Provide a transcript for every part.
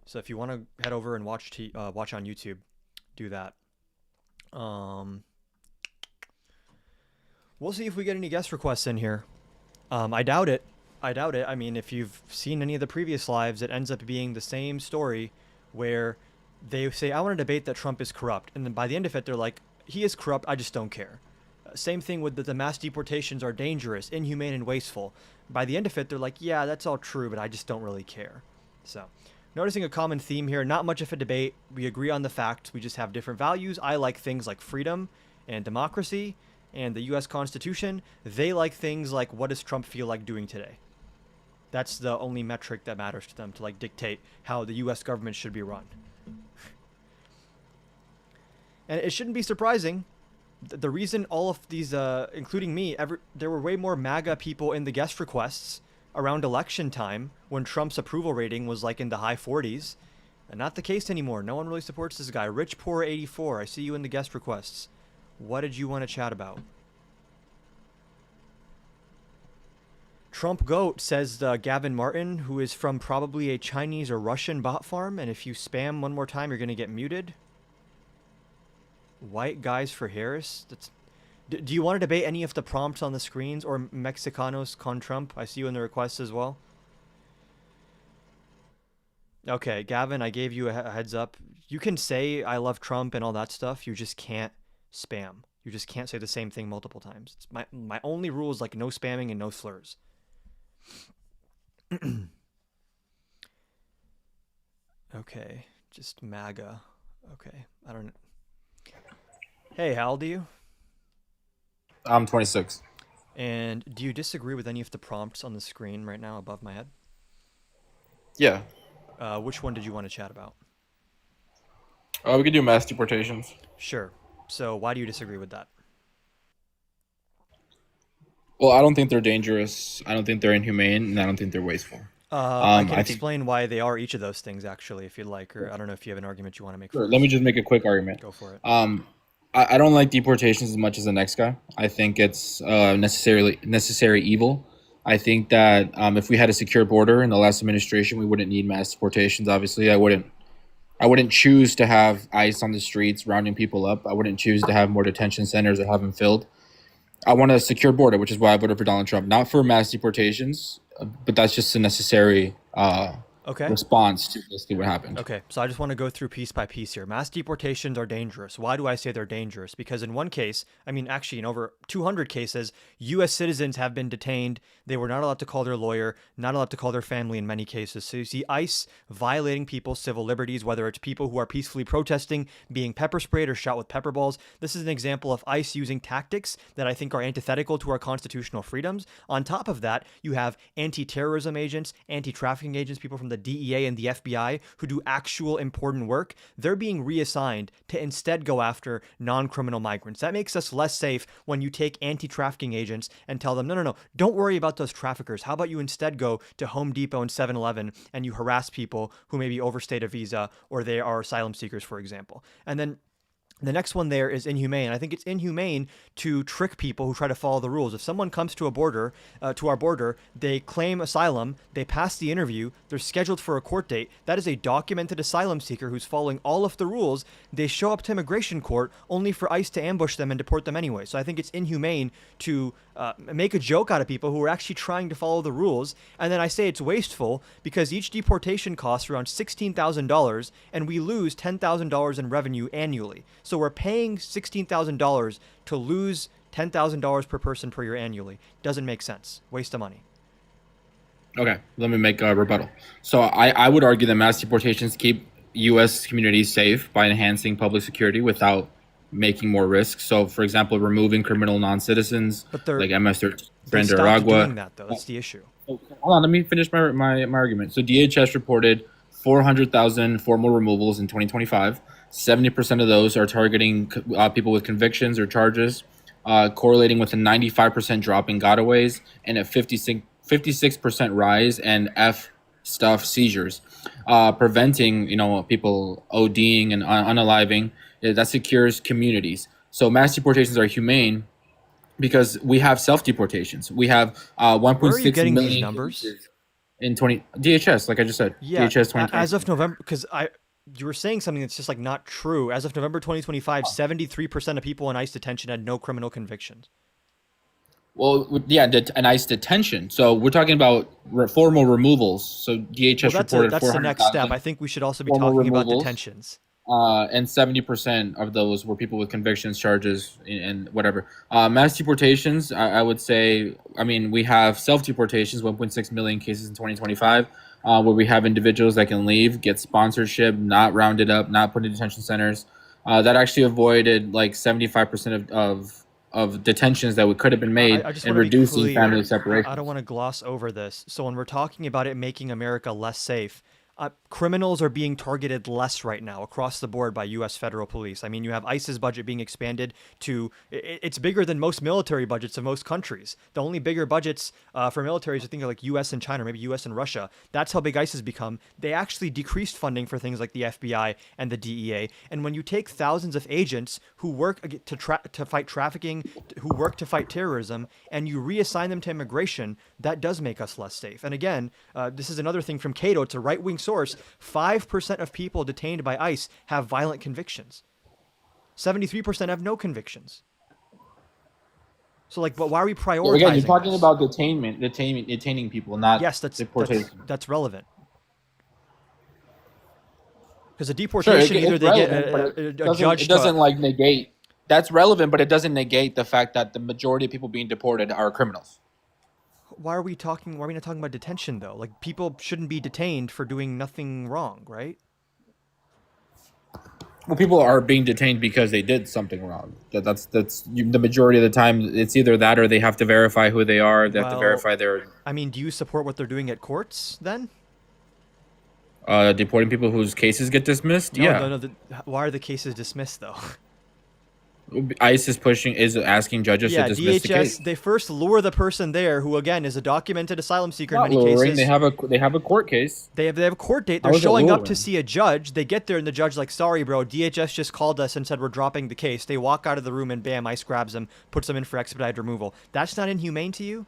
So if you want to head over and watch on YouTube, do that. Um, we'll see if we get any guest requests in here. I doubt it. I doubt it. I mean, if you've seen any of the previous lives, it ends up being the same story where they say, I want to debate that Trump is corrupt. And then by the end of it, they're like, he is corrupt. I just don't care. Same thing with the mass deportations are dangerous, inhumane, and wasteful. By the end of it, they're like, yeah, that's all true, but I just don't really care. So, noticing a common theme here, not much of a debate. We agree on the facts. We just have different values. I like things like freedom and democracy and the US Constitution. They like things like what does Trump feel like doing today? That's the only metric that matters to them to like dictate how the US government should be run. And it shouldn't be surprising. The reason all of these, including me, there were way more MAGA people in the guest requests around election time when Trump's approval rating was like in the high 40s. And not the case anymore. No one really supports this guy. Rich Poor 84. I see you in the guest requests. What did you want to chat about? Trump Goat says Gavin Martin, who is from probably a Chinese or Russian bot farm, and if you spam one more time, you're going to get muted. White guys for Harris? Do you want to debate any of the prompts on the screens or Mexicanos con Trump? I see you in the requests as well. Okay, Gavin, I gave you a heads up. You can say I love Trump and all that stuff. You just can't spam. You just can't say the same thing multiple times. It's my only rule is like no spamming and no slurs. Okay, just MAGA. Okay, I don't. Hey, how old are you? I'm 26. And do you disagree with any of the prompts on the screen right now above my head? Yeah. Which one did you want to chat about? We could do mass deportations. Sure. So why do you disagree with that? Well, I don't think they're dangerous. I don't think they're inhumane, and I don't think they're wasteful. I can I think. explain why they are each of those things actually, if you'd like, or I don't know if you have an argument you want to make Sure, let me first. just make a quick argument. Go for it. I don't like deportations as much as the next guy. I think it's necessary evil. I think that if we had a secure border in the last administration, we wouldn't need mass deportations. Obviously, I wouldn't choose to have ICE on the streets rounding people up. I wouldn't choose to have more detention centers or have them filled. I want a secure border, which is why I voted for Donald Trump, not for mass deportations, but that's just a necessary Okay. response to basically what happened. Okay, so I just want to go through piece by piece here. Mass deportations are dangerous. Why do I say they're dangerous? Because in one case, I mean, actually, in over 200 cases, U.S. citizens have been detained. They were not allowed to call their lawyer, not allowed to call their family in many cases. So you see ICE violating people's civil liberties, whether it's people who are peacefully protesting, being pepper sprayed or shot with pepper balls. This is an example of ICE using tactics that I think are antithetical to our constitutional freedoms. On top of that, you have anti terrorism agents, anti trafficking agents, people from the DEA and the FBI who do actual important work. They're being reassigned to instead go after non criminal migrants. That makes us less safe when you take anti trafficking agents and tell them, no, no, no, don't worry about those traffickers. How about you instead go to Home Depot and 7-Eleven and you harass people who maybe overstayed a visa or they are asylum seekers, for example. And then the next one there is inhumane. I think it's inhumane to trick people who try to follow the rules. If someone comes to our border, they claim asylum, they pass the interview, they're scheduled for a court date. That is a documented asylum seeker who's following all of the rules. They show up to immigration court only for ICE to ambush them and deport them anyway. So I think it's inhumane to make a joke out of people who are actually trying to follow the rules. And then I say it's wasteful because each deportation costs around $16,000 and we lose $10,000 in revenue annually. So we're paying $16,000 to lose $10,000 per person per year annually. Doesn't make sense. Waste of money. Okay, let me make a rebuttal. So I would argue that mass deportations keep U.S. communities safe by enhancing public security without making more risk. So, for example, removing criminal non-citizens But like MS-13 they Brenda stopped Aragua. doing that though. That's the issue. Hold on, let me finish my argument. So DHS reported 400,000 formal removals in 2025. 70% of those are targeting people with convictions or charges, correlating with a 95% drop in gotaways and a 56% rise in F stuff seizures, preventing people ODing and unaliving. That secures communities. So mass deportations are humane because we have self deportations. We have Where are you 1.6 getting these million numbers? cases. in 20 DHS, like I just said, Yeah, DHS as of 2020. November, because I you were saying something that's just like not true. As of November 2025, 73% of people in ICE detention had no criminal convictions. Well, yeah, an ICE detention. So we're talking about formal removals. So Well, DHS reported that's the next step. 400,000 I think we should also be formal talking about removals, detentions. and 70% of those were people with convictions, charges, and whatever. Mass deportations, I would say, I mean, we have self deportations, 1.6 million cases in 2025, where we have individuals that can leave, get sponsorship, not rounded up, not put in detention centers. That actually avoided like 75% of detentions that could have been made I just and want to be reducing family clear. separation. I don't want to gloss over this. So when we're talking about it making America less safe, criminals are being targeted less right now across the board by U.S. federal police. I mean, you have ICE's budget being expanded to it's bigger than most military budgets of most countries. The only bigger budgets for militaries, I think, are like U.S. and China, maybe U.S. and Russia. That's how big ICE has become. They actually decreased funding for things like the FBI and the DEA. And when you take thousands of agents who work to fight trafficking, who work to fight terrorism, and you reassign them to immigration, that does make us less safe. And again, this is another thing from Cato. It's a right-wing source. 5% of people detained by ICE have violent convictions. 73% have no convictions. So, like, but why are we prioritizing? Again, you're talking this? about detaining people, not Yes, deportation. that's relevant. Because a Sure, deportation, either it's they get relevant, but a judge it doesn't to. like negate. That's relevant, but it doesn't negate the fact that the majority of people being deported are criminals. Why are we talking? Why are we not talking about detention though? Like, people shouldn't be detained for doing nothing wrong, right? Well, people are being detained because they did something wrong. The majority of the time. It's either that or they have to verify who they are. They have to Well, verify their I mean, do you support what they're doing at courts then? deporting people whose cases get dismissed. No, Yeah, no, no. Why are the cases dismissed though? ICE is asking judges to Yeah, dismiss the case. DHS, they first lure the person there who, again, is a documented asylum seeker in Not many luring. cases. They have a court case. They have a court date. How They're is it showing up to luring? see a judge. They get there and the judge like, sorry, bro, DHS just called us and said we're dropping the case. They walk out of the room and bam, ICE grabs them, puts them in for expedited removal. That's not inhumane to you?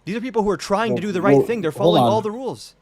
These are people who are trying to do the right thing. They're Hold following on. all the rules.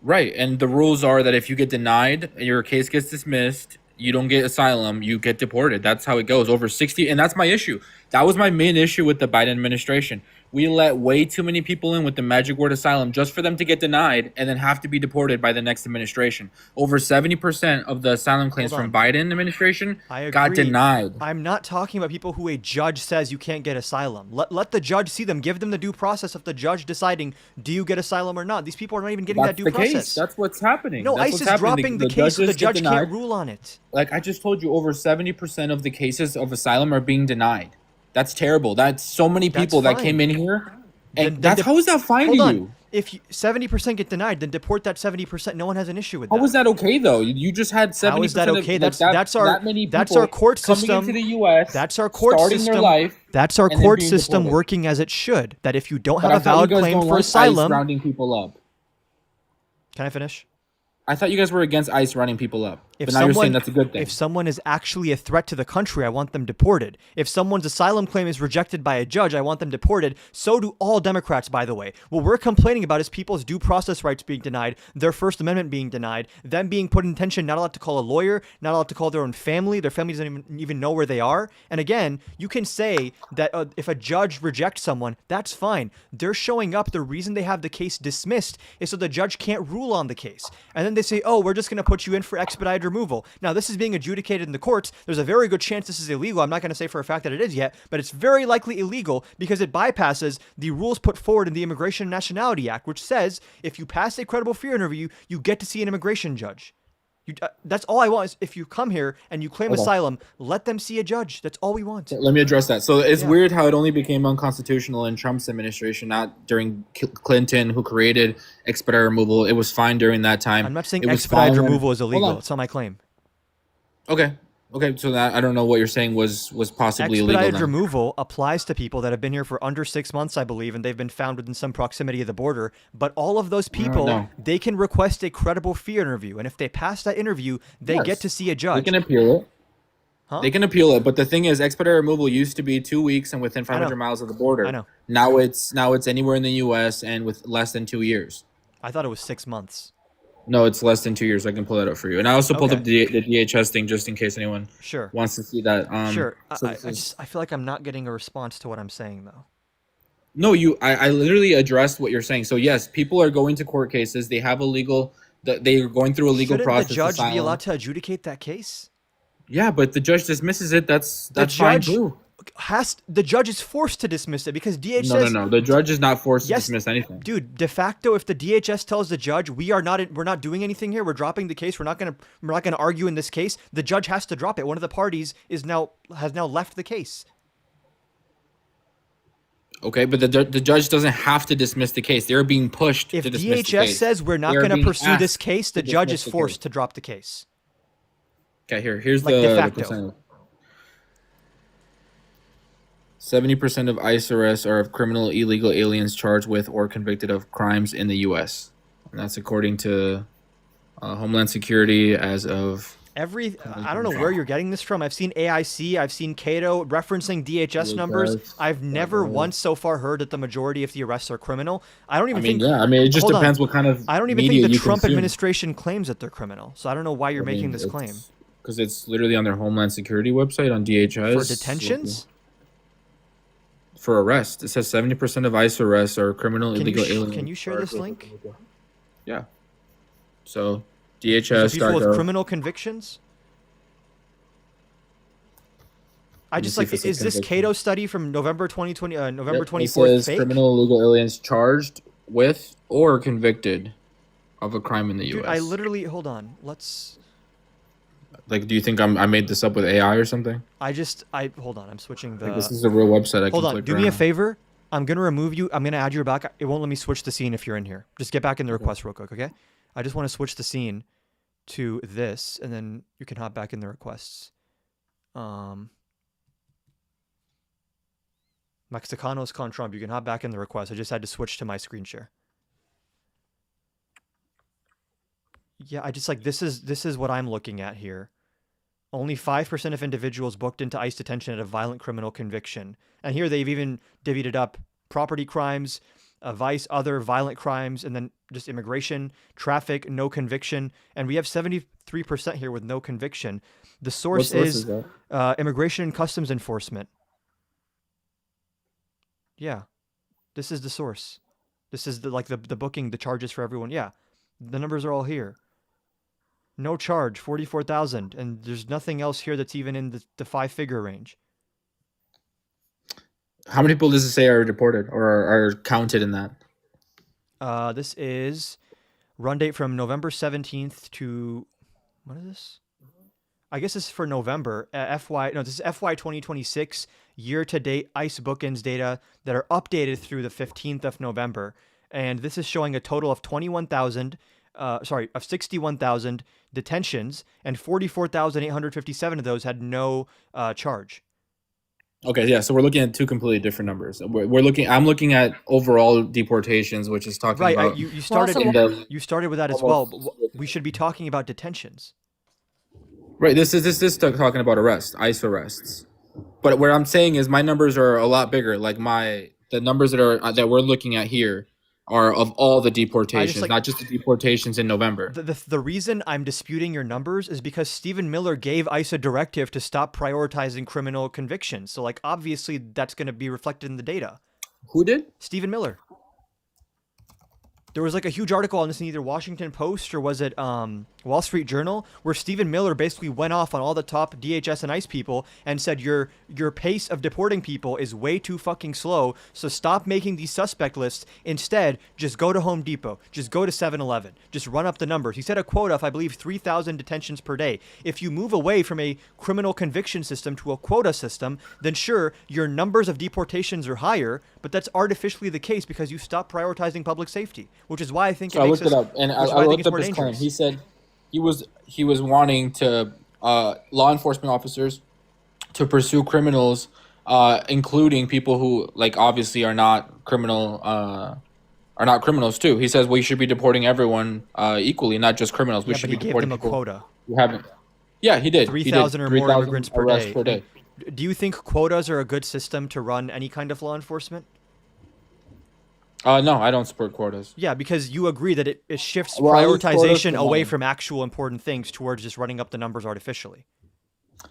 Right, and the rules are that if you get denied, your case gets dismissed, you don't get asylum, you get deported. That's how it goes. Over 60, and that's my issue. That was my main issue with the Biden administration. We let way too many people in with the magic word asylum just for them to get denied and then have to be deported by the next administration. Over 70% of the asylum claims Hold from Biden administration I agree. got denied. I'm not talking about people who a judge says you can't get asylum. Let the judge see them. Give them the due process of the judge deciding, do you get asylum or not? These people are not even getting That's that due the process. case. That's what's happening. No, That's ICE what's is happening. dropping the case so the judges get judge can't denied. rule on it. Like I just told you, over 70% of the cases of asylum are being denied. That's terrible. That's so many That's people that fine. came in here. And Then how is that fine hold to on. you? If 70% get denied, then deport that 70%. No one has an issue with How that. was that okay though? You just had 70%. How is that okay? Of, like, That's our that many that's people our court coming system. into the U.S. That's our court starting system. their life. That's our and then court being system deported. working as it should. That if you don't But have I a thought you valid guys claim don't for like ICE asylum, rounding people up. can I finish? I thought you guys were against ICE rounding people up. If But now you're saying that's a good thing. If someone is actually a threat to the country, I want them deported. If someone's asylum claim is rejected by a judge, I want them deported. So do all Democrats, by the way. What we're complaining about is people's due process rights being denied, their First Amendment being denied, them being put in detention, not allowed to call a lawyer, not allowed to call their own family. Their family doesn't even know where they are. And again, you can say that if a judge rejects someone, that's fine. They're showing up. The reason they have the case dismissed is so the judge can't rule on the case. And then they say, oh, we're just going to put you in for expedited removal. Now, this is being adjudicated in the courts. There's a very good chance this is illegal. I'm not going to say for a fact that it is yet, but it's very likely illegal because it bypasses the rules put forward in the Immigration and Nationality Act, which says if you pass a credible fear interview, you get to see an immigration judge. That's all I want is if you come here and you claim Okay. asylum, let them see a judge. That's all we want. Let me address that. So it's Yeah. weird how it only became unconstitutional in Trump's administration, not during Clinton, who created expedited removal. It was fine during that time. I'm not saying It was expedited fine when- removal is Hold illegal. on. It's not my claim. Okay. Okay. So that I don't know what you're saying was possibly illegal. Expedited Then. removal applies to people that have been here for under 6 months, I believe, and they've been found within some proximity of the border. But all of those people, no. they can request a credible fear interview. And if they pass that interview, they Yes. get to see a They judge. can appeal it. Huh? They can appeal it, but the thing is, expedited removal used to be 2 weeks and within I know. 500 miles of the I border. know. Now it's anywhere in the U.S. and with less than 2 years. I thought it was 6 months. No, it's less than 2 years. I can pull that up for you. And I also pulled Okay. up the DHS thing just in case anyone Sure. wants to see that. Sure. So this is I feel like I'm not getting a response to what I'm saying though. no, I literally addressed what you're saying. So yes, people are going to court cases. They have a legal. They are going through a legal Shouldn't the process. judge be asylum. allowed to adjudicate that case? Yeah, but the judge dismisses it. That's The fine judge too. the judge is forced to dismiss it because DH No, says no, no. The judge is not forced Yes, to dismiss anything. dude, de facto, if the DHS tells the judge we're not doing anything here, we're dropping the case, we're not gonna argue in this case, the judge has to drop it. One of the parties has now left the case. Okay, but the judge doesn't have to dismiss the case. They're being pushed If to dismiss the DHS case. says we're not They are gonna being pursue this asked case, the to judge dismiss is the forced case. to drop the case. Okay, here's Like de the facto. percentage. 70% of ICE arrests are of criminal illegal aliens charged with or convicted of crimes in the U.S. And that's according to Homeland Security as of. I don't know where you're getting this from. I've seen AIC, I've seen Cato referencing DHS numbers. I've never once so far heard that the majority of the arrests are criminal. I don't even think. Yeah. I mean, it just Hold on. depends what kind of. I don't even media think the you Trump consume. administration claims that they're criminal. So I don't know why you're making this claim. Because it's literally on their Homeland Security website on DHS. For detentions? For arrest. It says 70% of ICE arrests are criminal illegal aliens. Can you share this link? Yeah. So Is it people with DHS. criminal convictions? me see if it's a is this conviction. Cato study from November 2020, November It 24th says fake? criminal illegal aliens charged with or convicted of a crime in the Dude, U.S. hold on. Like, do you think I made this up with AI or something? Hold on. I'm switching Like, this the. is a real website. Hold on. Do me a favor. I'm gonna remove you. I'm gonna add you back. It won't let me switch the scene if you're in here. Just get back in the request real quick, okay? I just want to switch the scene to this, and then you can hop back in the requests. Mexicanos con Trump. You can hop back in the request. I just had to switch to my screen share. Yeah, I just this is what I'm looking at here. Only 5% of individuals booked into ICE detention had a violent criminal conviction. And here they've even divvied it up. Property crimes, vice, other violent crimes, and then just immigration, traffic, no conviction. And we have 73% here with no conviction. The source is that? Immigration and Customs Enforcement. Yeah. This is the source. This is the booking, the charges for everyone. Yeah. The numbers are all here. No charge, 44,000, and there's nothing else here that's even in the 5-figure range. How many people does it say are deported or are counted in that? This is run date from November 17th to what is this? I guess this is for November. This is FY 2026 year-to-date ICE bookings data that are updated through the 15th of November, and this is showing a total of 61,000 detentions, and 44,857 of those had no charge. Okay, yeah. So we're looking at two completely different numbers. I'm looking at overall deportations, which is talking Right, about. you started also- you started with that as well. But we should be talking about detentions. Right. This is talking about ICE arrests. But what I'm saying is my numbers are a lot bigger. Like the numbers that we're looking at here are of all the deportations, not just the deportations in November. The reason I'm disputing your numbers is because Stephen Miller gave ICE a directive to stop prioritizing criminal convictions. So obviously that's going to be reflected in the data. Who did? Stephen Miller. There was a huge article on this in either Washington Post or was it Wall Street Journal, where Stephen Miller basically went off on all the top DHS and ICE people and said your pace of deporting people is way too fucking slow, so stop making these suspect lists. Instead, just go to Home Depot, just go to 7-Eleven, just run up the numbers. He said a quota of, I believe, 3,000 detentions per day. If you move away from a criminal conviction system to a quota system, then sure, your numbers of deportations are higher, but that's artificially the case because you stop prioritizing public safety, which is why I think So I looked it up, and I looked up his claim. He said he was wanting to law enforcement officers to pursue criminals, including people who obviously are not criminals too. He says we should be deporting everyone equally, not just criminals. We should be but he gave deporting them a people quota. who haven't. Yeah, he did. He did. 3,000 or more 3,000 immigrants per arrests day. per day. Do you think quotas are a good system to run any kind of law enforcement? No, I don't support quotas. Yeah, because you agree that it shifts Well, I use quotas prioritization for away money. from actual important things towards just running up the numbers artificially.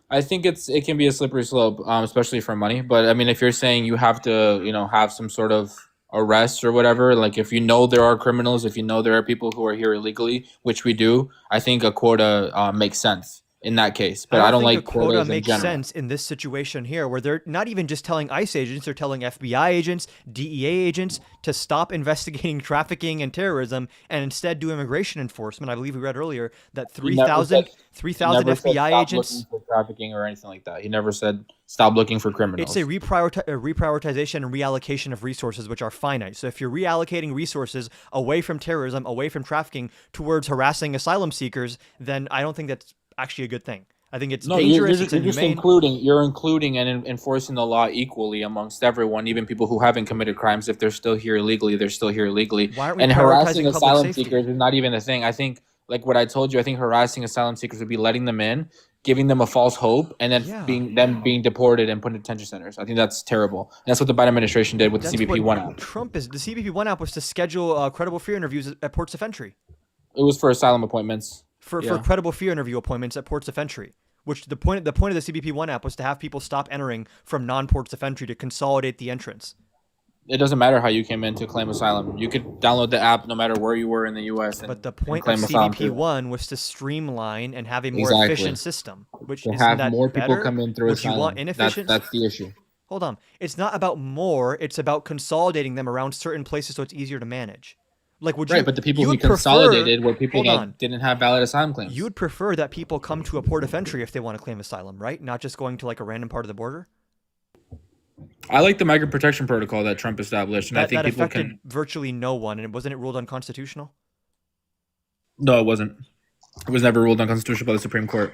I think it can be a slippery slope, especially for money. But I mean, if you're saying you have to, have some sort of arrest or whatever, like if you know there are criminals, if you know there are people who are here illegally, which we do, I think a quota makes sense in that case. But I don't think a like quota quotas in makes general. sense in this situation here, where they're not even just telling ICE agents, they're telling FBI agents, DEA agents to stop investigating trafficking and terrorism and instead do immigration enforcement. I believe we read earlier that He never said- 3,000 He never said FBI stop agents. looking for trafficking or anything like that. He never said stop looking for criminals. It's a reprioritization and reallocation of resources, which are finite. So if you're reallocating resources away from terrorism, away from trafficking, towards harassing asylum seekers, then I don't think that's actually a good thing. I think it's No, dangerous. It's you're just inhumane. you're including and enforcing the law equally amongst everyone, even people who haven't committed crimes. If they're still here illegally, they're still here illegally. Why aren't we And harassing prioritizing public asylum safety? seekers is not even a thing. I think, like what I told you, I think harassing asylum seekers would be letting them in, giving them a false hope, and then Yeah. being deported and put in detention centers. I think that's terrible. And that's what the Biden administration did with the That's CBP what One app. Trump is. The CBP One app was to schedule credible fear interviews at ports of entry It was for asylum appointments. for Yeah. credible fear interview appointments at ports of entry. Which the point of the CBP One app was to have people stop entering from non-ports of entry to consolidate the entrance. It doesn't matter how you came in to claim asylum. You could download the app no matter where you were in the U.S. But the and point of claim asylum CBP too. One was to streamline and have a more Exactly. efficient system. Which To isn't have that more people better? come in through Would you asylum. want inefficient? That's the issue. Hold on. It's not about more. It's about consolidating them around certain places so it's easier to manage. Like, would you? Right, but the people you he would prefer- consolidated were people Hold that on. didn't have valid asylum claims. You'd prefer that people come to a port of entry if they want to claim asylum, right? Not just going to like a random part of the border. I like the migrant protection protocol that Trump established, and I That, think that people affected can. virtually no one, and wasn't it ruled unconstitutional? No, it wasn't. It was never ruled unconstitutional by the Supreme Court.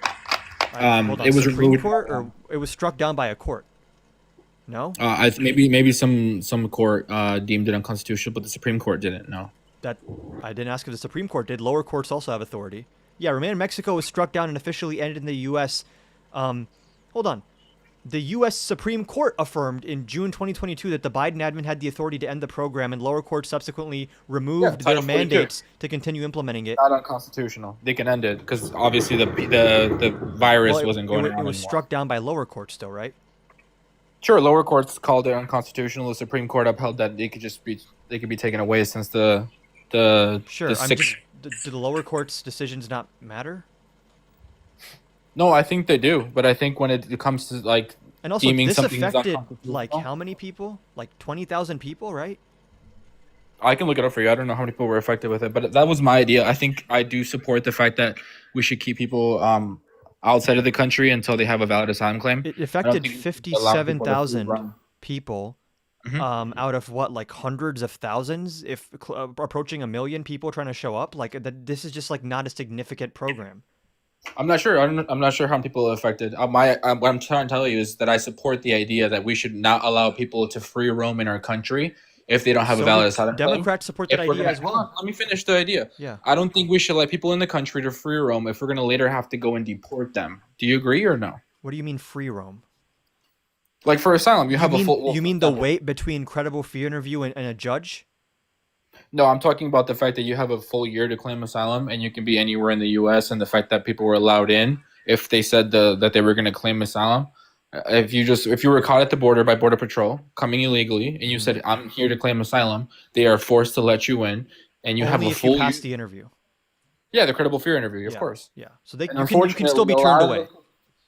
Hold on. It was Supreme removed- Court, or it was struck down by a court. No, Maybe some court deemed it unconstitutional, but the Supreme Court didn't. No. that I didn't ask if the Supreme Court did. Lower courts also have authority. Yeah, Remain in Mexico was struck down and officially ended in the U.S. Hold on. The U.S. Supreme Court affirmed in June 2022 that the Biden admin had the authority to end the program, and lower courts subsequently removed their Title 42. mandates to continue implementing it. Not unconstitutional. They can end it because obviously the virus Well, wasn't going it around was anymore. struck down by lower courts, though, right? Sure, lower courts called it unconstitutional. The Supreme Court upheld that they could be taken away since the Sure. the six. Do the lower courts' decisions not matter? No, I think they do, but I think when it comes to like And also, deeming this something as affected unconstitutional- like how many people? Like 20,000 people, right? I can look it up for you. I don't know how many people were affected with it, but that was my idea. I think I do support the fact that we should keep people outside of the country until they have a valid asylum claim. It I don't affected think we should allow people to free 57,000 run. people Mhm. out of what, like hundreds of thousands, if approaching a million people trying to show up. Like this is just like not a significant program. I'm not sure. I'm not sure how many people are affected. What I'm trying to tell you is that I support the idea that we should not allow people to free roam in our country if they don't have So a valid do asylum claim. Democrats support that If we're idea gonna- as hold well. on, let me finish the idea. Yeah. I don't think we should let people in the country to free roam if we're going to later have to go and deport them. Do you agree or no? What do you mean free roam? Like for asylum, you have a full. You mean the wait between credible fear interview and a judge? No, I'm talking about the fact that you have a full year to claim asylum and you can be anywhere in the U.S. and the fact that people were allowed in if they said that they were going to claim asylum. If you were caught at the border by Border Patrol coming illegally and you said I'm here to claim asylum, they are forced to let you in, and you have Only a if full you pass year. the interview. Yeah, the credible fear interview, of Yeah, course. Yeah. So they And you can still be unfortunately, a turned lot of away. the-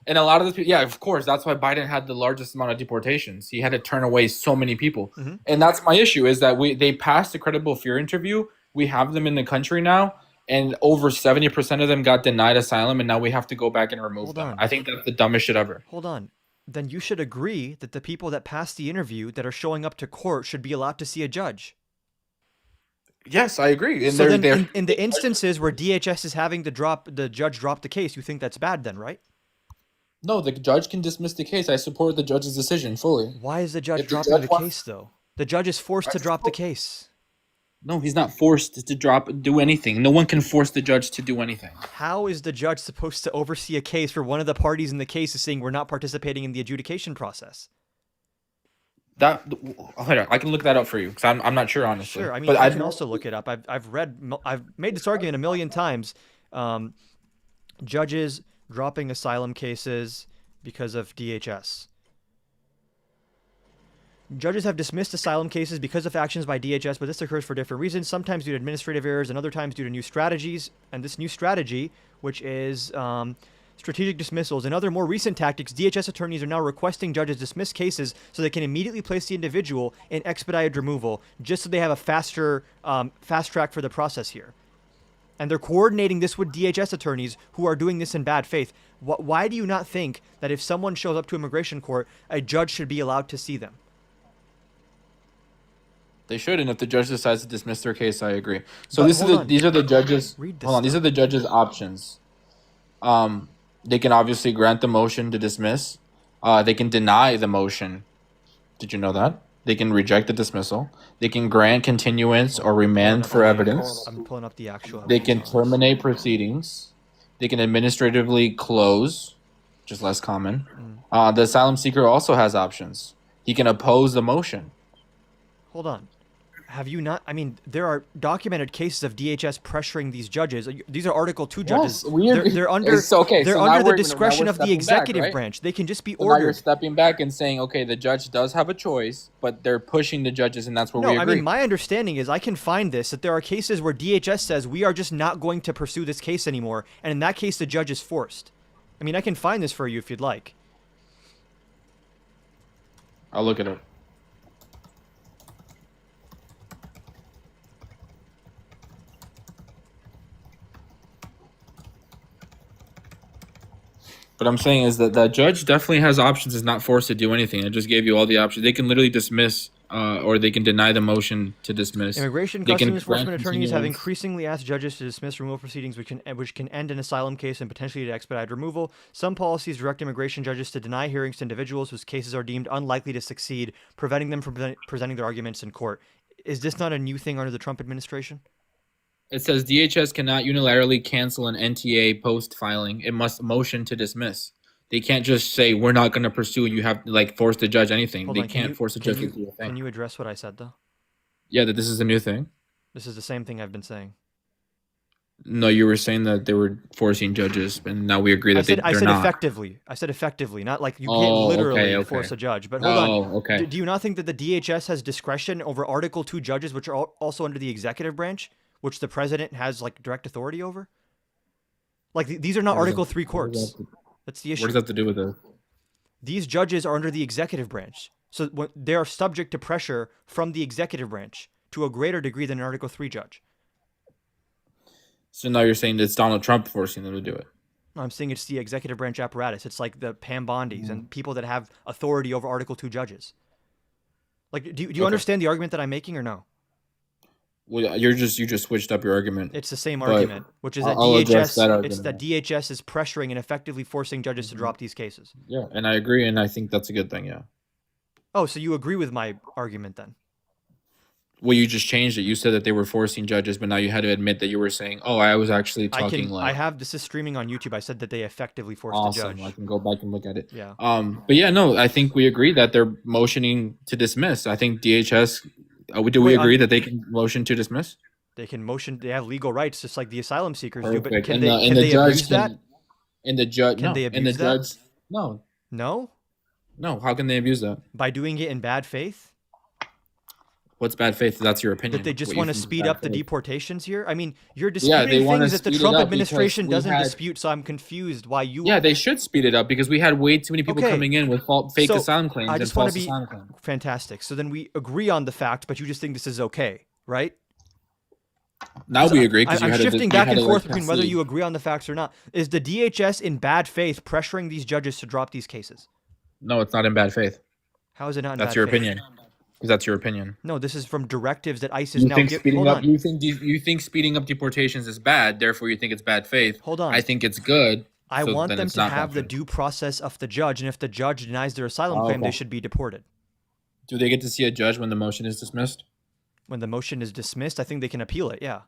And a lot of the people, yeah, of course, that's why Biden had the largest amount of deportations. He had to turn away so many people, Mhm. and that's my issue. Is that they passed the credible fear interview. We have them in the country now, and over 70% of them got denied asylum, and now we have to go back and remove Hold them. on. I think that's the dumbest shit ever. Hold on. Then you should agree that the people that pass the interview that are showing up to court should be allowed to see a judge. Yes, I agree. And So then, they're in the instances where DHS is having to the judge drop the case, you think that's bad then, right? no, the judge can dismiss the case. I support the judge's decision fully. Why is the judge If the dropping judge the wants- case though? The judge is forced to drop the case. No, he's not forced to do anything. No one can force the judge to do anything. How is the judge supposed to oversee a case where one of the parties in the case is saying we're not participating in the adjudication process? That hold on, I can look that up for you because I'm not sure honestly. Sure. I mean, but I can also look it up. I've made this argument a million times. Judges dropping asylum cases because of DHS. Judges have dismissed asylum cases because of actions by DHS, but this occurs for different reasons, sometimes due to administrative errors and other times due to new strategies. And this new strategy, which is strategic dismissals and other more recent tactics, DHS attorneys are now requesting judges dismiss cases so they can immediately place the individual in expedited removal, just so they have a fast track for the process here. And they're coordinating this with DHS attorneys who are doing this in bad faith. Why do you not think that if someone shows up to immigration court, a judge should be allowed to see them? they should, and if the judge decides to dismiss their case, I agree. So these are the judges. Hold on, these are the judges' options. They can obviously grant the motion to dismiss. They can deny the motion. Did you know that? They can reject the dismissal. They can grant continuance or remand for evidence. I'm pulling up the actual. They can terminate proceedings. They can administratively close, which is less common. The asylum seeker also has options. He can oppose the motion. Hold on. Have you not? I mean, there are documented cases of DHS pressuring these judges. These are Article 2 judges. Yes, they're under they're under the discretion of the executive branch. They can just be So now you're ordered. stepping back and saying, okay, the judge does have a choice, but they're pushing the judges, and that's where No, we I agree. mean, my understanding is I can find this, that there are cases where DHS says we are just not going to pursue this case anymore, and in that case, the judge is forced. I mean, I can find this for you if you'd like. I'll look it up. What I'm saying is that the judge definitely has options. Is not forced to do anything. I just gave you all the options. They can literally dismiss, or they can deny the motion to dismiss. Immigration They can Customs Enforcement grant attorneys have continuance. increasingly asked judges to dismiss removal proceedings which can end an asylum case and potentially to expedite removal. Some policies direct immigration judges to deny hearings to individuals whose cases are deemed unlikely to succeed, preventing them from presenting their arguments in court. Is this not a new thing under the Trump administration? It says DHS cannot unilaterally cancel an NTA post filing. It must motion to dismiss. They can't just say we're not going to pursue. You have to like force the judge anything. Hold They on, can't force the judge to do a thing. Can you address what I said, though? Yeah, that this is a new thing. This is the same thing I've been saying. No, you were saying that they were forcing judges, and now we agree that I they're said not. effectively. I said effectively, not like you can't Oh, literally okay. force a judge. But hold on. Oh, okay. Do you not think that the DHS has discretion over Article 2 judges, which are also under the executive branch, which the president has like direct authority over? Like these are not What does Article that- 3 what does courts. that- That's the What issue. does that have to do with it? These judges are under the executive branch, so they are subject to pressure from the executive branch to a greater degree than an Article 3 judge. So now you're saying that it's Donald Trump forcing them to do it. I'm saying it's the executive branch apparatus. It's like the Pam Bondis and people that have authority over Article 2 judges. Like, do you Okay. understand the argument that I'm making or no? Well, you just switched up your argument. It's the same But argument, which is that I'll address that it's that argument. DHS is pressuring and effectively forcing judges to drop these cases. Yeah, and I agree, and I think that's a good thing. Yeah. Oh, so you agree with my argument then? Well, you just changed it. You said that they were forcing judges, but now you had to admit that you were saying, "Oh, I was actually talking I have this is streaming on YouTube. I said that they effectively forced the awesome." judge. I can go back and look at it. Yeah. But yeah, no, I think we agree that they're motioning to dismiss. I think DHS. Do we Wait, agree that they can motion to dismiss? They can motion. They have legal rights, just like the asylum seekers do. But Perfect. can And they? the- Can and the they judge abuse that? And the judge. Can No. they And the abuse that? judge. No. No, No. How can they abuse that? by doing it in bad faith. What's bad faith? That's your opinion. That they just What you want to think is speed bad up the faith. deportations here. I mean, you're Yeah, they disputing wanna things that the speed it Trump up administration because we doesn't had- dispute. So I'm confused why you. Yeah, they should speed it up because we had way too many people Okay. coming in with fake So, asylum claims I and just want false to be asylum claims. fantastic. So then we agree on the fact, but you just think this is okay, right? Now we agree because I'm you had shifting you back had and to, forth like, between whether concede. you agree on the facts or not. Is the DHS in bad faith pressuring these judges to drop these cases? No, it's not in bad faith. How is it not in That's bad your faith? opinion. Because that's your opinion. No, this is from directives that ICE is You now think giving. speeding Hold up? on. You think speeding up deportations is bad? Therefore, you think it's bad faith. Hold on. I think it's good. I so want then them it's to not bad have the faith. due process of the judge, and if the judge denies their asylum claim, they Okay. should be deported. Do they get to see a judge when the motion is dismissed? When the motion is dismissed, I think they can appeal it. Yeah.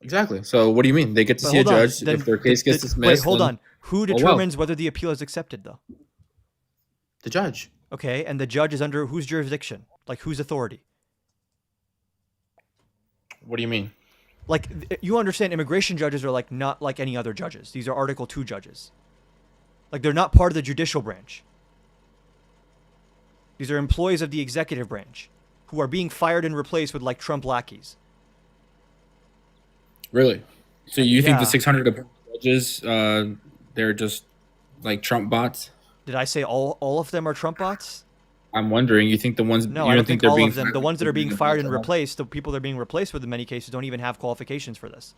Exactly. So what do you mean? They get to But see a hold on. judge. Then If their case gets wait, dismissed, hold then, on. Who oh well, determines whether the appeal is accepted, though? the judge. Okay, and the judge is under whose jurisdiction? Like whose authority? What do you mean? Like you understand, immigration judges are like not like any other judges. These are Article 2 judges. Like they're not part of the judicial branch. These are employees of the executive branch who are being fired and replaced with like Trump lackeys. Really? So you think the Yeah. 600 judges, they're just like Trump bots? Did I say all of them are Trump bots? I'm wondering. You think the ones? No, you I don't think they're all being of them. The fired ones that are because being they're fired bots and at all? replaced, the people that are being replaced with in many cases don't even have qualifications for this.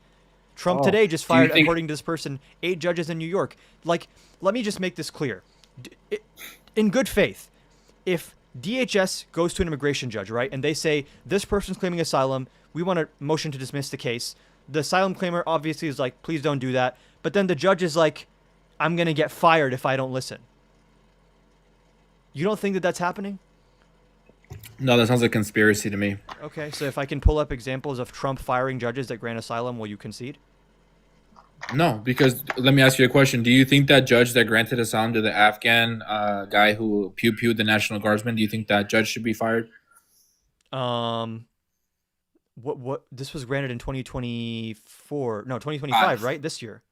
Trump Oh. today just Do you fired, think- according to this person, 8 judges in New York. Like, let me just make this clear. In good faith, if DHS goes to an immigration judge, right, and they say, this person's claiming asylum, we want a motion to dismiss the case. The asylum claimer obviously is like, please don't do that. But then the judge is like, I'm going to get fired if I don't listen. You don't think that that's happening? No, that sounds like conspiracy to me. Okay, so if I can pull up examples of Trump firing judges that grant asylum, will you concede? No, because let me ask you a question. Do you think that judge that granted asylum to the Afghan guy who pew-pewed the National Guardsman, do you think that judge should be fired? What this was granted in 2024, no, 2025, right? This year.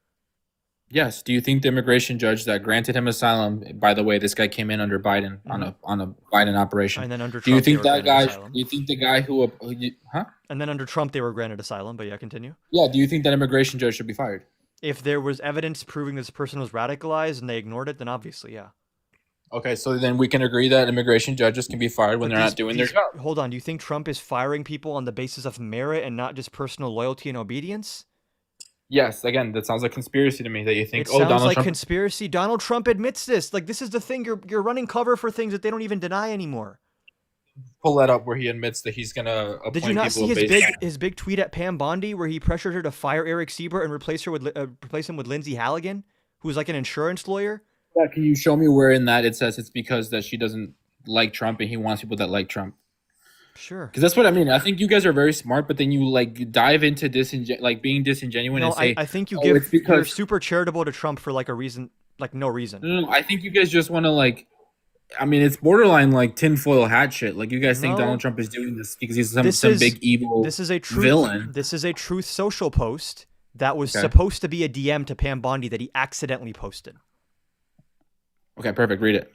Yes. Do you think the immigration judge that granted him asylum, by the way, this guy came in under Biden on a Biden operation. And then under Do you Trump, they think were that granted guy? asylum. Do you think the guy who? Huh? And then under Trump, they were granted asylum. But yeah, continue. Yeah. Do you think that immigration judge should be fired? If there was evidence proving this person was radicalized and they ignored it, then obviously, yeah. Okay, so then we can agree that immigration judges can be fired when But they're these- not doing their these- job. Hold on. Do you think Trump is firing people on the basis of merit and not just personal loyalty and obedience? Yes. Again, that sounds like conspiracy to me. That you think, It oh, sounds Donald like Trump. conspiracy. Donald Trump admits this. Like, this is the thing. You're running cover for things that they don't even deny anymore. Pull that up where he admits that he's gonna appoint Did you not see people his big tweet at Pam Bondi where he pressured her to fire Eric Siebert and replace him with Lindsay Halligan, who's like an insurance lawyer? Yeah, can you show me where in that it says it's because that she doesn't like Trump and he wants people that like Trump? Sure. Because that's what I mean. I think you guys are very smart, but then you like dive into being disingenuous No, and say, I think you "Oh, give it's because-" you're super charitable to Trump for like a reason, like no reason. no, I think you guys just want to like. I mean, it's borderline like tinfoil hat shit. Like you guys think No. Donald Trump is doing this because he's some This some is- big evil. This is a truth villain. This is a Truth Social post that was Okay. supposed to be a DM to Pam Bondi that he accidentally posted. Okay, perfect. Read it.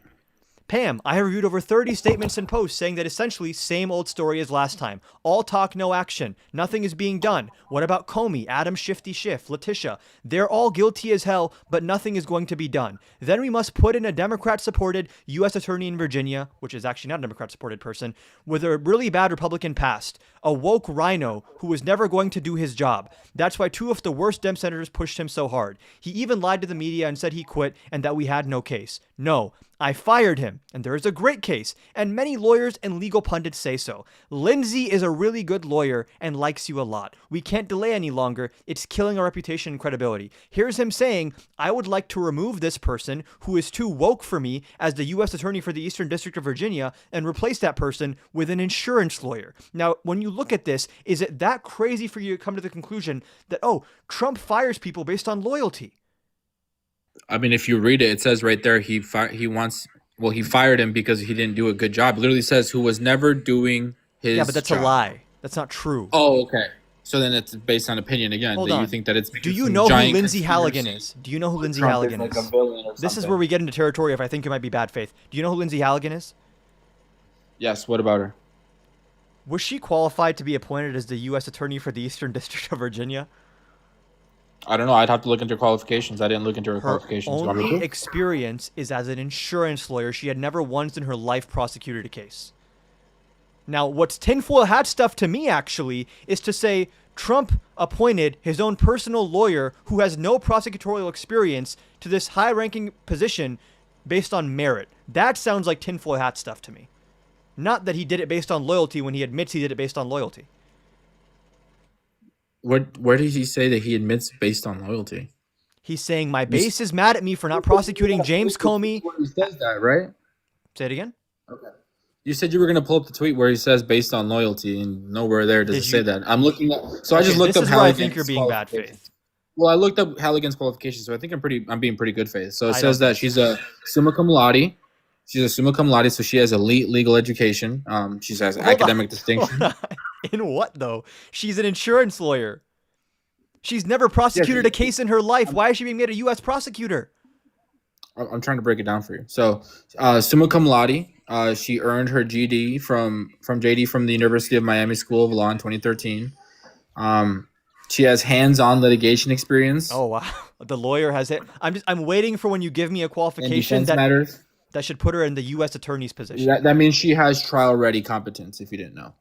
Pam, I have reviewed over 30 statements and posts saying that essentially same old story as last time. All talk, no action. Nothing is being done. What about Comey, Adam Shifty Schiff, Letitia? They're all guilty as hell, but nothing is going to be done. Then we must put in a Democrat-supported U.S. attorney in Virginia, which is actually not a Democrat-supported person, with a really bad Republican past. A woke rhino who was never going to do his job. That's why 2 of the worst Dem senators pushed him so hard. He even lied to the media and said he quit and that we had no case. No, I fired him, and there is a great case, and many lawyers and legal pundits say so. Lindsay is a really good lawyer and likes you a lot. We can't delay any longer. It's killing our reputation and credibility. Here's him saying, I would like to remove this person who is too woke for me as the U.S. Attorney for the Eastern District of Virginia and replace that person with an insurance lawyer. Now, when you look at this, is it that crazy for you to come to the conclusion that, oh, Trump fires people based on loyalty? I mean, if you read it, it says right there he fired him because he didn't do a good job. It literally says who was never doing his Yeah, but that's job. a lie. That's not true. Oh, okay. So then it's based on opinion again. Hold that on. you think that it's Do because you some know who giant Lindsay Halligan conspiracy is? Do you know who Lindsay Trump Halligan like is? a villain or This is something. where we get into territory if I think it might be bad faith. Do you know who Lindsay Halligan is? Yes. What about her? Was she qualified to be appointed as the U.S. Attorney for the Eastern District of Virginia? I don't know. I'd have to look into her qualifications. I didn't look into her Her qualifications. Want me only to? experience is as an insurance lawyer. She had never once in her life prosecuted a case. Now, what's tinfoil hat stuff to me, actually, is to say Trump appointed his own personal lawyer who has no prosecutorial experience to this high-ranking position based on merit. That sounds like tinfoil hat stuff to me. Not that he did it based on loyalty when he admits he did it based on loyalty. Where did he say that he admits based on loyalty? He's saying my base is mad at me for not prosecuting James Comey. He says that, right? Say it again. Okay. You said you were gonna pull up the tweet where he says based on loyalty, and nowhere there does Did it say you- that. I'm looking at. So I just looked this up is where I Halligan's think you're being bad qualifications. faith. Well, I looked up Halligan's qualifications, so I think I'm being pretty good faith. So it I says don't that she's a summa cum laude. She's a summa cum laude, so she has elite legal education. She has Hold on. academic distinction. Hold on. In what though? She's an insurance lawyer. She's never prosecuted a case in her life. Why is she being made a U.S. prosecutor? I'm trying to break it down for you. So, summa cum laude. She earned her GD from JD from the University of Miami School of Law in 2013. She has hands-on litigation experience. Oh wow, the lawyer has it. I'm waiting for when you give me a and qualification defense matters. that should put her in the U.S. attorney's position. That means she has trial-ready competence. If you didn't know,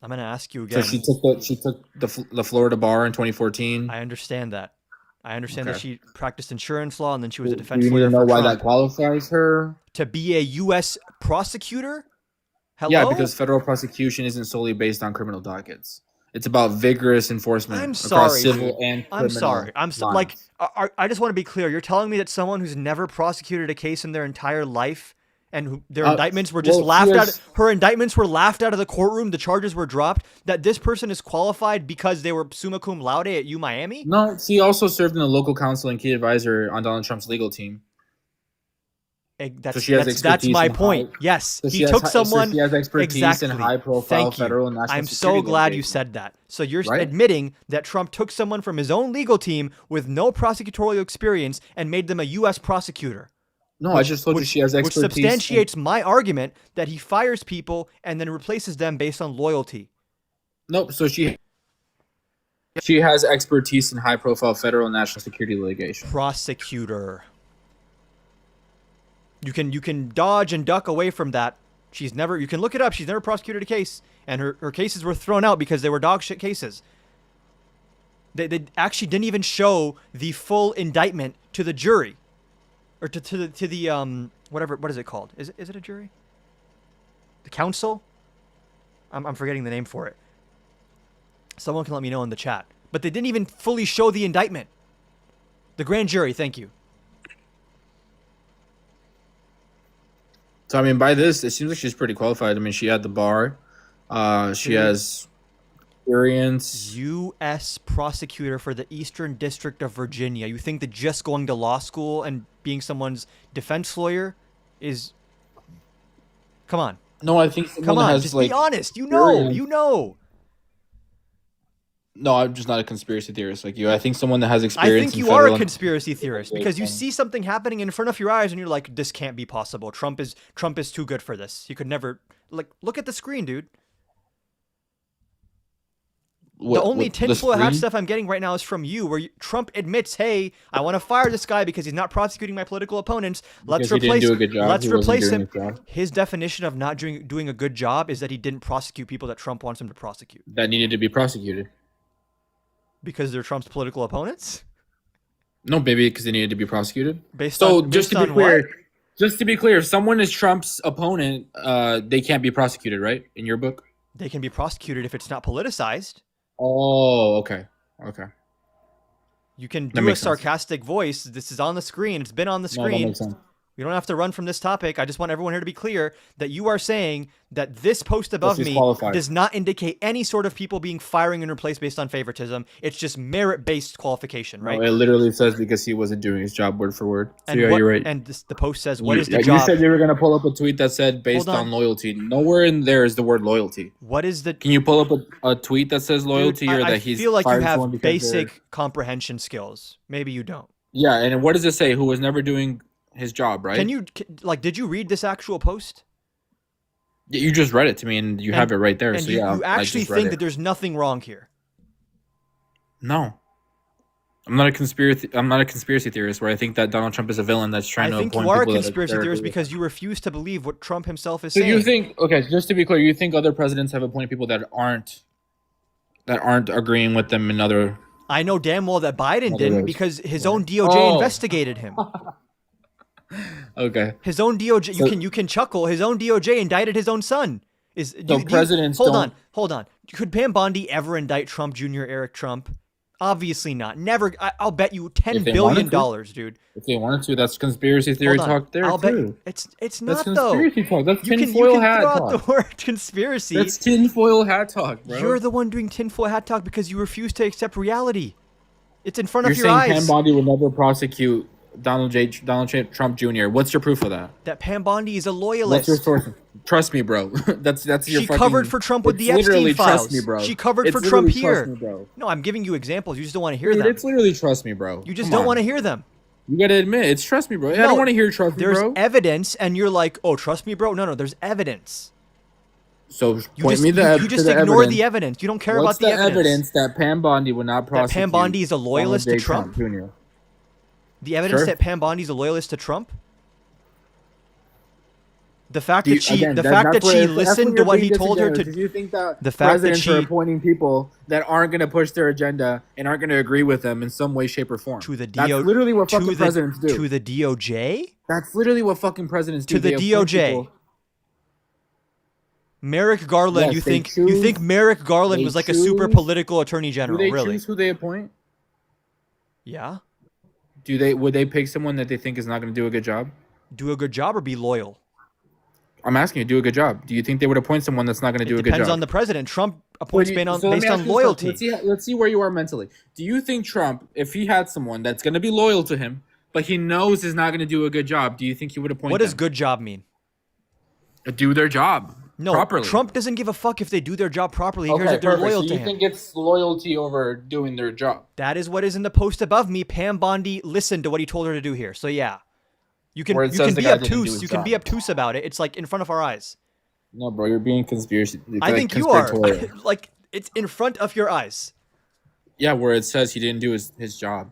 I'm gonna ask you so again. she took the Florida bar in 2014. I understand that. I understand that Okay. she practiced insurance law and then she was a Do defense you need lawyer to know for why Trump. that qualifies her? To be a U.S. prosecutor? Hello? Yeah, because federal prosecution isn't solely based on criminal dockets. It's about vigorous enforcement I'm across sorry, civil dude. and criminal I'm sorry. Like, lines. I just want to be clear. You're telling me that someone who's never prosecuted a case in their entire life and their indictments were just well, laughed she out. has- Her indictments were laughed out of the courtroom. The charges were dropped. That this person is qualified because they were summa cum laude at U Miami? No, she also served in the local counsel and key advisor on Donald Trump's legal team. That's, she has that's expertise my in point. high- Yes, So he she has took hi- so someone. she has expertise Exactly. in high-profile Thank you. federal and national I'm security so glad you litigation. said that. So you're Right? admitting that Trump took someone from his own legal team with no prosecutorial experience and made them a U.S. prosecutor. No, I just told you she has Which expertise. substantiates my argument that he fires people and then replaces them based on loyalty. Nope. So she has expertise in high-profile federal and national security litigation. Prosecutor. You can dodge and duck away from that. She's never. You can look it up. She's never prosecuted a case, and her cases were thrown out because they were dog shit cases. They actually didn't even show the full indictment to the jury, or to the whatever, what is it called? Is it a jury? The council? I'm forgetting the name for it. Someone can let me know in the chat. But they didn't even fully show the indictment. The grand jury. Thank you. So I mean, by this, it seems like she's pretty qualified. I mean, she had the bar. She has experience. U.S. prosecutor for the Eastern District of Virginia. You think that just going to law school and being someone's defense lawyer is... Come on. No, I think someone Come on. has Just like. be honest. You know. experience. You know. No, I'm just not a conspiracy theorist like you. I think someone that has I experience. think in you are a federal- conspiracy theorist because you see something happening in front of your eyes and you're like, this can't be possible. Trump is too good for this. He could never... Like, look at the screen, dude. The only tinfoil hat stuff I'm getting right now is from you, where Trump admits, "Hey, I want to fire this guy because he's not prosecuting my political opponents. Let's Because he didn't replace. do a good job. Let's He wasn't replace doing him." his job. His definition of not doing a good job is that he didn't prosecute people that Trump wants him to prosecute that needed to be prosecuted. because they're Trump's political opponents. No, baby, because they needed to be prosecuted. Based So on just based to be on clear, what? if someone is Trump's opponent, they can't be prosecuted, right? In your book. They can be prosecuted if it's not politicized. Oh, okay. You can That do a makes sense. sarcastic voice. This is on the screen. It's been on the No, that screen. makes sense. We don't have to run from this topic. I just want everyone here to be clear that you are saying that this post above she's me qualified. does not indicate any sort of people being firing and replaced based on favoritism. It's just merit-based qualification, right? No, it literally says because he wasn't doing his job word for word. So and yeah, what- you're right. And the post says, "What you, is the you job? said you were gonna pull up a tweet that said based Hold on. on loyalty. Nowhere in there is the word loyalty. What is the?" Can you pull up a tweet that says loyalty Dude, or I that he's feel like you fired have someone because they're- basic comprehension skills. Maybe you don't. Yeah, and what does it say? Who was never doing his job, right? Did you read this actual post? Yeah, you just read it to me, and you have it right there. And So you, yeah, you I actually just read think it. that there's nothing wrong here. No, I'm not a conspiracy theorist where I think that Donald Trump is a villain that's trying I to think appoint you are a people that conspiracy terribly- theorist because you refuse to believe what Trump himself is So saying. you think? Okay, just to be clear, you think other presidents have appointed people that aren't agreeing with them in other? I know damn well that Biden Other didn't ways. because his own DOJ Oh. investigated him. Okay. His own DOJ. So- You can chuckle. His own DOJ indicted his own son. So presidents hold don't- on. Could Pam Bondi ever indict Trump Jr. Eric Trump? Obviously not. Never. I'll bet you If $10 they billion, wanted to, dude. if they wanted to, that's conspiracy theory Hold on. talk there I'll bet you too. it's That's not though. conspiracy talk. That's You tinfoil can throw hat out the talk. word conspiracy. That's tinfoil hat talk, bro. You're the one doing tinfoil hat talk because you refuse to accept reality. It's in front You're of your saying eyes. Pam Bondi would never prosecute Donald J. Trump Jr. What's your proof of that? That Pam Bondi is a What's loyalist. your source? Trust me, bro. that's your She fucking. covered for Trump with it's the Epstein literally files. Trust me, bro. She covered It's for Trump literally here. Trust me, bro. No, I'm giving you examples. You just don't want to hear Dude, them. it's literally trust me, bro. You just Come don't on. want to hear them. You gotta admit, it's trust me, bro. I No, don't want to hear trust me, There's bro. evidence, and you're like, "Oh, trust me, bro." No, there's evidence. So You point just me the you just to the ignore evidence. the evidence. You don't care What's about the evidence that Pam Bondi would not That prosecute? Pam Bondi is a loyalist to Donald J. Trump? Jr. The evidence Sure. that Pam Bondi is a loyalist to Trump. The fact Do you- that she, again, the that- fact that's that she where- that's listened when to you're what he being told her disingenuous. to. Do you think that The fact that presidents she, are appointing people that aren't going to push their agenda and aren't going to agree with them in some way, shape, or form? to the That's DO, literally what to fucking the, presidents do. to the DOJ, That's literally what fucking presidents do. to the They appoint DOJ. people- Merrick Garland. Yes, you they think you choose- think Merrick Garland they was like a super choose- political attorney Do general? they Really? choose who they appoint? Yeah. Would they pick someone that they think is not going to do a good job? Do a good job or be loyal. I'm asking you, do a good job. Do you think they would appoint someone that's not going to do a good job? Depends on the president. Trump appoints based on, So let me based ask on you this loyalty. question. Let's see where you are mentally. Do you think Trump, if he had someone that's going to be loyal to him, but he knows is not going to do a good job, do you think he would appoint What them? does good job mean? Do their job No, properly? Trump doesn't give a fuck if they do their job properly. He cares Okay, if they're perfect. loyal So to you him. think it's loyalty over doing their job? That is what is in the post above me. Pam Bondi listened to what he told her to do here. So yeah, you can Where it you says can the be guy didn't do obtuse. his You can job. be obtuse about it. It's like in front of our eyes. No, bro, you're being conspiracy. I think you are. conspiratorial. Like it's in front of your eyes. Yeah, where it says he didn't do his job.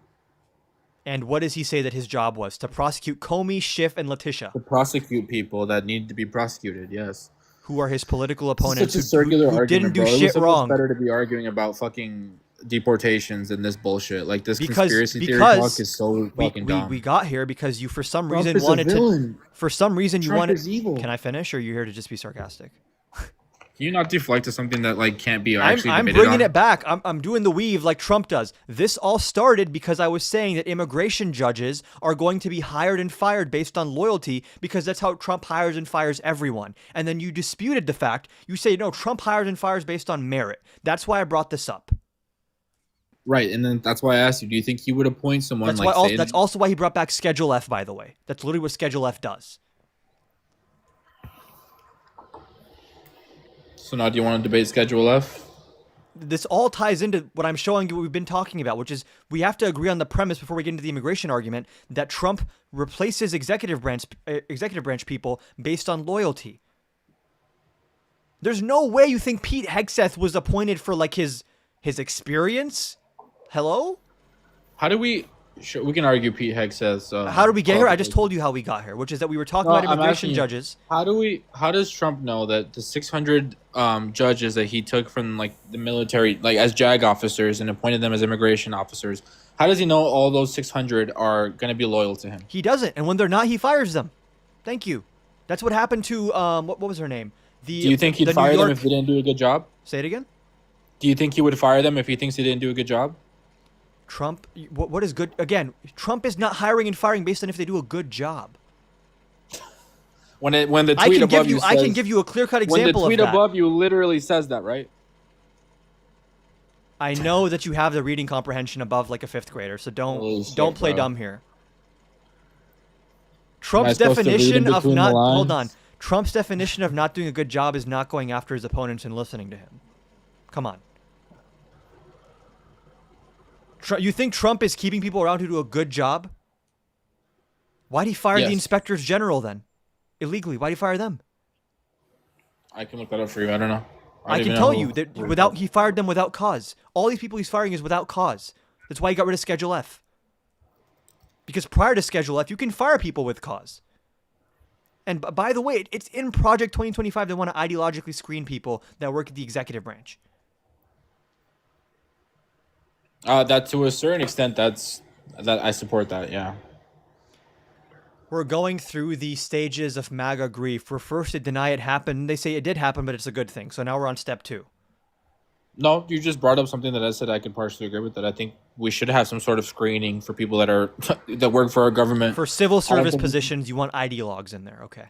And what does he say that his job was? To prosecute Comey, Schiff, and Letitia, To prosecute people that need to be prosecuted, yes. who are his political It's opponents such a circular who argument, didn't do bro. It was shit so much wrong. better to be arguing about fucking deportations and this bullshit. Like this Because- conspiracy theory because talk is so fucking dumb. We got here because you for some Trump reason is a wanted to. villain. For some reason you Trump wanted. is evil. Can I finish, or are you here to just be sarcastic? Can you not deflect to something that like can't be actually I'm debated bringing on? it back. I'm doing the weave like Trump does. This all started because I was saying that immigration judges are going to be hired and fired based on loyalty because that's how Trump hires and fires everyone. And then you disputed the fact. You say, no, Trump hires and fires based on merit. That's why I brought this up. Right, and then that's why I asked you, do you think he would appoint someone That's like why. say, That's also why he brought back Schedule F. By the way, that's literally what Schedule F does. So now do you want to debate Schedule F? This all ties into what I'm showing you, what we've been talking about, which is we have to agree on the premise before we get into the immigration argument that Trump replaces executive branch people based on loyalty. There's no way you think Pete Hegseth was appointed for like his experience. Hello? How do we sure, we can argue Pete Hegseth. How did we get here? I just told you how we got here, which is that we were talking about I'm immigration asking you, judges. How does Trump know that the 600 judges that he took from like the military, like as JAG officers and appointed them as immigration officers, how does he know all those 600 are going to be loyal to him? He doesn't, and when they're not, he fires them. Thank you. That's what happened to what was her name? Do you think he'd the New fire them York- if they didn't do a good job? Say it again. Do you think he would fire them if he thinks they didn't do a good job? Trump, what is good? Again, Trump is not hiring and firing based on if they do a good job. When the I tweet can above give you, you I can says- give you a clear-cut when the example tweet of that. above you literally says that, right? I know that you have the reading comprehension above like a fifth grader, so Holy shit, don't play bro. dumb here. Trump's supposed to read in definition of between the not hold on. lines? Trump's definition of not doing a good job is not going after his opponents and listening to him. Come on. You think Trump is keeping people around who do a good job? Why'd he fire Yes. the inspectors general then? Illegally. Why'd he fire them? I can look that up for you. I don't know. I don't can even tell know you who- that who- he fired them without cause. All these people he's firing is without cause. That's why he got rid of Schedule F. Because prior to Schedule F, you can fire people with cause. And by the way, it's in Project 2025 they want to ideologically screen people that work at the executive branch. That to a certain extent, that I support that. Yeah. We're going through the stages of MAGA grief, where first they deny it happened, they say it did happen, but it's a good thing. So now we're on step 2. No, you just brought up something that I said I could partially agree with. That I think we should have some sort of screening for people that are that work for our government. For civil I don't service think positions, you want ideologues in there. Okay.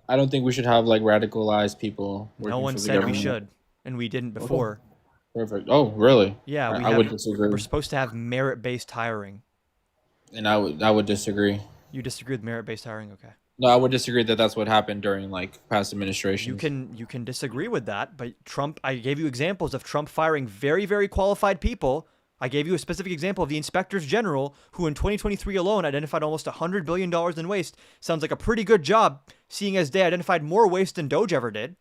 I don't think we should have like radicalized people No working one for the said we government. should, and we didn't Okay, before. perfect. Oh, really? Yeah, we I would have. disagree, We're supposed to have merit-based hiring. and I would disagree. You disagree with merit-based hiring? Okay. No, I would disagree that that's what happened during like past administrations. You can disagree with that, but Trump. I gave you examples of Trump firing very, very qualified people. I gave you a specific example of the inspectors general who in 2023 alone identified almost $100 billion in waste. Sounds like a pretty good job, seeing as they identified more waste than Doge ever did.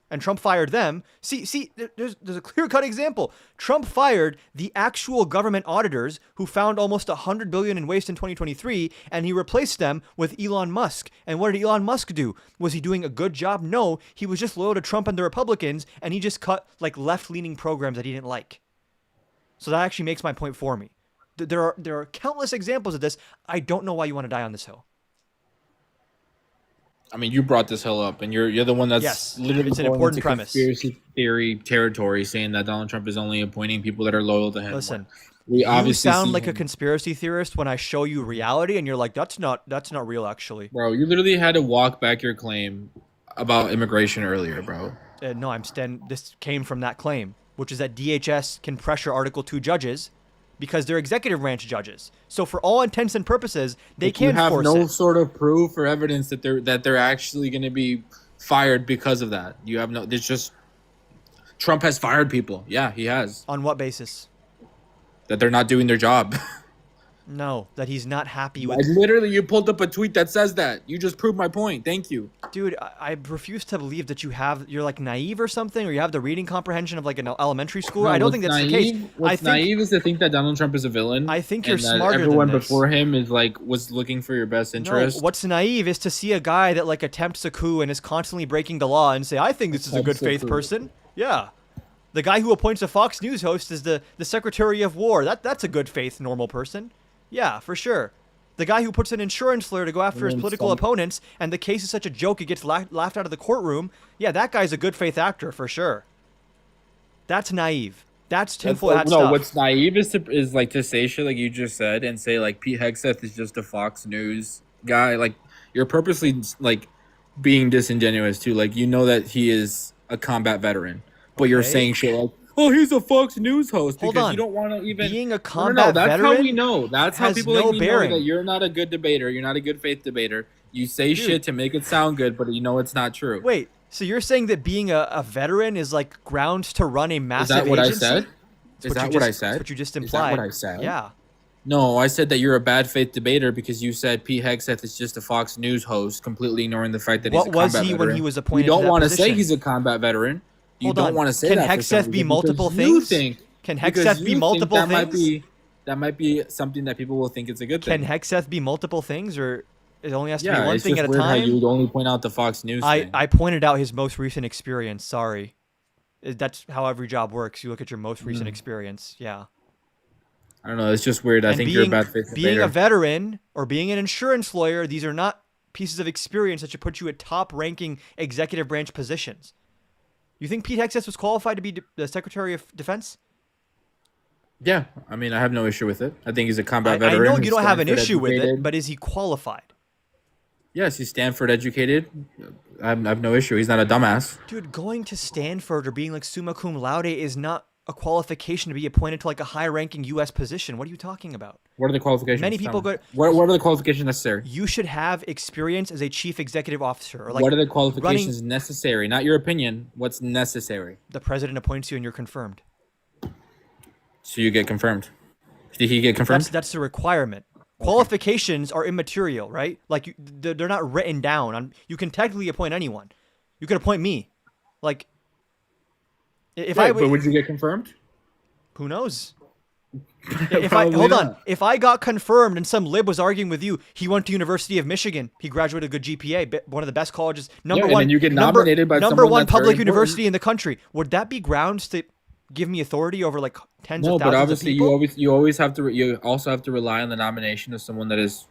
And Trump fired them. See, there's a clear-cut example. Trump fired the actual government auditors who found almost $100 billion in waste in 2023, and he replaced them with Elon Musk. And what did Elon Musk do? Was he doing a good job? No, he was just loyal to Trump and the Republicans, and he just cut like left-leaning programs that he didn't like. So that actually makes my point for me. There are countless examples of this. I don't know why you want to die on this hill. I mean, you brought this hill up, and you're the one that's Yes, literally it's an going important into premise. conspiracy theory territory, saying that Donald Trump is only appointing people that are loyal to him. Listen, we you obviously sound see like a him- conspiracy theorist when I show you reality, and you're like, that's not real, actually. bro. You literally had to walk back your claim about immigration earlier, bro. No, this came from that claim, which is that DHS can pressure Article 2 judges because they're executive branch judges. So for all intents and purposes, they But you can have force no it. sort of proof or evidence that they're actually going to be fired because of that. You have no. It's just Trump has fired people. Yeah, he has. On what basis? That they're not doing their job. No, that he's not happy Like, with. literally, you pulled up a tweet that says that. You just proved my point. Thank you. Dude, I refuse to believe that you're like naive or something, or you have the reading comprehension of like an elementary school. No, I don't what's think that's naive, the case. What's naive is to think that Donald Trump is a villain. I think you're and that smarter than everyone this. before him is like was looking for your best interest. No, what's naive is to see a guy that like attempts a coup and is constantly breaking the law and say, I think this is a good Attempts a faith coup. person. Yeah. The guy who appoints a Fox News host is the Secretary of War. That's a good faith normal person. Yeah, for sure. The guy who puts an insurance lawyer to go after his political opponents and the case is such a joke it gets laughed out of the courtroom. Yeah, that guy's a good faith actor for sure. That's naive. That's tinfoil hat no, stuff. what's naive is like to say shit like you just said and say like Pete Hegseth is just a Fox News guy. Like you're purposely like being disingenuous too. Like you know that he is a combat veteran, but you're Okay. saying shit like, "Oh, he's a Fox News host," Hold because on. you don't want to even Being a No, combat that's veteran how we know. That's how has people no like me bearing. know that you're not a good debater. You're not a good faith debater. You say shit to make it sound good, but you know it's not true. Wait, so you're saying that being a veteran is like grounds to run a Is massive that what agency? I said? That's Is that you what I just- said? That's what you just Is implied. that what I said? Yeah. No, I said that you're a bad faith debater because you said Pete Hegseth is just a Fox News host, completely ignoring the fact that he's What a was combat he when veteran. he was appointed You to don't that want to say position? he's a combat veteran. You Hold don't on. want to say Can that. for some Hegseth be reason multiple because you things? think- Can because Hegseth you be think multiple that things? That might be something that people will think it's a good Can thing. Hexeth be multiple things, or it only has to be Yeah, one it's thing just at a weird how time? you would only point out the Fox News thing. I pointed out his most recent experience. Sorry, that's how every job works. You look at your most recent experience. Yeah. I don't know. It's just weird. I And think you're a bad faith being debater. a veteran or being an insurance lawyer, these are not pieces of experience that should put you at top-ranking executive branch positions. You think Pete Hegseth was qualified to be the Secretary of Defense? Yeah, I mean, I have no issue with it. I think he's a combat I veteran. know He's you don't have an Stanford issue with it, educated. but is he qualified? Yes, he's Stanford educated. I have no issue. He's not a dumbass. Dude, going to Stanford or being like summa cum laude is not a qualification to be appointed to like a high-ranking U.S. position. What are you talking about? What are the qualifications? Many Tell people me. go- What are the qualifications necessary? You should have experience as a chief executive officer, or like What are the qualifications necessary? Not your opinion. What's necessary? the president appoints you and you're confirmed. So you get confirmed. Did he get confirmed? That's the requirement. Qualifications are immaterial, right? Like they're not written down. You can technically appoint anyone. You could appoint me. Like if Yeah, I but would you get confirmed? who knows? If I Probably hold on, not. if I got confirmed and some lib was arguing with you, he went to University of Michigan. He graduated a good GPA, one of the best colleges, number and one. then you get number, nominated by number someone one that's very public important. university in the country. Would that be grounds to give me authority over like tens No, of but thousands obviously of people? you also have to rely on the nomination of someone that is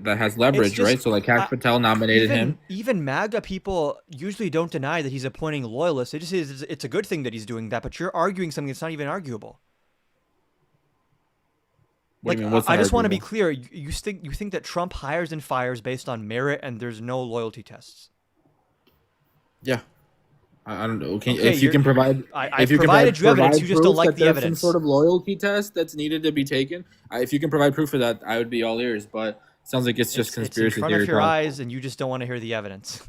that has leverage, just- right? So like Kash Patel nominated him. Even MAGA people usually don't deny that he's appointing loyalists. It just is. It's a good thing that he's doing that. But you're arguing something that's not even arguable. What Like, do you mean? What's I not just want to be arguable? clear. You think that Trump hires and fires based on merit, and there's no loyalty tests. Yeah. I don't know. Okay, if you can provide, I if you can provided you evidence. provide You just don't proof like that the there's evidence. Some sort of loyalty test that's needed to be taken. If you can provide proof for that, I would be all ears. But it sounds like it's just It's conspiracy in front theory of your talk. eyes, and you just don't want to hear the evidence.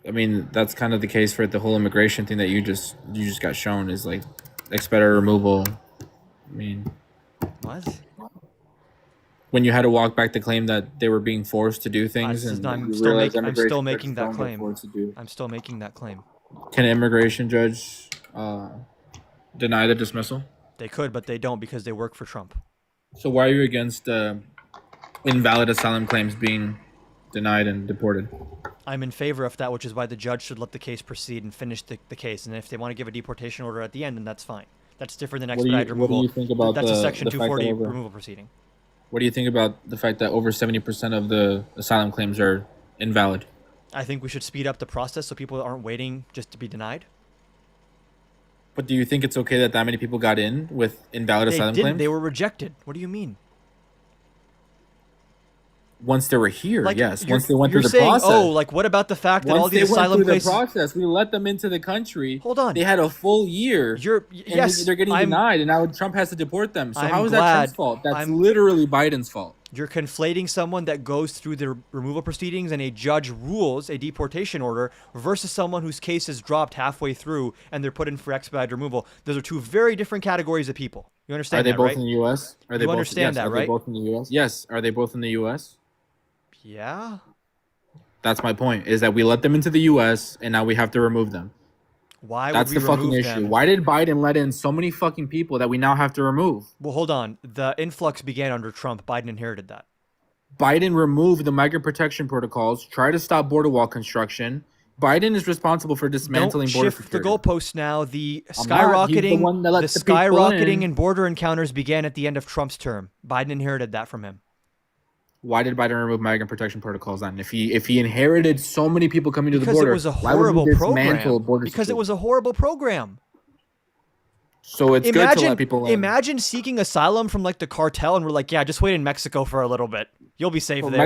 I mean, that's kind of the case for the whole immigration thing that you just got shown is like expedited removal. I mean, What? when you had to walk back the claim that they were being forced to do things, this is and not- I'm you still realize make- I'm immigration still judges making that don't get claim. forced to do. I'm still making that claim. Can an immigration judge deny the dismissal? They could, but they don't because they work for Trump. So why are you against invalid asylum claims being denied and deported? I'm in favor of that, which is why the judge should let the case proceed and finish the case. And if they want to give a deportation order at the end, then that's fine. That's different than What do you- expedited what do removal. you think about That's a the- Section the fact that 240 over- removal proceeding. What do you think about the fact that over 70% of the asylum claims are invalid? I think we should speed up the process so people aren't waiting just to be denied. But do you think it's okay that many people got in with invalid They asylum didn't. claims? They were rejected. What do you mean? Once they were here, Like, yes. you're- Once they went you're through the saying, process. oh, like what about the fact that Once all these they went asylum through cases? the process, we let them into the country. Hold on. They had a full year. You're and yes. they're getting I'm- denied, and now Trump has to deport them. So I'm how is that glad- Trump's fault? That's I'm- literally Biden's fault. You're conflating someone that goes through the removal proceedings and a judge rules a deportation order versus someone whose case is dropped halfway through and they're put in for expedited removal. Those are two very different categories of people. You Are understand they that, both right? in the U.S.? Are they You both, understand yes, that, are right? They both in the U.S. Yes. Are they both in the U.S.? Yeah. That's my point. Is that we let them into the U.S. and now we have to remove them. Why That's would we the fucking remove issue. them? Why did Biden let in so many fucking people that we now have to remove? Well, hold on. The influx began under Trump. Biden inherited that. Biden removed the migrant protection protocols, tried to stop border wall construction. Biden is responsible for dismantling Don't border shift the security. goalposts now. The I'm not. He's the skyrocketing, one that let the the people skyrocketing in. in border encounters began at the end of Trump's term. Biden inherited that from him. Why did Biden remove migrant protection protocols then? If he inherited so many people coming to the Because border, it was a why would he horrible dismantle program. border Because it security? was a horrible program. So it's good to let people in. Imagine seeking asylum from like the cartel, and we're like, yeah, just wait in Mexico for a little bit. You'll be safe Well, there.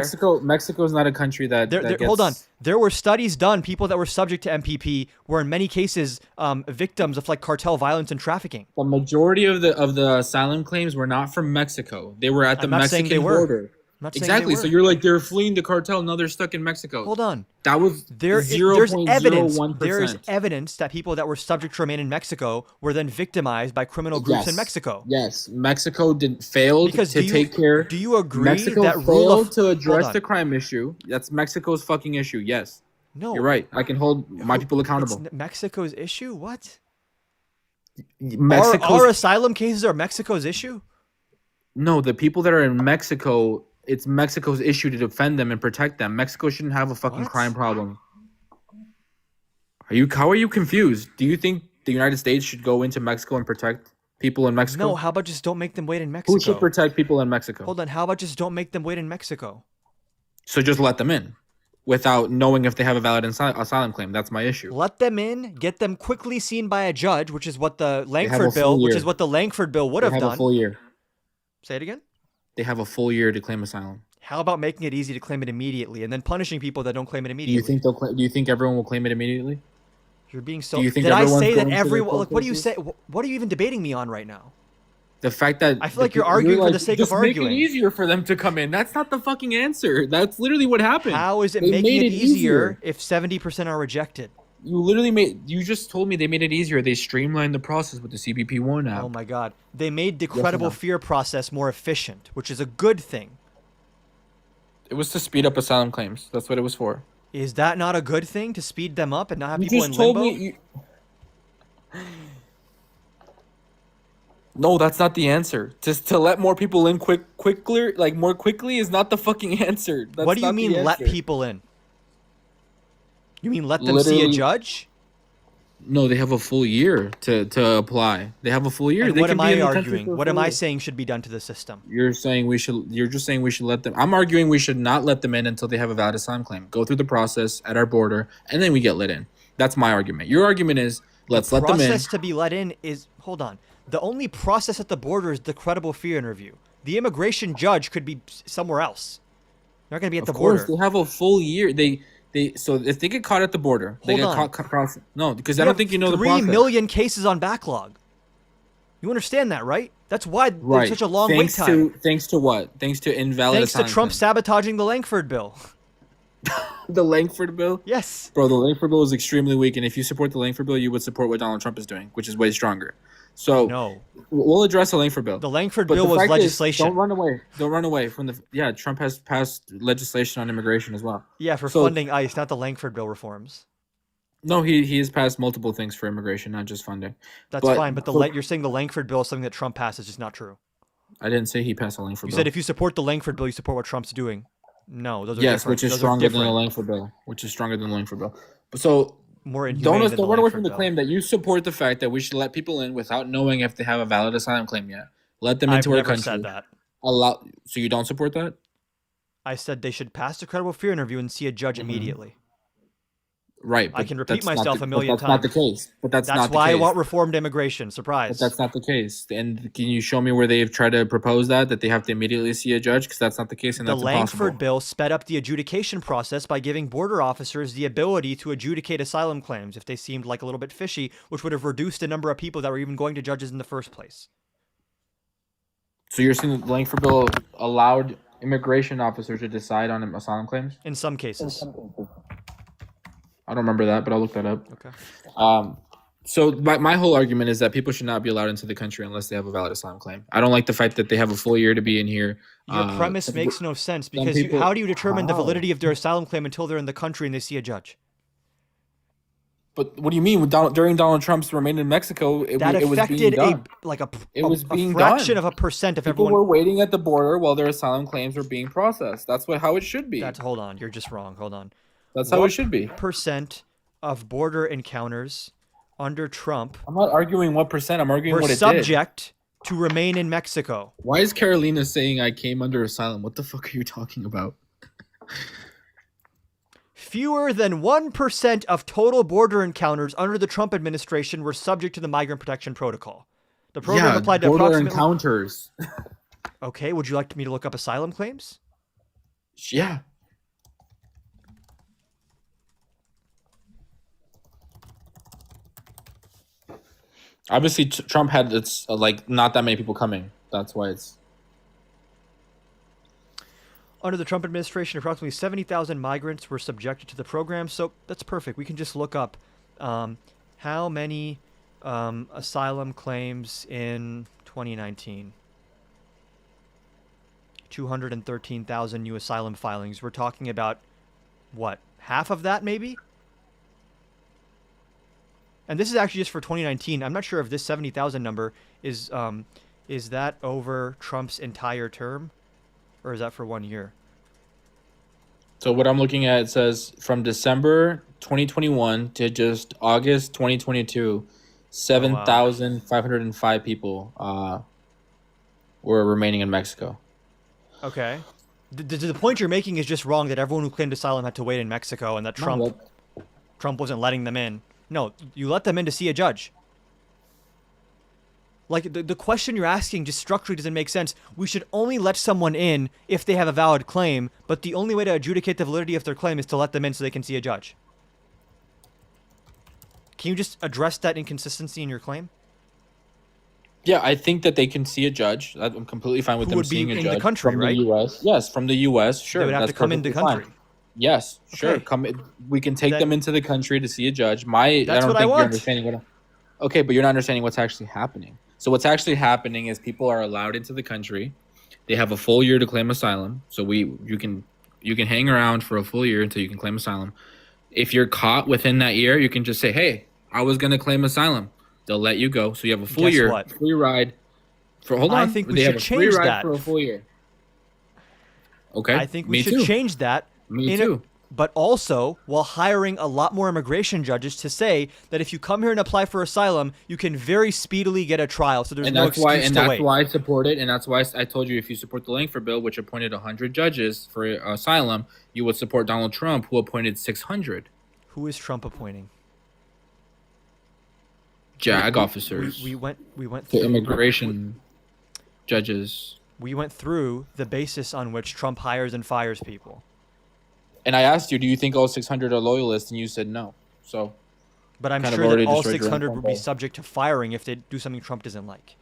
Mexico is not a country that, Hold on. gets- There were studies done. People that were subject to MPP were in many cases victims of like cartel violence and trafficking. The majority of the asylum claims were not from Mexico. They were at the I'm not saying Mexican they were. border. I'm not saying they Exactly. were. So you're like they're fleeing the cartel. Now they're stuck in Mexico. Hold on. That was There's 0.01%. There is evidence that people that were subject to remain in Mexico were then victimized by criminal groups in Mexico. Yes, Mexico failed Because to take care. do you agree Mexico that rule failed of to address hold the on. crime issue. That's Mexico's fucking issue. Yes, No, you're right. I can hold my people accountable. It's Mexico's issue. What? Mexico's Our asylum cases are Mexico's issue. no, the people that are in Mexico. It's Mexico's issue to defend them and protect them. Mexico shouldn't have a fucking What? crime problem. How are you confused? Do you think the United States should go into Mexico and protect people in Mexico? No, how about just don't make them wait in Mexico? Who should protect people in Mexico? Hold on, how about just don't make them wait in Mexico? So just let them in without knowing if they have a valid asylum claim. That's my issue. Let them in, get them quickly seen by a judge, which is what the Langford full bill, which year. is what the Langford bill would They have have done. a full year. Say it again. They have a full year to claim asylum. How about making it easy to claim it immediately and then punishing people that don't claim it Do immediately? you think do you think everyone will claim it immediately? You're being so. do you think Did I everyone's say that going through the everyone? Like, what do you process? say? What are you even debating me on right now? The fact that I feel like you're arguing for the sake of just make arguing. it easier for them to come in. That's not the fucking answer. That's literally what happened. How is it They making made it easier if 70% are rejected? You just told me they made it easier. They streamlined the process with the CBP1 app. Oh my God! They made the or credible no? fear process more efficient, which is a good thing. It was to speed up asylum claims. That's what it was for. Is that not a good thing to speed them up and not have You people just in told limbo? me. No, that's not the answer. Just to let more people in more quickly is not the fucking answer. That's What do you not the mean let answer. people in? You mean let them see a Literally- judge? No, they have a full year to apply. They have a full year. And They what can am be I in the country arguing? for a What full am I year. saying should be done to the system? You're saying we should. You're just saying we should let them. I'm arguing we should not let them in until they have a valid asylum claim. Go through the process at our border, and then we get let in. That's my argument. Your argument is let's let them in. Process to be let in is, hold on. The only process at the border is the credible fear interview. The immigration judge could be somewhere else. They're not going to be at the Of course, border. they have a full year. They so if they get caught at the border, they Hold get on. caught. No, because You I don't have think you know the 3 process. million cases on backlog. You understand that, right? That's why there's Right. such a long wait time. Thanks to what? Thanks to invalid Thanks to asylum Trump claim. sabotaging the Langford bill. The Langford bill. Yes. Bro, the Langford bill is extremely weak, and if you support the Langford bill, you would support what Donald Trump is doing, which is way stronger. So No. we'll address the Langford bill. The Langford But bill the was fact is, legislation. don't run away. Don't run away from the. Yeah, Trump has passed legislation on immigration as well. Yeah, for So- funding ICE, not the Langford bill reforms. No, he has passed multiple things for immigration, not just funding. That's But- fine, but but- you're saying the Langford bill is something that Trump passed is just not true. I didn't say he passed the Langford You bill. said if you support the Langford bill, you support what Trump's doing. No, those are Yes, different. which is Those are stronger than the different. Langford bill. Which is stronger than the Langford bill. So More inhumane don't than the run away Langford from the bill. claim that you support the fact that we should let people in without knowing if they have a valid asylum claim yet. Let them I've into our never country. said that. So you don't support that? I said they should pass the credible fear interview and see a judge Mm-hmm. immediately. Right. I but can repeat that's not myself the- a million but that's not times. the case. But that's That's not the why I case. want reformed immigration. Surprise. But that's not the case. And can you show me where they've tried to propose that they have to immediately see a judge? Because that's not the case, and The that's Langford impossible. bill sped up the adjudication process by giving border officers the ability to adjudicate asylum claims if they seemed like a little bit fishy, which would have reduced the number of people that were even going to judges in the first place. So you're saying that the Langford bill allowed immigration officers to decide on asylum claims? In some cases. I don't remember that, but I'll look that up. Okay. So my whole argument is that people should not be allowed into the country unless they have a valid asylum claim. I don't like the fact that they have a full year to be in here. Your premise makes no sense because people- how do you determine the How? validity of their asylum claim until they're in the country and they see a judge? But what do you mean? During Donald Trump's remain in Mexico, it That was being affected done. a was being fraction done. of a percent of People everyone. were waiting at the border while their asylum claims were being processed. That's how it should be. Hold on, you're just wrong. Hold on. That's how What it should be. percent of border encounters under Trump I'm not arguing what percent. I'm arguing were what it did. subject to remain in Mexico? Why is Carolina saying I came under asylum? What the fuck are you talking about? Fewer than 1% of total border encounters under the Trump administration were subject to the Migrant Protection Protocol. The program applied to border approximately... encounters. Okay, would you like me to look up asylum claims? Yeah. Obviously, Trump had not that many people coming. That's why it's. Under the Trump administration, approximately 70,000 migrants were subjected to the program. So that's perfect. We can just look up how many asylum claims in 2019. 213,000 new asylum filings. We're talking about, what, half of that maybe? And this is actually just for 2019. I'm not sure if this 70,000 number is that over Trump's entire term, or is that for 1 year? So what I'm looking at, it says from December 2021 to just August 2022, 7,505 people were remaining in Mexico. Okay. The point you're making is just wrong, that everyone who claimed asylum had to wait in Mexico and that Trump wasn't letting them in. No, you let them in to see a judge. Like, the question you're asking just structurally doesn't make sense. We should only let someone in if they have a valid claim, but the only way to adjudicate the validity of their claim is to let them in so they can see a judge. Can you just address that inconsistency in your claim? Yeah, I think that they can see a judge. I'm completely fine with Who them would be seeing a in judge the country, from right? the U.S. Yes, from the U.S. Sure, They would have that's to come into perfectly country. fine. Yes, sure. Okay. We can take That- them into the country to see a judge. I That's don't what I think want. you're understanding what. Okay, but you're not understanding what's actually happening. So what's actually happening is people are allowed into the country. They have a full year to claim asylum. So you can hang around for a full year until you can claim asylum. If you're caught within that year, you can just say, "Hey, I was going to claim asylum." They'll let you go. So you have a full Guess year, what? free ride. Hold on. I think we They should have a free change ride that. for a full year. Okay. I think we Me should too. change that. Me in a- too. but also while hiring a lot more immigration judges to say that if you come here and apply for asylum, you can very speedily get a trial. So there's And no that's why, excuse to wait. I support it, and that's why I told you if you support the Langford bill, which appointed 100 judges for asylum, you would support Donald Trump, who appointed 600 Who is Trump appointing? JAG officers, We went to through immigration judges. we went through the basis on which Trump hires and fires people. And I asked you, do you think all 600 are loyalists? And you said no. So, But I'm kind of sure that already all destroyed your own 600 would be point. subject to firing if they do something Trump doesn't like.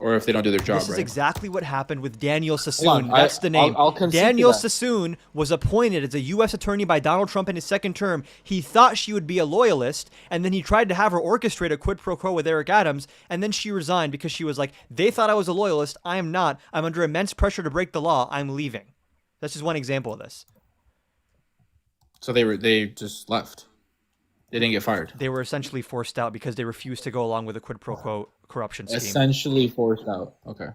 or if they don't do their job This is right. exactly what happened with Daniel Hold Sassoon. on, That's the name. I'll concede to Daniel that. Sassoon was appointed as a U.S. attorney by Donald Trump in his second term. He thought she would be a loyalist, and then he tried to have her orchestrate a quid pro quo with Eric Adams, and then she resigned because she was like, they thought I was a loyalist. I am not. I'm under immense pressure to break the law. I'm leaving. That's just one example of this. So they just left. They didn't get fired. They were essentially forced out because they refused to go along with a quid pro quo corruption scheme. Essentially forced out. Okay.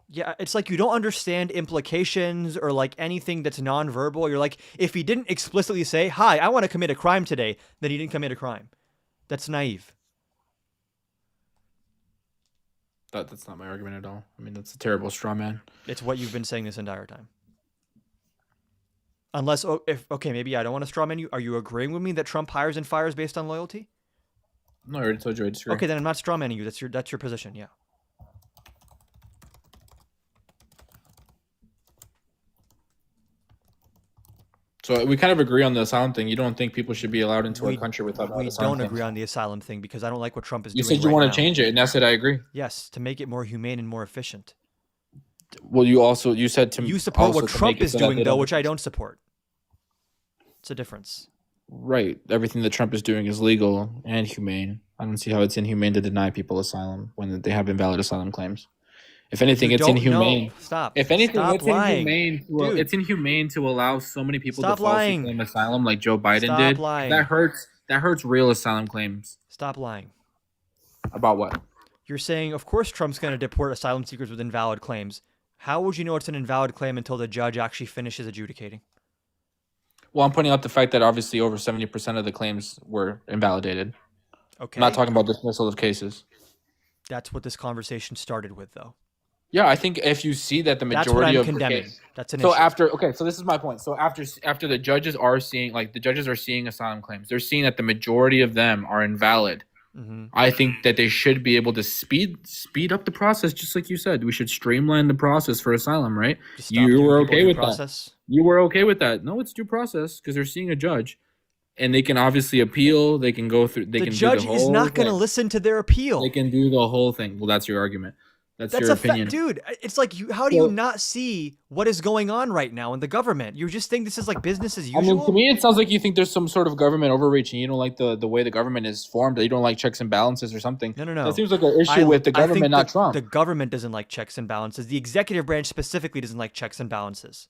Yeah, it's like you don't understand implications or like anything that's nonverbal. You're like, if he didn't explicitly say, "Hi, I want to commit a crime today," then he didn't commit a crime. That's naive. That's not my argument at all. I mean, that's a terrible straw man. It's what you've been saying this entire time. Unless, maybe I don't want to straw man you. Are you agreeing with me that Trump hires and fires based on loyalty? No, I already told you I disagree. Okay, then I'm not straw manning you. That's your position. Yeah. So we kind of agree on the asylum thing. You don't think people should be allowed into our country without We asylum don't things. agree on the asylum thing because I don't like what Trump is You doing. said you right want now. to change it, and I said I agree. Yes, to make it more humane and more efficient. Well, you said to You support also what to Trump make it is so that doing, they though, which I don't support. It's a difference. Right. Everything that Trump is doing is legal and humane. I don't see how it's inhumane to deny people asylum when they have invalid asylum claims. If anything, You it's don't inhumane. know. Stop. If anything, Stop it's lying. inhumane. Dude. It's inhumane to allow so many people Stop to falsely lying. claim asylum, like Joe Biden Stop did. lying. That hurts. That hurts real asylum claims. Stop lying. About what? You're saying, of course, Trump's going to deport asylum seekers with invalid claims. How would you know it's an invalid claim until the judge actually finishes adjudicating? Well, I'm pointing out the fact that obviously over 70% of the claims were invalidated. Okay. I'm not talking about dismissal of cases. That's what this conversation started with, though. Yeah, I think if you see that the That's what majority I'm of condemning. cases, That's an so issue. so this is my point. So after the judges are seeing, like the judges are seeing asylum claims, they're seeing that the majority of them are invalid. Mm-hmm. I think that they should be able to speed up the process, just like you said. We should streamline the process for asylum, right? Just stop You giving were people okay due with process. that. You were okay with that. No, it's due process because they're seeing a judge, and they can obviously appeal. They can go through. They The can judge do the is whole not going to thing. listen to their appeal. They can do the whole thing. Well, that's your argument. That's That's your a opinion. fact, dude. It's like, how do you Well- not see what is going on right now in the government? You just think this is like business as I usual? mean, to me, it sounds like you think there's some sort of government overreach, and you don't like the way the government is formed. That you don't like checks and balances or something. No. That seems like an issue with the I think government, not Trump. The government doesn't like checks and balances. The executive branch specifically doesn't like checks and balances.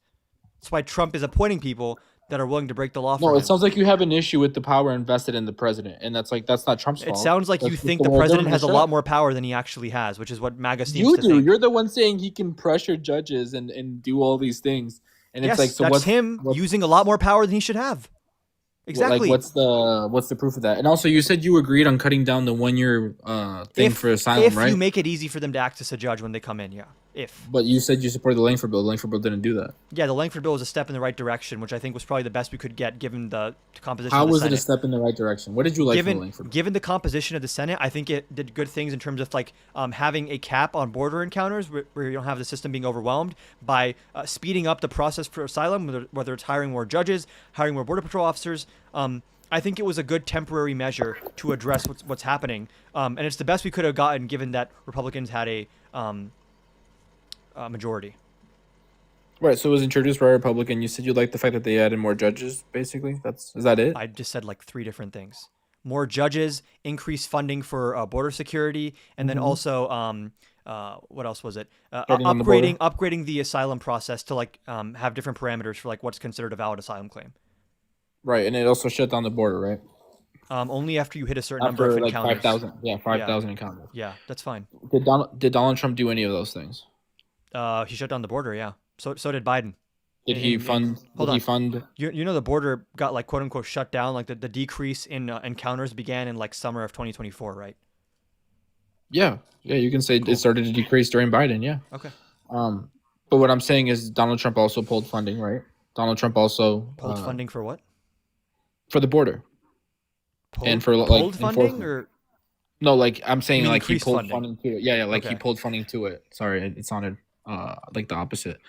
That's why Trump is appointing people that are willing to break the law for No, him. it sounds like you have an issue with the power invested in the president, and that's not Trump's It fault. sounds like That's you just think the the way president government has a is lot set. more power than he actually has, which is what MAGA seems You to do. think. You're the one saying he can pressure judges and do all these things, and Yes, it's like, so that's what's him what's- using a lot more power than he should have. Exactly. Like, what's the proof of that? And also, you said you agreed on cutting down the 1 year thing for asylum, if right? you make it easy for them to access a judge when they come in, yeah. If. But you said you supported the Langford bill. The Langford bill didn't do that. Yeah, the Langford bill was a step in the right direction, which I think was probably the best we could get given the composition How of the was it Senate. a step in the right direction? What did you like from the Langford bill? Given the composition of the Senate, I think it did good things in terms of like having a cap on border encounters where you don't have the system being overwhelmed by speeding up the process for asylum, whether it's hiring more judges, hiring more border patrol officers. I think it was a good temporary measure to address what's happening, and it's the best we could have gotten given that Republicans had a majority. Right, so it was introduced by a Republican. You said you liked the fact that they added more judges, basically? Is that it? I just said like 3 different things. More judges, increased funding for border security, and then also what else was it? Starting on the border. Upgrading the asylum process to like have different parameters for like what's considered a valid asylum claim. Right, and it also shut down the border, right? Only after you hit a certain number After of like encounters. 5,000. Yeah, 5,000 encounters. Yeah, that's fine. Did Donald Trump do any of those things? He shut down the border. Yeah. So did Biden. Did he fund? Hold Did he on. fund? You know the border got like quote unquote shut down. Like the decrease in encounters began in like summer of 2024, right? Yeah, yeah. You can say Cool. it started to decrease during Biden. Yeah. Okay. But what I'm saying is Donald Trump also pulled funding, right? Donald Trump also Pulled funding for what? for the border and for like pulled funding enforcement. or No, like I'm saying, mean like he increased pulled funding? funding to it. Yeah, yeah, like he Okay. pulled funding to it. Sorry, it sounded like the opposite.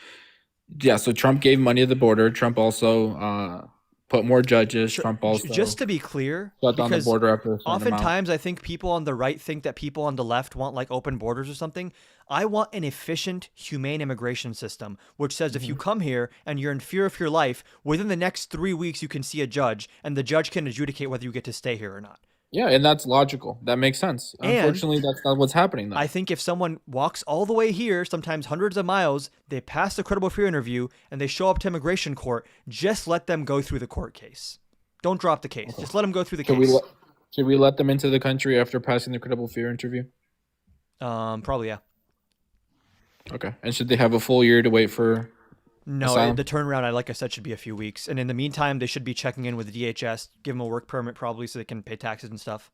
Yeah, so Trump gave money to the border. Trump also put more judges. Trump also Just to be clear, shut down the because border after a certain amount. oftentimes I think people on the right think that people on the left want like open borders or something. I want an efficient, humane immigration system, which says if you come here and you're in fear of your life, within the next 3 weeks you can see a judge, and the judge can adjudicate whether you get to stay here or not. Yeah, and that's logical. That makes sense. And Unfortunately, that's not what's happening though. I think if someone walks all the way here, sometimes hundreds of miles, they pass the credible fear interview, and they show up to immigration court, just let them go through the court case. Don't drop the case. Just let them go through the case. Should we let them into the country after passing the credible fear interview? Probably, yeah. Okay. And should they have a full year to wait for No, asylum? the turnaround, like I said, should be a few weeks. And in the meantime, they should be checking in with the DHS, give them a work permit probably so they can pay taxes and stuff.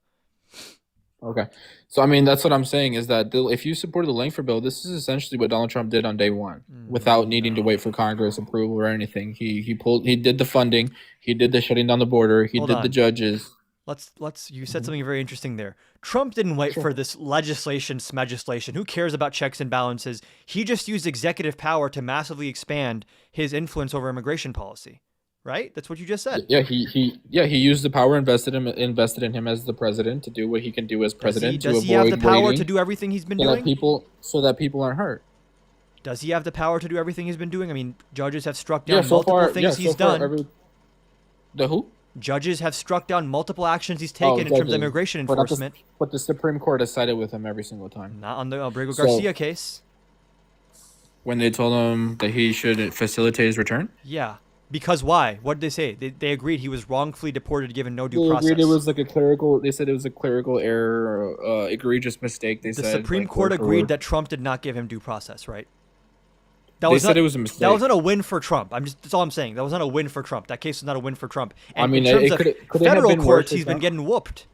Okay. So, I mean, that's what I'm saying is that if you supported the Langford bill, this is essentially what Donald Trump did on day one without needing to wait for Congress approval or anything. He did the funding. He did the shutting down the border. He Hold did on. the judges. You said something very interesting there. Trump didn't wait for this legislation, smeglegislation. Who cares about checks and balances? He just used executive power to massively expand his influence over immigration policy. Right? That's what you just said. Yeah, he used the power invested in him as the president to do what he can do as president Does to he have avoid the power waiting to do everything he's been so that doing? people aren't hurt. Does he have the power to do everything he's been doing? I mean, judges have struck down multiple things he's done. The who? Judges have struck down multiple actions he's taken in terms of judges. immigration enforcement. But the Supreme Court has sided with him every single time. Not on the Abrego Garcia case. When they told him that he should facilitate his return? Yeah. Because why? What did they say? They agreed he was wrongfully deported given no due process. Agreed it was like a clerical. They said it was a clerical error, egregious mistake. They said the Supreme Court agreed that Trump did not give him due process, right? They said it was a mistake. That was not a win for Trump. That's all I'm saying. That was not a win for Trump. That case was not a win for Trump. And I mean, in terms of federal been courts, worse for he's been Trump? getting whooped.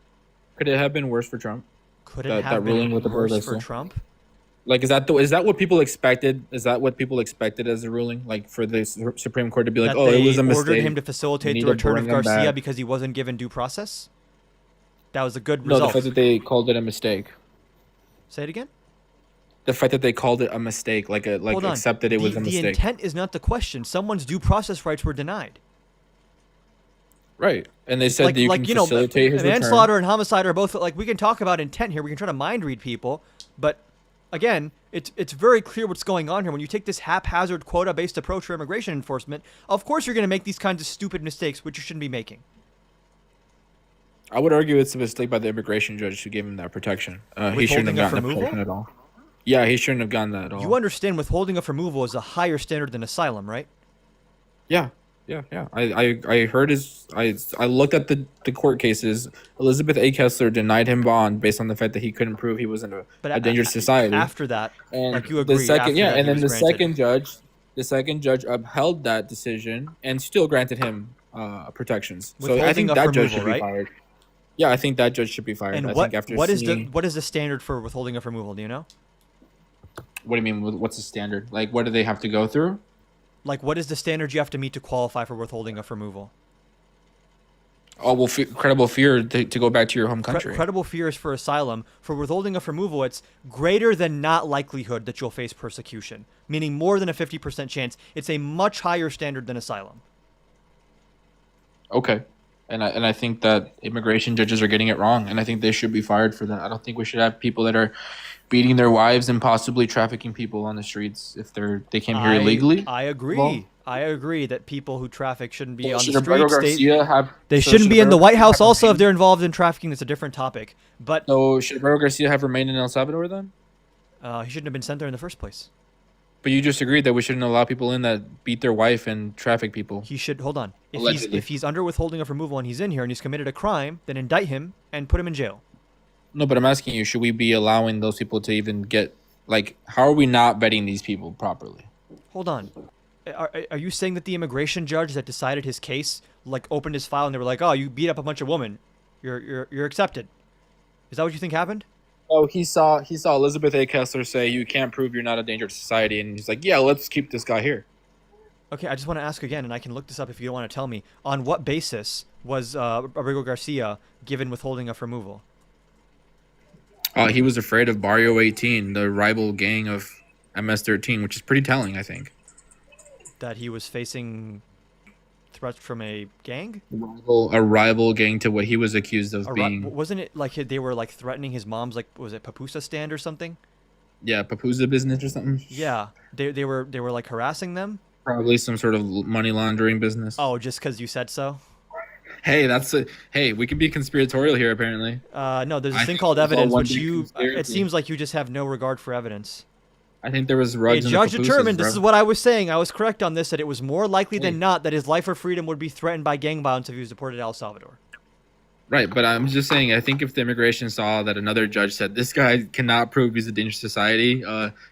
Could it have been worse for Trump? Could it That have ruling been with the worse border for still? Trump? Like, is that what people expected? Is that what people expected as a ruling? Like for the Supreme Court to be like, That oh, it was a they mistake. ordered him to facilitate need the to return of bring him Garcia back. because he wasn't given due process? That was a good No, the result. fact that they called it a mistake. Say it again? The fact that they called it a mistake, Hold on. accepted it was a mistake. The intent is not the question. Someone's due process rights were denied. Right. And they said that you can facilitate his return. Manslaughter and homicide are both like we can talk about intent here. We can try to mind read people, but again, it's very clear what's going on here. When you take this haphazard quota-based approach for immigration enforcement, of course you're going to make these kinds of stupid mistakes, which you shouldn't be making. I would argue it's a mistake by the immigration judge who gave him that protection. He shouldn't have Withholding of gotten that removal? protection at all. Yeah, he shouldn't have gotten that at all. You understand withholding of removal is a higher standard than asylum, right? Yeah. I heard I looked at the court cases. Elizabeth A. Kessler denied him bond based on the fact that he couldn't prove he was in a dangerous society. After that, And like you agree. the second, after yeah, that, and he then was granted. the second judge upheld that decision and still granted him protections. So I Withholding think of that judge removal, should be right? fired. Yeah, I think that judge should be fired. And I what think after what is seeing, the standard for withholding of removal? Do you know? what do you mean? What's the standard? Like, what do they have to go through? Like, what is the standard you have to meet to qualify for withholding of removal? Oh well, credible fear to go back to your home country. Credible fear is for asylum. For withholding of removal, it's greater than not likelihood that you'll face persecution, meaning more than a 50% chance. It's a much higher standard than asylum. Okay. And I think that immigration judges are getting it wrong, and I think they should be fired for that. I don't think we should have people that are beating their wives and possibly trafficking people on the streets if they came here illegally. I agree. Well, I agree that people who traffic shouldn't be on should the Roberto streets. Garcia They so shouldn't should be in the Roberto White House have also if remained- they're involved in trafficking. That's a different topic. But So should Roberto Garcia have remained in El Salvador then? he shouldn't have been sent there in the first place. But you just agreed that we shouldn't allow people in that beat their wife and traffic people. He should hold on. Allegedly. If he's under withholding of removal and he's in here and he's committed a crime, then indict him and put him in jail. No, but I'm asking you, should we be allowing those people to even get, like, how are we not vetting these people properly? Hold on. Are you saying that the immigration judge that decided his case like opened his file and they were like, "Oh, you beat up a bunch of women. You're accepted." Is that what you think happened? Oh, he saw Elizabeth A. Kessler say you can't prove you're not a danger to society, and he's like, yeah, let's keep this guy here. Okay, I just want to ask again, and I can look this up if you don't want to tell me. On what basis was Abrigo Garcia given withholding of removal? He was afraid of Barrio 18, the rival gang of MS-13, which is pretty telling, I think. That he was facing threats from a gang? A rival gang to what he was accused of being. Wasn't it like they were like threatening his mom's like was it papusa stand or something? Yeah, Papusa business or something. Yeah, they were like harassing them. Probably some sort of money laundering business. Oh, just because you said so? Hey, hey, we can be conspiratorial here, apparently. No, there's a I thing think called it was all evidence, one which big you. It conspiracy. seems like you just have no regard for evidence. I think there was A rugs in the judge Papusas, determined, bro. this is what I was saying. I was correct on this, that it was more likely Hey. than not that his life or freedom would be threatened by gang violence if he was deported to El Salvador. Right, but I'm just saying, I think if the immigration saw that another judge said this guy cannot prove he's a danger to society,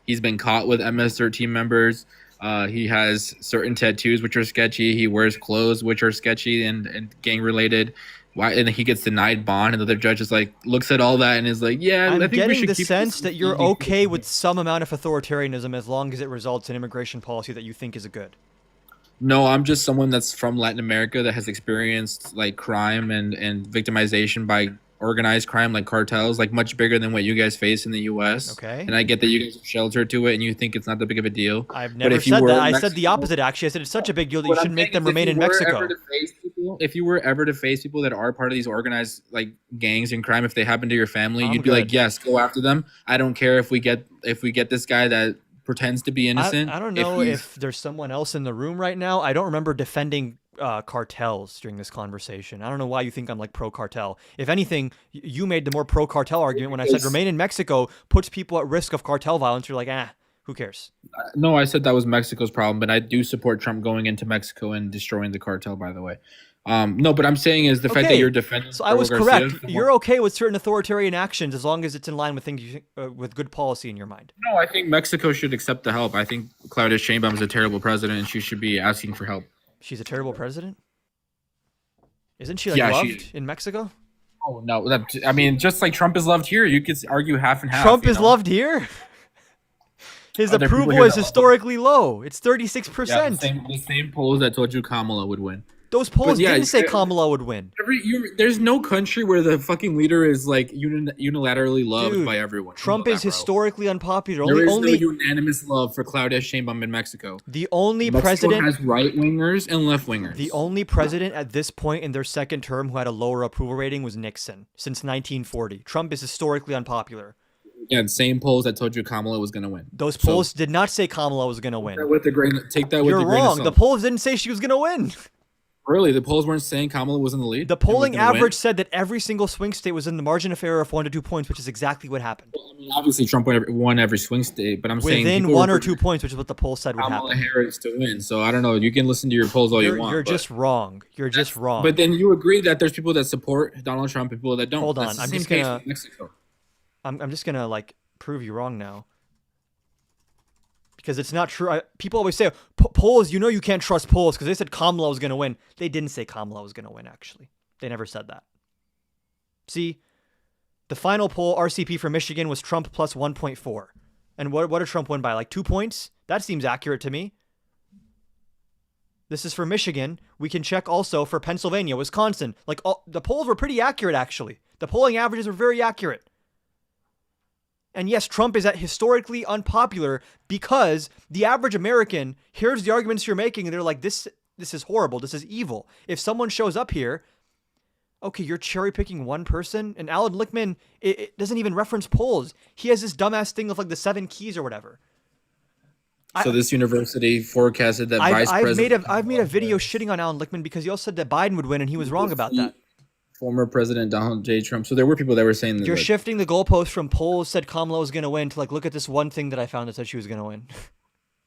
he's been caught with MS-13 members, he has certain tattoos which are sketchy, he wears clothes which are sketchy and gang related. Why? And he gets denied bond, and the other judge is like looks at all that and is like, yeah, I'm I think we getting should the keep sense this that you're easy. okay with some amount of authoritarianism as long as it results in immigration policy that you think is good. No, I'm just someone that's from Latin America that has experienced like crime and victimization by organized crime like cartels, like much bigger than what you guys face in the US. Okay. And I get that you guys have sheltered to it and you think it's not that big of a deal. I've But never if you said were that. in I said the Mexico- opposite, actually. I said it's such a big deal that you What I'm should make saying them is if remain you in were Mexico. ever to face if you were ever to face people that are part of these organized like gangs and crime, if they happen to your family, I'm you'd be like, good. yes, go after them. I don't care if we get this guy that pretends to be innocent. I don't know he's- if there's someone else in the room right now. I don't remember defending cartels during this conversation. I don't know why you think I'm like pro cartel. If anything, you made the more pro cartel argument when I said Because- remain in Mexico puts people at risk of cartel violence. You're like, who cares? No, I said that was Mexico's problem, but I do support Trump going into Mexico and destroying the cartel. By the way, no, but I'm saying is the fact that Okay, you're defending. So I was Raul Garcia correct. from- You're okay with certain authoritarian actions as long as it's in line with things with good policy in your mind. No, I think Mexico should accept the help. I think Claudia Sheinbaum is a terrible president, and she should be asking for help. She's a terrible president. Isn't she like Yeah, loved in Mexico? Oh no, I mean, just like Trump is loved here, you could argue half and half. Trump you is know? loved here. His Are there people approval here is that love him? historically low. It's Yeah, 36%. the same polls that told you Kamala would win. Those polls yeah, didn't say there- Kamala would win. There's no country where the fucking leader is like unilaterally loved Dude, by everyone. You Trump know is that, bro. historically unpopular. There is Only no unanimous love for Claudia Sheinbaum in Mexico. the only Mexico president has right wingers and left wingers. the only president at this point in their second term who had a lower approval rating was Nixon since 1940. Trump is historically unpopular. Yeah, the same polls that told you Kamala was going to win. Those So- polls did not say Kamala was going to win. Take that with You're a grain of wrong. The salt. polls didn't say she was going to win. Really, the polls weren't saying Kamala was in the lead. The and was polling gonna win? average said that every single swing state was in the margin of error of 1 to 2 points, which is exactly what happened. I mean, obviously, Trump won every swing state, but I'm saying Within people 1 were or 2 points, which is what the poll said would Kamala happen. Harris to win. So I don't know. You can listen to your polls all you want. You're but- just wrong. You're just wrong. But then you agree that there's people that support Donald Trump and people that don't. Hold on, That's the I'm same just case gonna- with Mexico. I'm just gonna like prove you wrong now. Because it's not true. People always say polls. You know you can't trust polls because they said Kamala was gonna win. They didn't say Kamala was gonna win. Actually, they never said that. See, the final poll RCP for Michigan was Trump plus 1.4, and what did Trump win by? Like 2 points? That seems accurate to me. This is for Michigan. We can check also for Pennsylvania, Wisconsin. Like the polls were pretty accurate actually. The polling averages were very accurate. And yes, Trump is historically unpopular because the average American hears the arguments you're making and they're like, this is horrible. This is evil. If someone shows up here, okay, you're cherry picking one person. And Alan Lichtman, it doesn't even reference polls. He has this dumbass thing of like the 7 keys or whatever. So this university forecasted that vice president. I've made a video shitting on Alan Lichtman because he also said that Biden would win and he was wrong about that. Former President Donald J. Trump. So there were people that were saying that. You're like, shifting the goalpost from polls said Kamala was going to win to like, look at this one thing that I found that said she was going to win.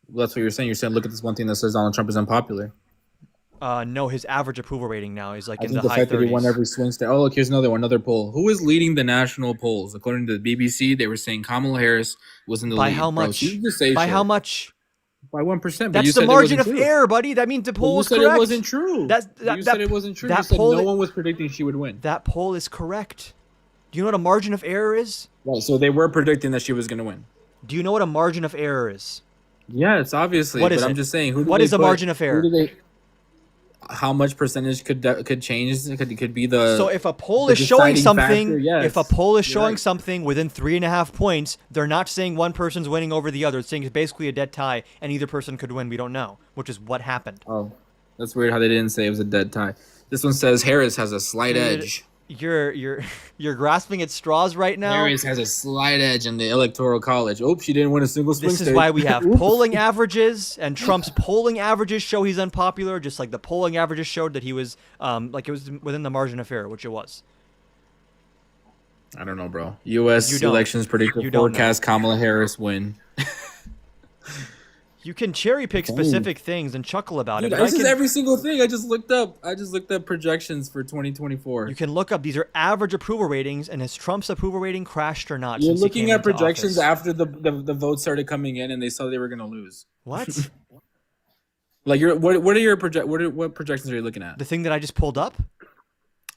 that's what you're saying. You're saying, look at this one thing that says Donald Trump is unpopular. No, his average approval rating now is like I in think the the high fact that he won 30s. every swing state. Oh, look, here's another poll. Who is leading the national polls? According to the BBC, they were saying Kamala Harris was in the By lead. how Bro, much? so you just say By shit. how much? By 1%. But you That's the said margin it of wasn't true. error, buddy. That means the But poll you was said correct. it wasn't true. You said it wasn't true. You said no one was predicting she would win. That poll is correct. Do you know what a margin of error is? Right, so they were predicting that she was going to win. Do you know what a margin of error is? Yes, obviously. What is but I'm it? just saying, What is a margin of error? How much percentage could change? Could be the So if a poll the is showing deciding something, factor, yes. if a poll is You're showing right. something within 3.5 points, they're not saying one person's winning over the other. It's saying it's basically a dead tie, and either person could win. We don't know, which is what happened. Oh, that's weird how they didn't say it was a dead tie. This one says Harris has a slight Dude, edge. You're grasping at straws right now. Harris has a slight edge in the electoral college. Oh, she didn't win a single swing This is state. why we have Oops. polling averages, and Trump's polling averages show he's unpopular, just like the polling averages showed that he was, like it was within the margin of error, which it was. I don't know, bro. You U.S. don't. elections predictor You don't forecast Kamala Harris win. You can cherry pick specific things and chuckle about Dude, it. this is every single thing. I just looked up projections for 2024. You can look up, these are average approval ratings, and has Trump's approval rating crashed or not? You're since he looking came at into projections office? after the votes started coming in, and they saw they were gonna lose. What? Like, what projections are you looking at? The thing that I just pulled up?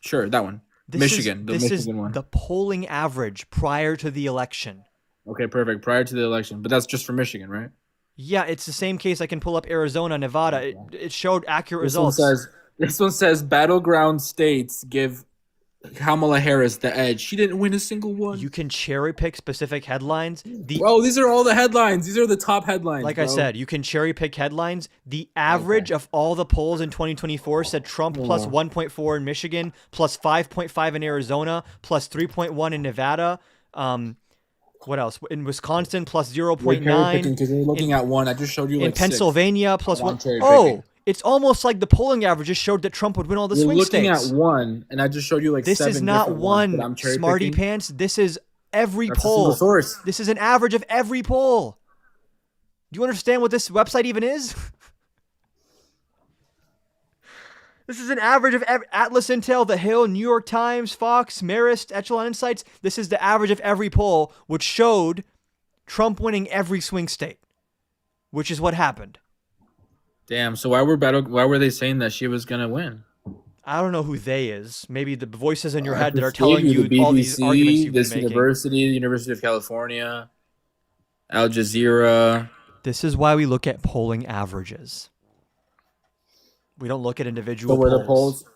Sure, that one. Michigan, the Michigan one. The polling average prior to the election. Okay, perfect. Prior to the election, but that's just for Michigan, right? Yeah, it's the same case. I can pull up Arizona, Nevada. It showed accurate results. This one says battleground states give Kamala Harris the edge. She didn't win a single one. You can cherry pick specific headlines. Bro, these are all the headlines. These are the top headlines. Like bro. I said, you can cherry pick headlines. The average of all the polls in 2024 said Trump plus 1.4 in Michigan, plus 5.5 in Arizona, plus 3.1 in Nevada. What else? In Wisconsin, plus 0.9. Because you're looking at one. I just showed you In like Pennsylvania, plus I'm 1. cherry Oh, picking. it's almost like the polling averages showed that Trump would win all the You're swing looking states. at one, and I just showed you like This 7 is not different ones, but one, I'm cherry smarty picking. pants. This is every That's a single poll. source. This is an average of every poll. Do you understand what this website even is? This is an average of Atlas Intel, The Hill, New York Times, Fox, Marist, Echelon Insights. This is the average of every poll, which showed Trump winning every swing state, which is what happened. Damn. So why were they saying that she was gonna win? I don't know who they is. Maybe the voices in your head I that are just telling gave you the all these BBC, arguments you've this been making. university, the University of California, Al Jazeera. This is why we look at polling averages. We don't look at individual So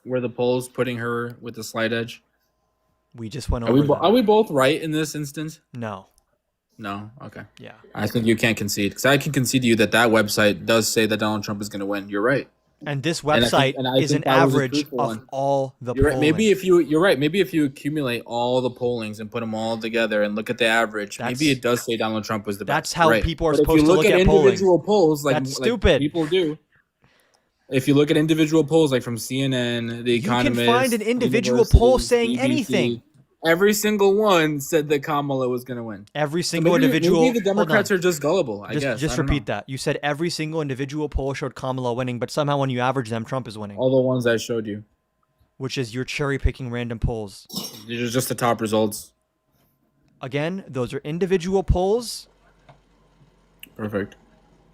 were the polls putting her with the slight edge? We just went Are over we, them. are we both right in this instance? No. No. Okay. Yeah. I think you can't concede because I can concede to you that website does say that Donald Trump is going to win. You're right. And this I website think- and I is an think that was a average truthful of one. all the You're right. polling. You're right. Maybe if you accumulate all the pollings and put them all together and look at the average, maybe it does say Donald Trump was the best. That's how Right. people are But supposed if to you look look at polling. individual polls, like That's like stupid. people do. If you look at individual polls, like from CNN, The You can Economist, find an individual University, poll saying BBC, anything. Every single one said that Kamala was going to win. Every So single individual. Maybe the Democrats Hold are just gullible. on. I guess. Just I don't repeat know. that. You said every single individual poll showed Kamala winning, but somehow when you average them, Trump is winning, All the ones I showed you. which is you're cherry picking random polls. These are just the top results. Again, those are individual polls. Perfect.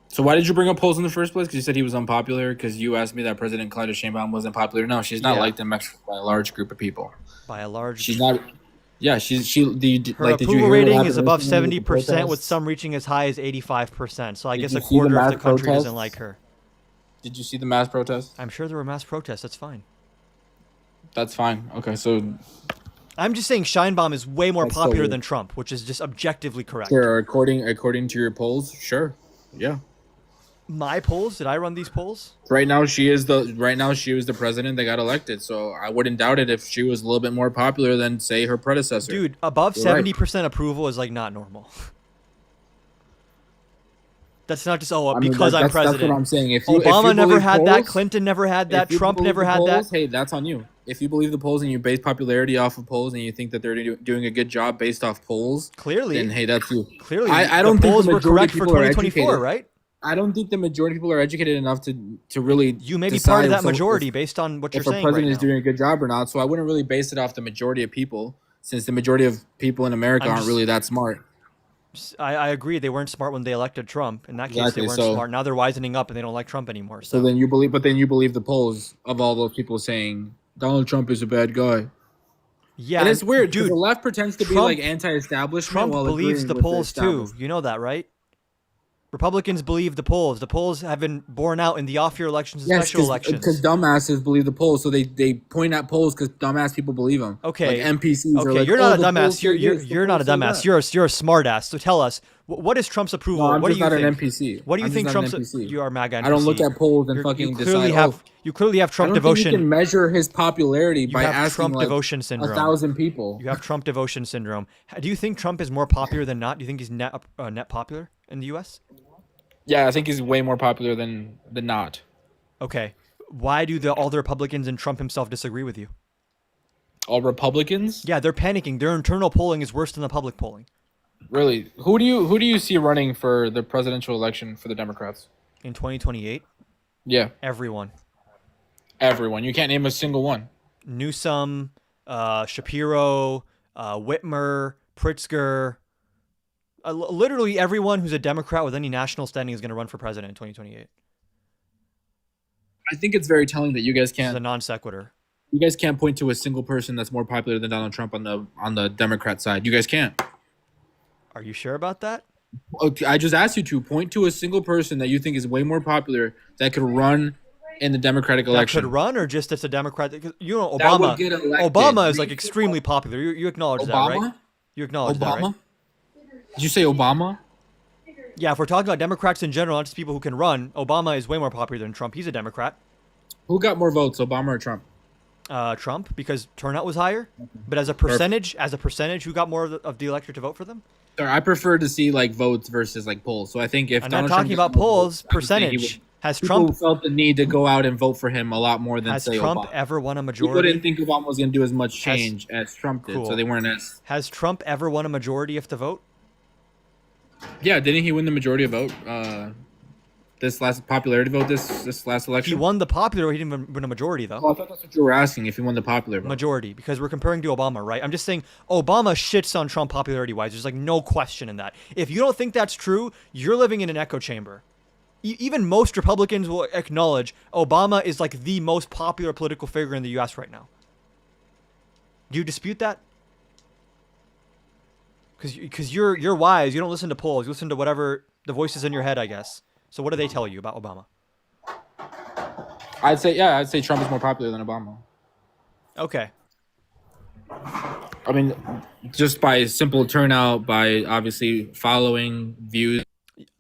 So why did you bring up polls in the first place? Because you said he was unpopular. Because you asked me that President Claudia Sheinbaum wasn't popular. No, she's not Yeah. liked in Mexico by a large group of people. By a large. She's not. Yeah, Her did you approval hear what rating happened is above recently with the 70%, with protests? some reaching as high as 85%. So I Did guess you a see the quarter of the mass country doesn't protests? like her. Did you see the mass protests? I'm sure there were mass protests. That's fine. That's fine. Okay, so I'm just saying Scheinbaum is way more That's so popular weird. than Trump, which is just objectively correct. sure, according to your polls, sure, yeah. My polls? Did I run these polls? Right now she was the president that got elected. So I wouldn't doubt it if she was a little bit more popular than say her predecessor. Dude, above You're right. 70% approval is like not normal. That's not just I mean, because I'm president. That's what I'm saying. If Obama you never believe had that. polls, Clinton never had that. if you Trump believe never the had polls, that. Hey, that's on you. If you believe the polls and you base popularity off of polls and you think that they're doing a good job based off polls, Clearly, then hey, that's you. clearly, I don't the think polls the were majority correct of for people are 2024, educated. right? I don't think the majority of people are educated enough to really. You may be decide part of if that someone- majority based on what you're if a saying president right is now. doing a good job or not. So I wouldn't really base it off the majority of people, since the majority of people in America I'm aren't just- really that smart. I agree. They weren't smart when they elected Trump. In that case, they Exactly. weren't smart. Now they're wisening up and they don't like Trump anymore. So So then you believe, but then you believe the polls of all those people saying Donald Trump is a bad guy. yeah, And it's weird because the dude, left pretends to be Trump like anti-establishment Trump while believes agreeing the with the polls too. establishment. You know that, right? Republicans believe the polls. The polls have been borne out in the off-year elections and Yes, special because elections. dumbasses believe the polls, so they point at polls because dumbass people believe them. Like Okay, NPCs are okay, like, you're oh, not a the polls dumbass. You're say you're this, the you're not a polls say dumbass. that. You're a smartass. So tell us, what is Trump's No, approval? I'm What do just you not an think? NPC. What do you I'm just think not an Trump's? NPC. You are MAGA I don't look NPC. at polls and You fucking clearly decide. have Oh, I Trump don't think you devotion. can measure his popularity You by have asking Trump like devotion syndrome. 1,000 people. You have Trump devotion syndrome. Do you think Trump is more popular than not? Do you think he's net popular in the U.S.? Yeah, I think he's way more popular than not. Okay. Why do all the Republicans and Trump himself disagree with you? All Republicans? Yeah, they're panicking. Their internal polling is worse than the public polling. Really? Who do you see running for the presidential election for the Democrats? In 2028, Yeah, everyone. everyone. You can't name a single one. Newsom, Shapiro, Whitmer, Pritzker. Literally everyone who's a Democrat with any national standing is going to run for president in 2028. I think it's very telling that you guys This is a can't non sequitur. point to a single person that's more popular than Donald Trump on the Democrat side. You guys can't. Are you sure about that? Okay, I just asked you to point to a single person that you think is way more popular that could run in the Democratic That election. could run, or just it's a Democrat? You know, That would Obama. get elected. Obama is like extremely popular. You acknowledge that, right? Obama? You acknowledge that, Obama? right? Did you say Obama? Yeah, if we're talking about Democrats in general, not just people who can run, Obama is way more popular than Trump. He's a Democrat. Who got more votes, Obama or Trump? Trump, because turnout was higher. But as a percentage, who got more of the electorate to vote for them? Sorry, I prefer to see like votes versus like polls. So I think if I'm Donald not talking Trump about got more polls, votes, I would say he percentage. would- Has people Trump felt the need to go out and vote for him a lot more than has say Trump Obama. ever won a People majority? didn't think Obama was going to do as much change as Trump did, Cool. so they weren't as. Has Trump ever won a majority of the vote? Yeah, didn't he win the majority of vote? This last popularity vote, this last election. He won the popular. He didn't win a majority though. Oh, I thought that's what you were asking. If he won the popular vote. Majority, because we're comparing to Obama, right? I'm just saying Obama shits on Trump popularity wise. There's like no question in that. If you don't think that's true, you're living in an echo chamber. Even most Republicans will acknowledge Obama is like the most popular political figure in the U.S. right now. Do you dispute that? Because you're wise. You don't listen to polls. You listen to whatever the voices in your head, I guess. So what do they tell you about Obama? I'd say Trump is more popular than Obama. Okay. I mean, just by simple turnout, by obviously following views.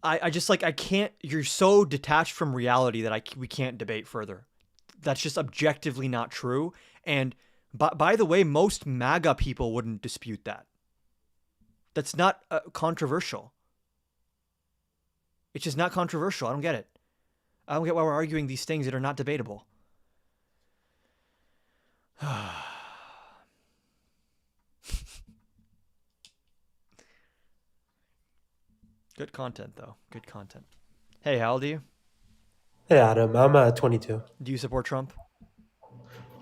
I just like I can't. You're so detached from reality that we can't debate further. That's just objectively not true. And by the way, most MAGA people wouldn't dispute that. That's not controversial. It's just not controversial. I don't get it. I don't get why we're arguing these things that are not debatable. Good content, though. Good content. Hey, how old are you? Hey Adam, I'm 22. Do you support Trump?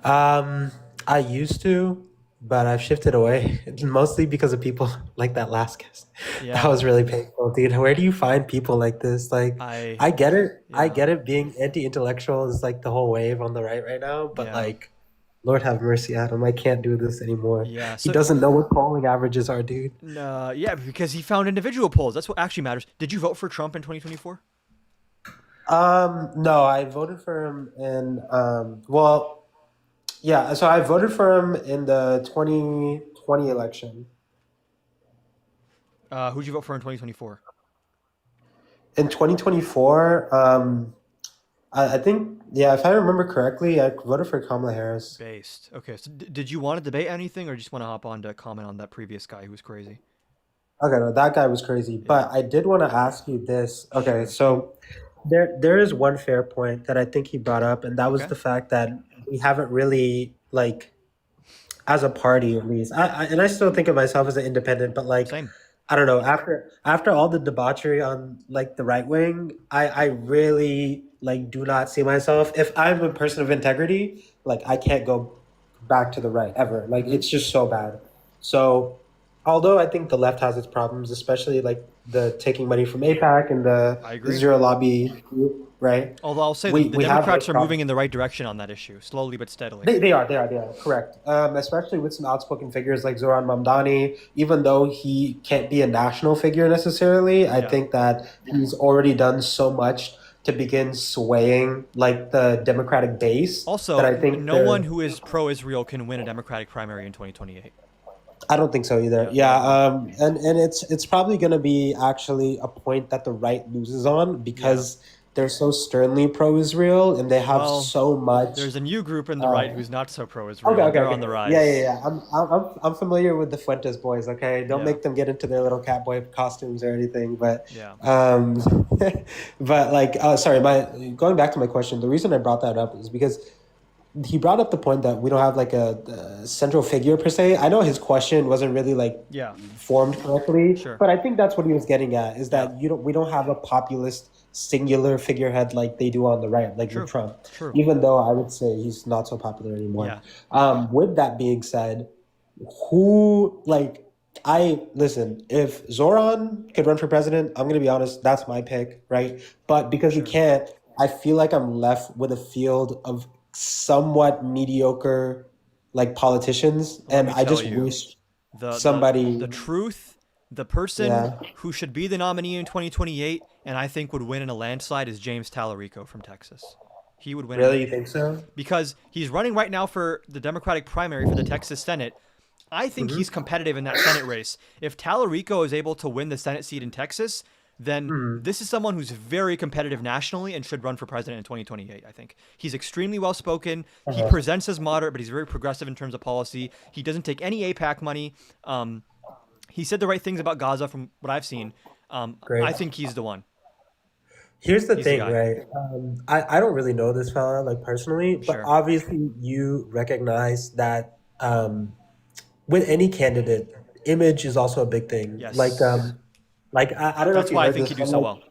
I used to, but I've shifted away mostly because of people like that last guest. Yeah. That was really painful, dude. Where do you find people like this? Like, I get it. I yeah. get it. Being anti-intellectual is like the whole wave on the right now, but Yeah. like, Lord have mercy, Adam. I can't do this anymore. Yeah. He doesn't know what polling averages are, dude. Yeah, because he found individual polls. That's what actually matters. Did you vote for Trump in 2024? No, I voted for him in well, yeah, so I voted for him in the 2020 election. Who'd you vote for in 2024? In 2024, I think, yeah, if I remember correctly, I voted for Kamala Harris. Based. Okay. So did you want to debate anything, or just want to hop on to comment on that previous guy who was crazy? Okay, no, that guy was crazy. But I did want to ask you this. Okay, so there is one fair point that I think he brought up, and that was Okay. the fact that we haven't really, like, as a party at least. And I still think of myself as an independent, but like, Same. I don't know. After all the debauchery on like the right wing, I really like do not see myself. If I'm a person of integrity, like I can't go back to the right ever. Like it's just so bad. So although I think the left has its problems, especially like the taking money from APAC and the I agree. zero lobby group, right? Although I'll say the We have those Democrats are moving problems. in the right direction on that issue, slowly but steadily. They are correct. Especially with some outspoken figures like Zoran Mamdani. Even though he can't be a national figure necessarily, I Yeah. think that he's already done so much to begin swaying like the Democratic base that Also, I think no one they're. who is pro-Israel can win a Democratic primary in 2028. I don't think so either. Yeah, Yeah, I agree. and it's probably going to be actually a point that the right loses on Yeah. because they're so sternly pro-Israel and they have Well, so much. there's a new group in the right Uh, who's not so okay, pro-Israel, and okay, they're on the okay. Yeah, yeah, rise. yeah. I'm familiar with the Fuentes boys. Okay, don't Yeah. make them get into their little catboy costumes or anything. But, Yeah. um, but like, sorry, my going back to my question. The reason I brought that up is because he brought up the point that we don't have like a central figure per se. I know his question wasn't really like Yeah. formed correctly, Sure. but I think that's what he was getting at is Yeah. that we don't have a populist singular figurehead like they do on the right, like True. with Trump. True. Even though I would say he's not so popular anymore. Yeah. With that being said, who like I listen, if Zoran could run for president, I'm gonna be honest, that's my pick, right? But because he Sure. can't, I feel like I'm left with a field of somewhat mediocre like politicians, Let and me I tell just you, wish the somebody, truth, the person yeah. who should be the nominee in 2028, and I think would win in a landslide, is James Talarico from Texas. He would win Really, you think so? because he's running right now for the Democratic primary for the Texas Senate. I think Mm-hmm. he's competitive in that Senate race. If Talarico is able to win the Senate seat in Texas, then Mm-hmm. this is someone who's very competitive nationally and should run for president in 2028, I think. He's extremely well spoken. He Uh-huh. presents as moderate, but he's very progressive in terms of policy. He doesn't take any APAC money. He said the right things about Gaza from what I've seen. Great. I think he's the one. Here's the He's the thing, guy. right? I don't really know this fella like personally, but Sure. obviously you recognize that with any candidate, image is also a big thing. Yes. Like I don't know if That's you why I heard think this, he do but so like well.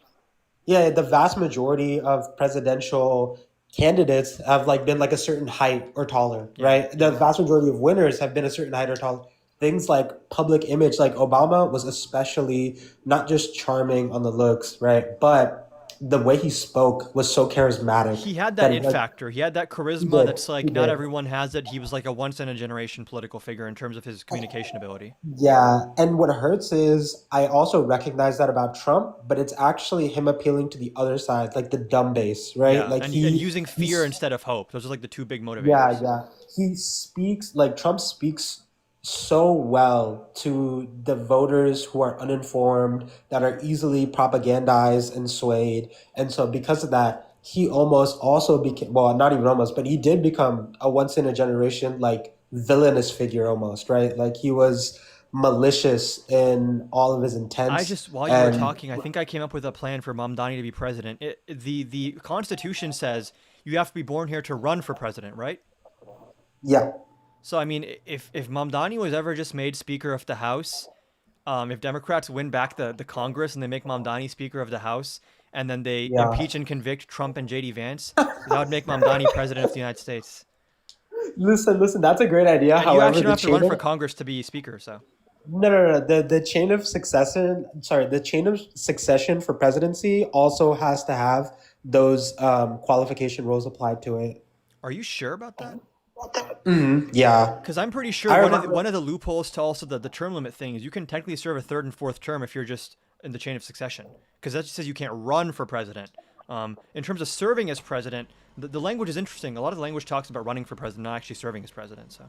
yeah, the vast majority of presidential candidates have like been like a certain height or taller, Yeah. right? The Yeah. vast majority of winners have been a certain height or taller. Things like public image, like Obama was especially not just charming on the looks, right? But the way he spoke was so charismatic He had that that it like factor. He had that he charisma did, that's he like not did. everyone has it. He was like a once in a generation political figure in terms of his communication ability. Yeah, and what hurts is I also recognize that about Trump, but it's actually him appealing to the other side, like the dumb base, right? Yeah, Like and using fear he's instead of hope. Those are like the two big yeah, motivators. yeah. He speaks like Trump speaks so well to the voters who are uninformed, that are easily propagandized and swayed. And so because of that, he almost also became, well, not even almost, but he did become a once in a generation like villainous figure almost, right? Like he was malicious in all of his I intents. just while you were And talking, I think I came up with a plan for Mamdani to be president. The Constitution says you have to be born here to run for president, right? yeah, So I mean, if Mamdani was ever just made Speaker of the House, if Democrats win back the Congress and they make Mamdani Speaker of the House, and then they yeah. impeach and convict Trump and JD Vance, that would make Mamdani president of the United States. Listen, that's a great idea. And you However, actually don't the have to run chain for of Congress to be Speaker. So no. The chain of succession, sorry, the chain of succession for presidency also has to have those qualification rules applied to it. are you sure about that? Yeah, Because I'm pretty sure I one remember. of the loopholes to also the term limit thing is you can technically serve a third and fourth term if you're just in the chain of succession. Because that just says you can't run for president. In terms of serving as president, the language is interesting. A lot of the language talks about running for president, not actually serving as president. So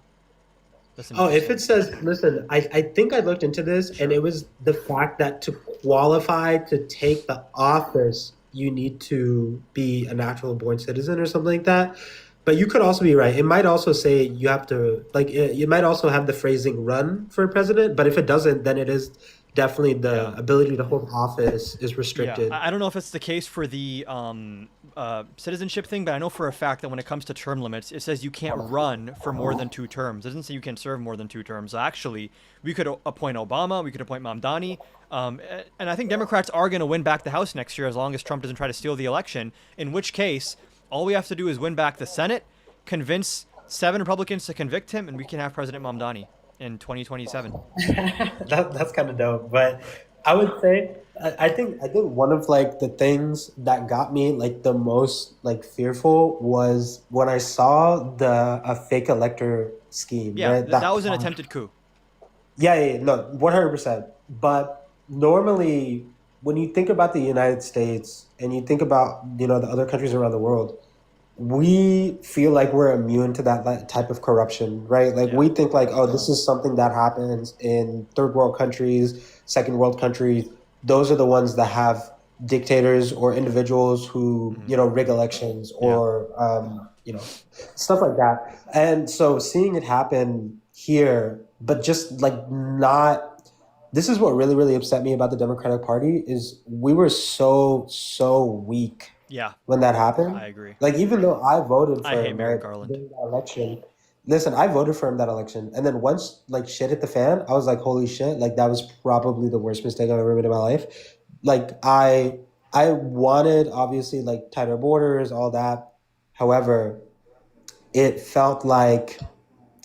that's Oh, if interesting. it says, listen, I think I looked into this, and Sure. it was the fact that to qualify to take the office, you need to be a natural born citizen or something like that. But you could also be right. It might also say you have to, like, it might also have the phrasing run for president, but if it doesn't, then it is definitely the Yeah. ability to hold office is Yeah, restricted. I don't know if it's the case for the citizenship thing, but I know for a fact that when it comes to term limits, it says you can't run for more than 2 terms. It doesn't say you can serve more than 2 terms. So actually, we could appoint Obama, we could appoint Mamdani, and I think Democrats are going to win back the House next year as long as Trump doesn't try to steal the election. In which case, all we have to do is win back the Senate, convince 7 Republicans to convict him, and we can have President Mamdani in 2027. That's kind of dope. But I would say I think one of like the things that got me like the most like fearful was when I saw the a fake elector scheme, Yeah, right? that That was an plan. attempted coup. Yeah, no, 100%. But normally, when you think about the United States and you think about, the other countries around the world, we feel like we're immune to that type of corruption, right? Like Yeah. we think like, oh, this is something that happens in third world countries, second world countries. Those are the ones that have dictators or individuals who, Hmm. rig elections Yeah. or, stuff like that. And so seeing it happen here, but just like not, this is what really, really upset me about the Democratic Party is we were so, so weak Yeah, when that happened. I agree. Like even though I voted I for hate him, Merrick right, Garland. during that election. Listen, I voted for him that election, and then once like shit hit the fan, I was like, "Holy shit!" Like that was probably the worst mistake I've ever made in my life. Like I wanted obviously like tighter borders, all that. However, it felt like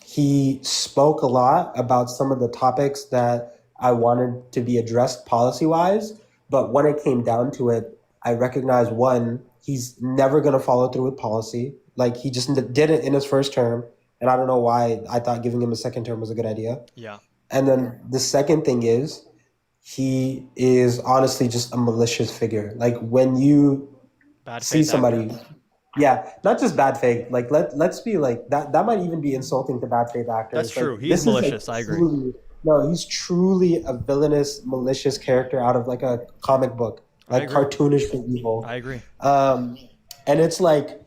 he spoke a lot about some of the topics that I wanted to be addressed policy wise. But when it came down to it, I recognized one, he's never going to follow through with policy. Like he just did it in his first term. And I don't know why I thought giving him a second term was a good idea. Yeah. And then the second thing is, he is honestly just a malicious figure. Like when you Bad see faith actor. somebody, yeah, not just bad faith. Like let's be like that. That might even be insulting to bad faith That's actors. Like true. He is this is like malicious. I agree. truly no. He's truly a villainous, malicious character out of like a comic book, I like agree. cartoonish for evil. I agree. Um, and it's like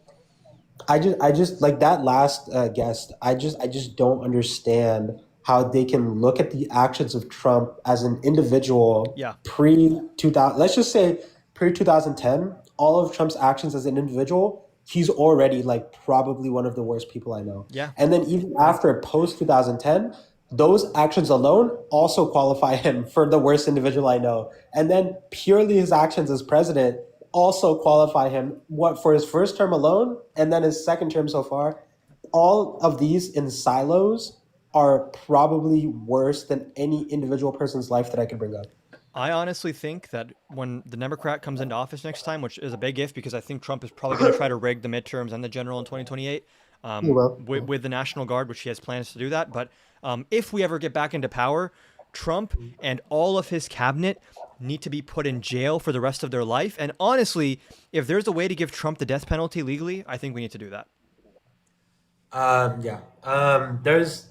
I just like that last guest. I just don't understand how they can look at the actions of Trump as an individual Yeah. pre 2000. Let's just say pre 2010. All of Trump's actions as an individual, he's already like probably one of the worst people I know. Yeah. And then even after post 2010, those actions alone also qualify him for the worst individual I know. And then purely his actions as president also qualify him what for his first term alone and then his second term so far. All of these in silos are probably worse than any individual person's life that I could bring up. I honestly think that when the Democrat comes into office next time, which is a big if because I think Trump is probably going to try to rig the midterms and the general in 2028 You will. with the National Guard, which he has plans to do that. But if we ever get back into power, Trump and all of his cabinet need to be put in jail for the rest of their life. And honestly, if there's a way to give Trump the death penalty legally, I think we need to do that. Yeah. There's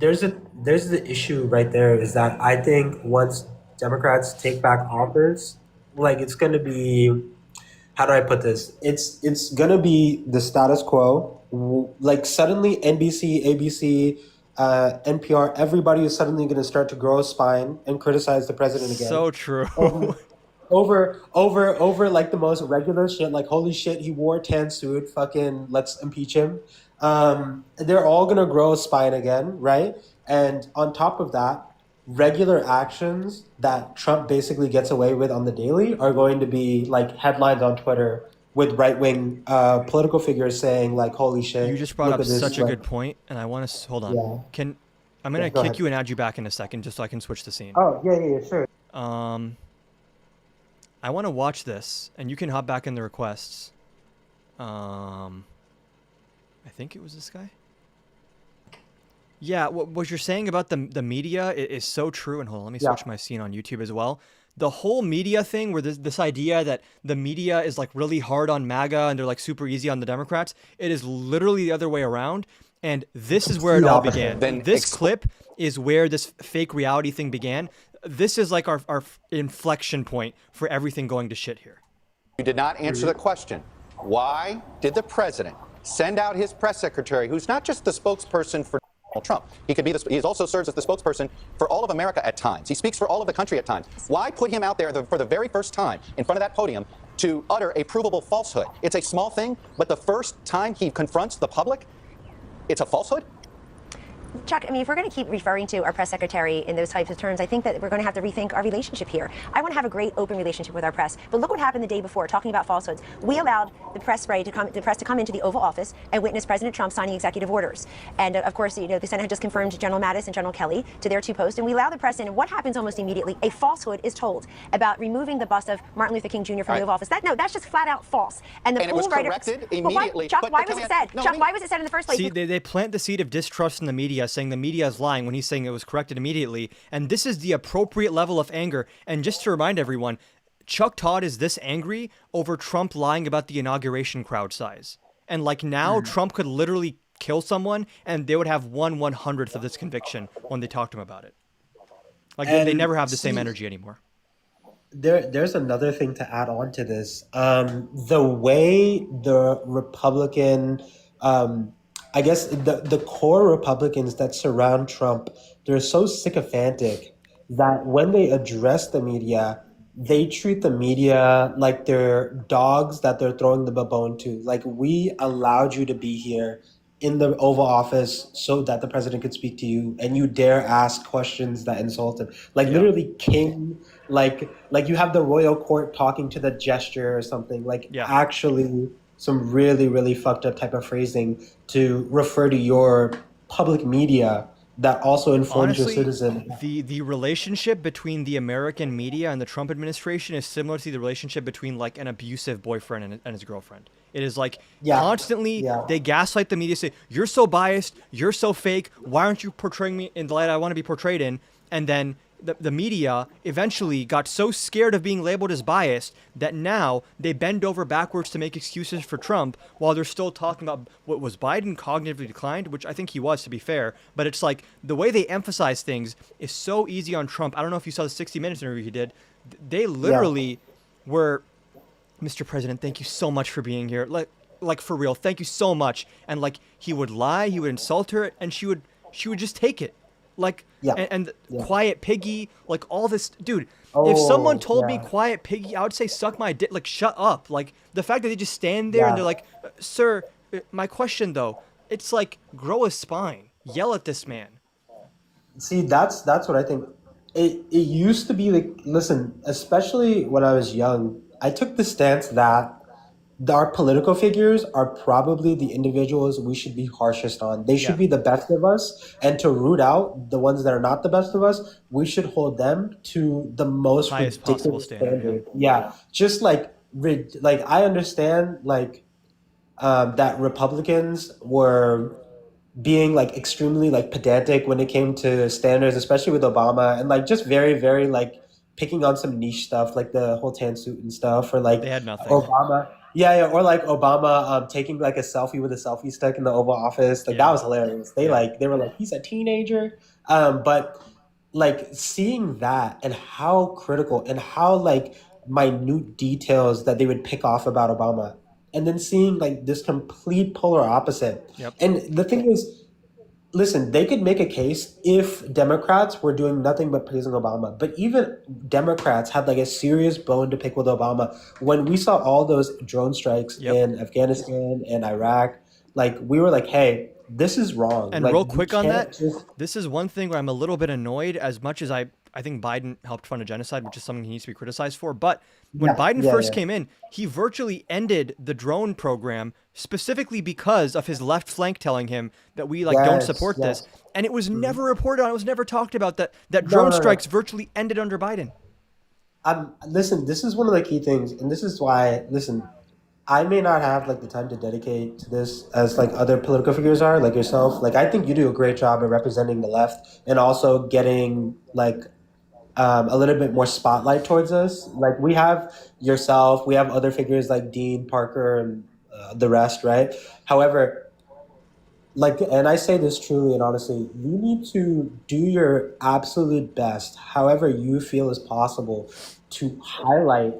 the issue right there is that I think once Democrats take back office, like it's gonna be how do I put this? It's gonna be the status quo. Like suddenly NBC, ABC, NPR, everybody is suddenly gonna start to grow a spine and criticize the president again. So true. Um, over like the most regular shit, like holy shit, he wore a tan suit, fucking let's impeach him. They're all gonna grow a spine again, right? And on top of that, regular actions that Trump basically gets away with on the daily are going to be like headlines on Twitter with right wing political figures saying like, "Holy You shit, just brought look up at this!" such a Like, good point, and I want to hold on. yeah, Can I'm yeah, gonna go kick ahead. you and add you back in a second, just so I can switch the scene. Oh yeah, sure. Um, I want to watch this, and you can hop back in the requests. Um, I think it was this guy. Yeah, what you're saying about the media is so true. And hold on, let me Yeah, switch my scene on YouTube as well. The whole media thing, where this idea that the media is like really hard on MAGA and they're like super easy on the Democrats, it is literally the other way around. And this is where it complete all opposite. began. This clip is where this fake reality thing began. This is like our inflection point for everything going to shit here. You did not answer the question. Why did the president send out his press secretary, who's not just the spokesperson for Donald Trump? He also serves as the spokesperson for all of America at times. He speaks for all of the country at times. Why put him out there for the very first time in front of that podium to utter a provable falsehood? It's a small thing, but the first time he confronts the public, it's a falsehood? Chuck, I mean, if we're going to keep referring to our press secretary in those types of terms, I think that we're going to have to rethink our relationship here. I want to have a great open relationship with our press, but look what happened the day before, talking about falsehoods. We allowed the press to come into the Oval Office and witness President Trump signing executive orders. And of course, the Senate had just confirmed General Mattis and General Kelly to their 2 posts, and we allow the press in. And what happens almost immediately? A falsehood is told about removing the bust of Martin Luther King Jr. from the Oval Office. That's just flat out false. And it was corrected immediately. Chuck, why was it said? Chuck, why was it said in the first place? See, they plant the seed of distrust in the media, saying the media is lying when he's saying it was corrected immediately. And this is the appropriate level of anger. And just to remind everyone, Chuck Todd is this angry over Trump lying about the inauguration crowd size. And like now, Trump could literally kill someone and they would have 1/100th of this conviction when they talk to him about it. Like they never have the same energy anymore. There's another thing to add on to this. The way the Republican, I guess the core Republicans that surround Trump, they're so sycophantic that when they address the media, they treat the media like they're dogs that they're throwing the bone to. Like, we allowed you to be here in the Oval Office so that the president could speak to you, and you dare ask questions that insult him. Like, literally king, like you have the royal court talking to the gesture or something. Like, actually some really, really fucked up type of phrasing to refer to your public media that also informs your citizen. The relationship between the American media and the Trump administration is similar to the relationship between like an abusive boyfriend and his girlfriend. It is like constantly they gaslight the media, say, you're so biased, you're so fake, why aren't you portraying me in the light I want to be portrayed in? And then the media eventually got so scared of being labeled as biased that now they bend over backwards to make excuses for Trump while they're still talking about what was Biden cognitively declined, which I think he was, to be fair. But it's like the way they emphasize things is so easy on Trump. I don't know if you saw the 60 Minutes interview he did. They literally were, Mr. President, thank you so much for being here. Like for real, thank you so much. And like he would lie, he would insult her, and she would just take it. Like, and Quiet Piggy, like all this, dude, if someone told me Quiet Piggy, I would say, suck my dick, like, shut up. Like, the fact that they just stand there and they're like, sir, my question though, it's like, grow a spine, yell at this man. See, that's what I think. It used to be like, listen, especially when I was young, I took the stance that our political figures are probably the individuals we should be harshest on. They should be the best of us, and to root out the ones that are not the best of us, we should hold them to the most highest possible standard. Just like I understand that Republicans were being like extremely like pedantic when it came to standards, especially with Obama, and like just very, very like picking on some niche stuff like the whole tan suit and stuff, or like they had nothing. Obama. Or like Obama taking like a selfie with a selfie stick in the Oval Office. Like that was hilarious. They were like, he's a teenager. But like seeing that and how critical and how like minute details that they would pick off about Obama, and then seeing like this complete polar opposite. And the thing is, listen, they could make a case if Democrats were doing nothing but praising Obama. But even Democrats had like a serious bone to pick with Obama. When we saw all those drone strikes in Afghanistan and Iraq, like we were like, hey, this is wrong. And like, real quick on that, this is one thing where I'm a little bit annoyed, as much as I think Biden helped fund a genocide, which is something he needs to be criticized for. But when Biden first came in, he virtually ended the drone program specifically because of his left flank telling him that we don't support this. And it was never reported on. It was never talked about that drone strikes virtually ended under Biden. Listen, this is one of the key things. And this is why, I may not have like the time to dedicate to this as like other political figures are, like yourself. Like I think you do a great job of representing the left and also getting like a little bit more spotlight towards us. Like we have yourself, we have other figures like Dean, Parker, and the rest, right? However, and I say this truly and honestly, you need to do your absolute best, however you feel is possible, to highlight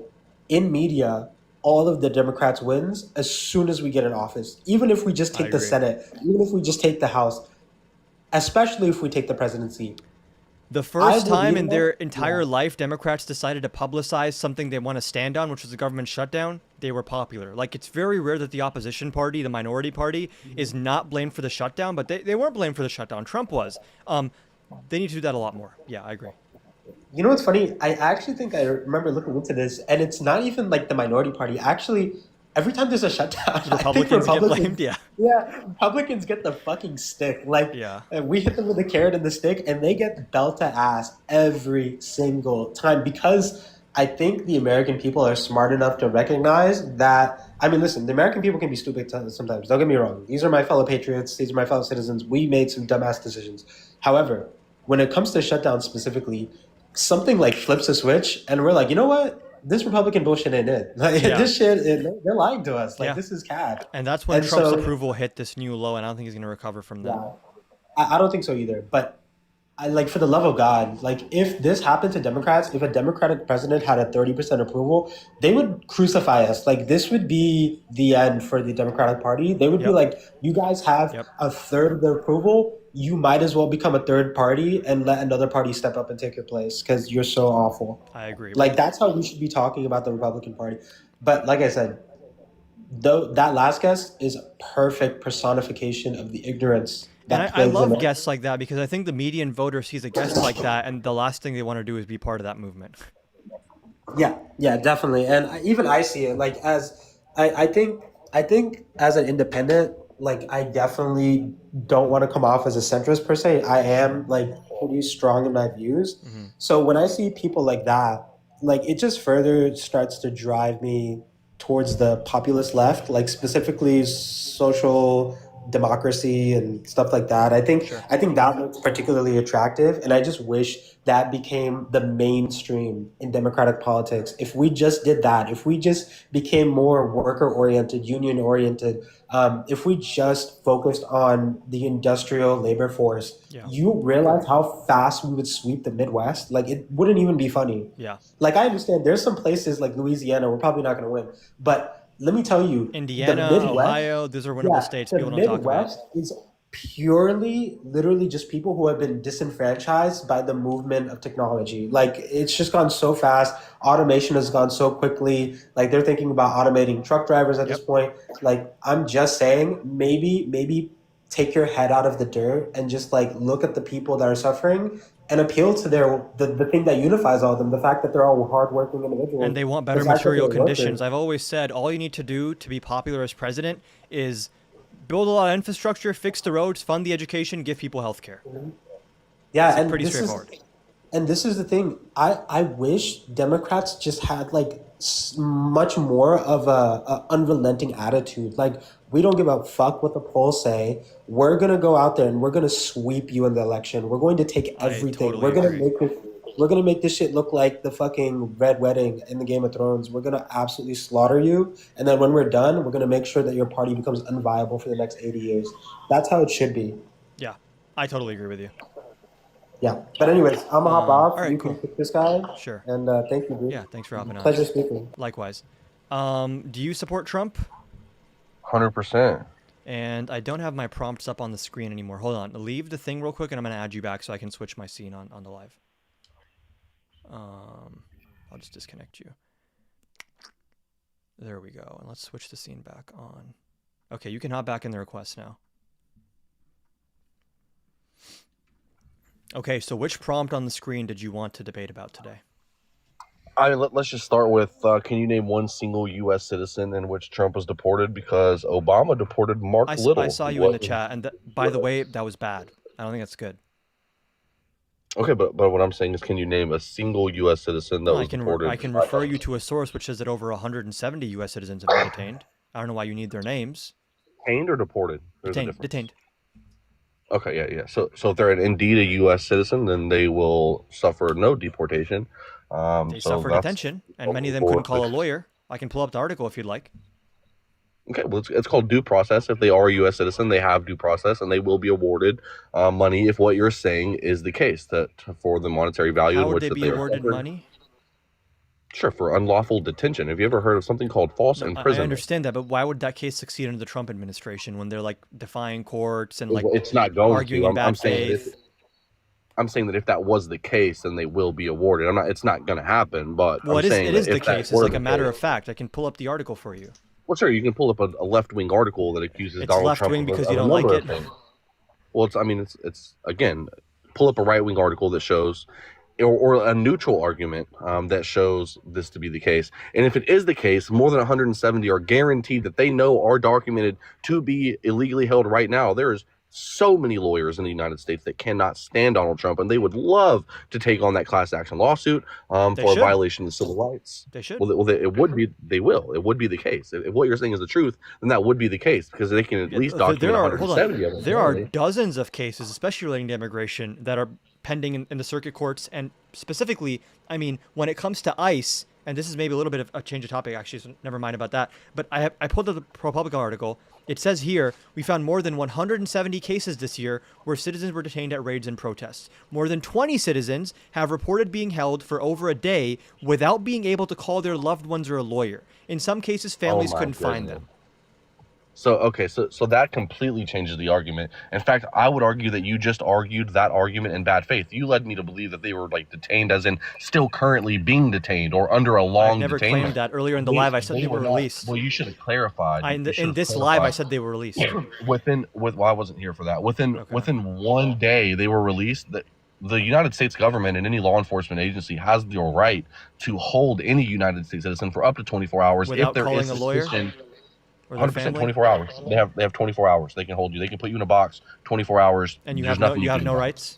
in media all of the Democrats' wins as soon as we get in office. Even if we just take the Senate, even if we just take the House, especially if we take the presidency. The first time believe in that. their entire Yeah. life Democrats decided to publicize something they want to stand on, which was the government shutdown, they were popular. Like, it's very rare that the opposition party, the minority party, is not blamed for the shutdown, but they weren't blamed for the shutdown. Trump was. They need to do that a lot more. Yeah, I agree. You know what's funny? I actually think I remember looking into this, and it's not even like the minority party. Actually, every time there's a shutdown, I think Republicans get blamed, yeah. Yeah, Republicans get the fucking stick. Like, Yeah. we hit them with the carrot and the stick, and they get belt to ass every single time because I think the American people are smart enough to recognize that. I mean, listen, the American people can be stupid sometimes. Don't get me wrong. These are my fellow patriots. These are my fellow citizens. We made some dumbass decisions. However, when it comes to shutdown specifically, something like flips a switch, and we're like, you know what? This Republican bullshit ain't it. Like, Yeah. this shit, they're lying to us. Like, Yeah. this is cat. And that's when And Trump's so- approval hit this new low, and I don't think he's going to recover from that. Yeah. I don't think so either. But I like, for the love of God, like, if this happened to Democrats, if a Democratic president had a 30% approval, they would crucify us. Like, this would be the end for the Democratic Party. They would be Yep. like, you guys have Yep. a third of the approval. You might as well become a third party and let another party step up and take your place because you're so awful. I agree. Like, that's how we should be talking about the Republican Party. But like I said, though, that last guest is a perfect personification of the ignorance. And that I plagues love America. guests like that because I think the median voter sees a guest like that, and the last thing they want to do is be part of that movement. Yeah, definitely. And even I see it like as I think as an independent, like I definitely don't want to come off as a centrist per se. I am like pretty strong in my views. So when I see people like that, like it just further starts to drive me towards the populist left, like specifically social democracy and stuff like that. I think that looks particularly attractive, and I just wish that became the mainstream in democratic politics. If we just did that, if we just became more worker oriented, union oriented, if we just focused on the industrial labor force, Yeah. you realize how fast we would sweep the Midwest. Like it wouldn't even be funny. Yeah. Like I understand there's some places like Louisiana we're probably not going to win, but let me tell you, Indiana, the Midwest, Ohio, those are winnable states the people don't talk about. Midwest is purely, literally just people who have been disenfranchised by the movement of technology. Like it's just gone so fast. Automation has gone so quickly. Like they're thinking about automating truck drivers at this point. Like I'm just saying, maybe take your head out of the dirt and just like look at the people that are suffering and appeal to the thing that unifies all of them, the fact that they're all hardworking individuals. And they want better The fact that material they're workers. conditions. I've always said all you need to do to be popular as president is build a lot of infrastructure, fix the roads, fund the education, give people health care. Yeah, and pretty this straightforward. And this is the thing. I wish Democrats just had like much more of a unrelenting attitude. Like we don't give a fuck what the polls say. We're gonna go out there and we're gonna sweep you in the election. We're going to take I everything. totally We're gonna agree. make this shit look like the fucking Red Wedding in the Game of Thrones. We're gonna absolutely slaughter you, and then when we're done, we're gonna make sure that your party becomes unviable for the next 80 years. That's how it should be. Yeah, I totally agree with you. Yeah. But anyways, I'm gonna hop off. all right, You cool. can pick this guy. Sure. And thank you, dude. Yeah, thanks for hopping on. Pleasure speaking. Likewise. Do you support Trump? 100%. And I don't have my prompts up on the screen anymore. Hold on. Leave the thing real quick, and I'm going to add you back so I can switch my scene on the live. I'll just disconnect you. There we go. And let's switch the scene back on. Okay, you can hop back in the request now. Okay, so which prompt on the screen did you want to debate about today? Let's just start with, can you name one single U.S. citizen in which Trump was deported? Because Obama deported Mark Little. I saw you in the chat, and by the way, that was bad. I don't think that's good. Okay, but what I'm saying is, can you name a single U.S. citizen that was deported? I can refer you to a source which says that over 170 U.S. citizens have been detained. I don't know why you need their names. Detained or deported? There's a difference. Detained. Okay, yeah. So if they're indeed a U.S. citizen, then they will suffer no deportation. They suffer detention, and many of them couldn't call a lawyer. I can pull up the article if you'd like. Okay, well, it's called due process. If they are a U.S. citizen, they have due process, and they will be awarded money if what you're saying is the case, for the monetary value How in would which they that be are awarded suffered. money? Sure, for unlawful detention. Have you ever heard of something called false I imprisonment? understand that, but why would that case succeed under the Trump administration when they're like defying courts and like It's not going arguing to. in bad I'm saying faith? I'm saying that if that was the case, then they will be awarded. It's not going to happen, but Well, I'm saying it is that the if that case. It's were like the a matter of case- fact. I can pull up the article for you. Well, sure, you can pull up a left-wing article that accuses It's Donald left-wing Trump of because a you don't like number of it? things. Well, it's again, pull up a right-wing article that shows, or a neutral argument that shows this to be the case. And if it is the case, more than 170 are guaranteed that they know are documented to be illegally held right now. There is so many lawyers in the United States that cannot stand Donald Trump, and they would love to take on that class action lawsuit for a should. violation of civil rights. They should. Well, it would be. They will. It would be the case. If what you're saying is the truth, then that would be the case because they can at least document There are 170 of them. There are apparently. dozens of cases, especially relating to immigration, that are pending in the circuit courts, and specifically, I mean, when it comes to ICE, and this is maybe a little bit of a change of topic, actually, so never mind about that. But I pulled up the ProPublica article. It says here, we found more than 170 cases this year where citizens were detained at raids and protests. More than 20 citizens have reported being held for over a day without being able to call their loved ones or a lawyer. In some cases, families my couldn't find goodness. them. So okay, so that completely changes the argument. In fact, I would argue that you just argued that argument in bad faith. You led me to believe that they were like detained, as in still currently being detained or under a I long never detainment. claimed that. Earlier in the live, I said they were not- released. Well, you should have clarified. In this live, I said they were released. Well, I wasn't here for that. Within Okay. within one day, they were released. That the United States government and any law enforcement agency has the right to hold any United States citizen for up to 24 hours Without if there calling is a lawyer? suspicion. Or their 100%, family? 24 hours. They have 24 hours. They can hold you. They can put you in a box 24 hours. And you There's have no nothing you have can no do. rights.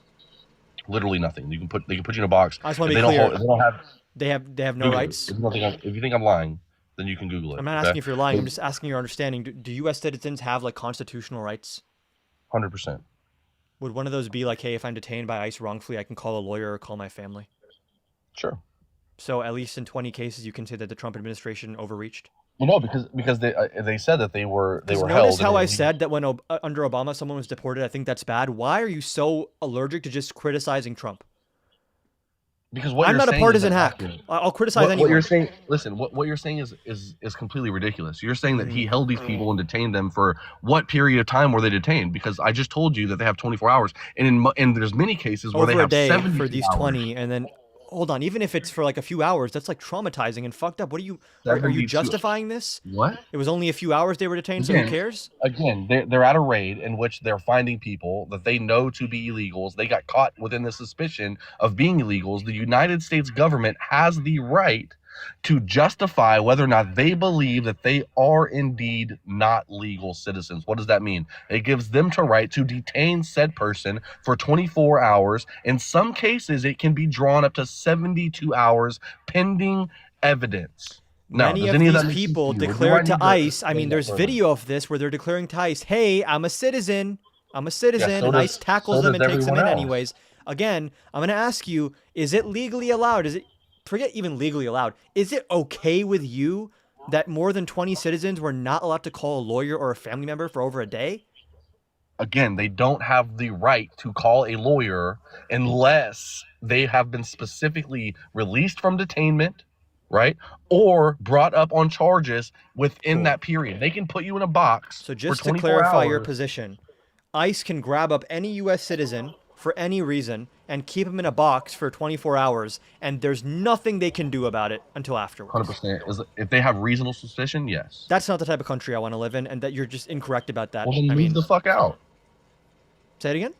Literally nothing. They can put you in a box. I just want to They be don't clear. hold- they don't have They have no Google it. rights. If you think I'm lying, then you can Google it. I'm not asking if you're lying. I'm just asking your understanding. Do U.S. citizens have like constitutional rights? 100%. Would one of those be like, hey, if I'm detained by ICE wrongfully, I can call a lawyer or call my family? Sure. So at least in 20 cases, you can say that the Trump administration overreached. Well, no, because they said that they were held. Notice and how I illegal. said that when under Obama someone was deported. I think that's bad. Why are you so allergic to just criticizing Trump? Because what I'm you're not a saying partisan isn't hack. accurate. I'll criticize What anyone. you're saying, listen, what you're saying is completely ridiculous. You're saying that he held these people and detained them for what period of time were they detained? Because I just told you that they have 24 hours, and there's many cases where Over they a have day 70 for these hours. 20, and then hold on. Even if it's for like a few hours, that's like traumatizing and fucked up. What are you 72 justifying this? What? It was only a few hours they were detained, so who Again, cares? Again, they're at a raid in which they're finding people that they know to be illegals. They got caught within the suspicion of being illegals. The United States government has the right to justify whether or not they believe that they are indeed not legal citizens. What does that mean? It gives them the right to detain said person for 24 hours. In some cases, it can be drawn up to 72 hours pending evidence. Now, Many does of any these that make sense people to you, or do I declared to need ICE. I explain mean, that there's further? video of this where they're declaring to ICE, "Hey, I'm a citizen. I'm a citizen," so and does- ICE tackles so them does and takes them in everyone else. anyways. Again, I'm going to ask you: is it legally allowed? Is it? Forget even legally allowed. Is it okay with you that more than 20 citizens were not allowed to call a lawyer or a family member for over a day? Again, they don't have the right to call a lawyer unless they have been specifically released from detainment, right? Or brought up on charges within Cool. that period. They can put you in a box So for just to 24 clarify your hours. position, ICE can grab up any U.S. citizen for any reason and keep him in a box for 24 hours, and there's nothing they can do about it until afterwards. 100%. If they have reasonable suspicion, yes. That's not the type of country I want to live in, and that you're just incorrect about that. Well, then I move mean, the fuck out. say it again?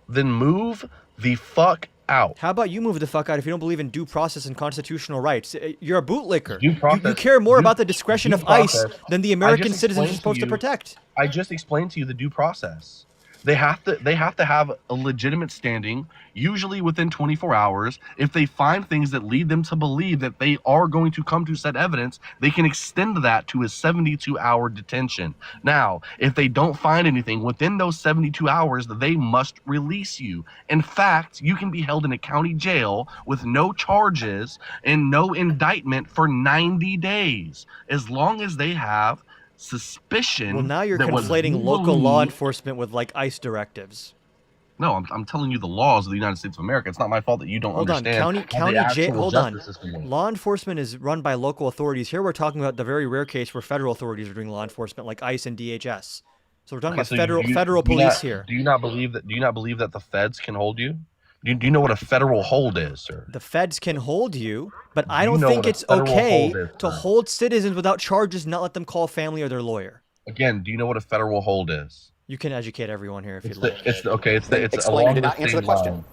Then move the fuck out. How about you move the fuck out if you don't believe in due process and constitutional rights? You're a bootlicker. Due You process- care more due- about the discretion due of ICE process. than the I American just citizens are explained supposed to to you- protect. I just explained to you the due process. They have to have a legitimate standing, usually within 24 hours. If they find things that lead them to believe that they are going to come to said evidence, they can extend that to a 72-hour detention. Now, if they don't find anything within those 72 hours, they must release you. In fact, you can be held in a county jail with no charges and no indictment for 90 days, as long as they have suspicion. Well, now you're that what conflating you local law believe- enforcement with like ICE directives. No, I'm telling you the laws of the United States of America. It's not my fault that you don't Hold on, understand. how the county jail. actual Hold on. justice system works. Law enforcement is run by local authorities. Here we're talking about the very rare case where federal authorities are doing law enforcement, like ICE and DHS. So we're talking Okay, about so federal do you police not, here. Do you not believe that the feds can hold you? Do you know what a federal hold is, sir? The feds can hold you, but I You don't know think what a it's federal okay hold is, to sir. hold citizens without charges, not let them call family or their lawyer. Again, do you know what a federal hold is? You can educate everyone here if you'd It's like. it's Explain. You along did the not answer the same question. line.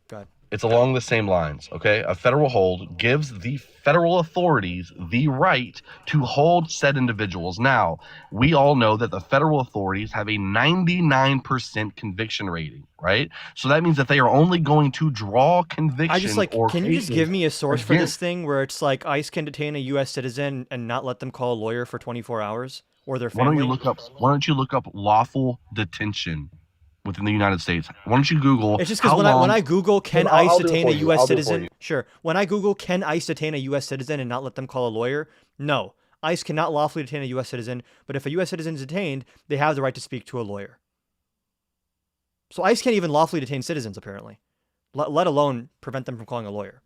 Go ahead. It's along the same lines, okay? A federal hold gives the federal authorities the right to hold said individuals. Now, we all know that the federal authorities have a 99% conviction rating, right? So that means that they are only going to draw conviction I just like, or can you just cases give me a source for this against- thing where it's like ICE can detain a U.S. citizen and not let them call a lawyer for 24 hours or their Why family? don't you look up lawful detention within the United States? Why don't you Google? It's just because when I Google can I'll ICE do it detain for a you. U.S. I'll do it for citizen? you. Sure. When I Google can ICE detain a U.S. citizen and not let them call a lawyer? No. ICE cannot lawfully detain a U.S. citizen, but if a U.S. citizen is detained, they have the right to speak to a lawyer. So ICE can't even lawfully detain citizens, apparently, let alone prevent them from calling a lawyer.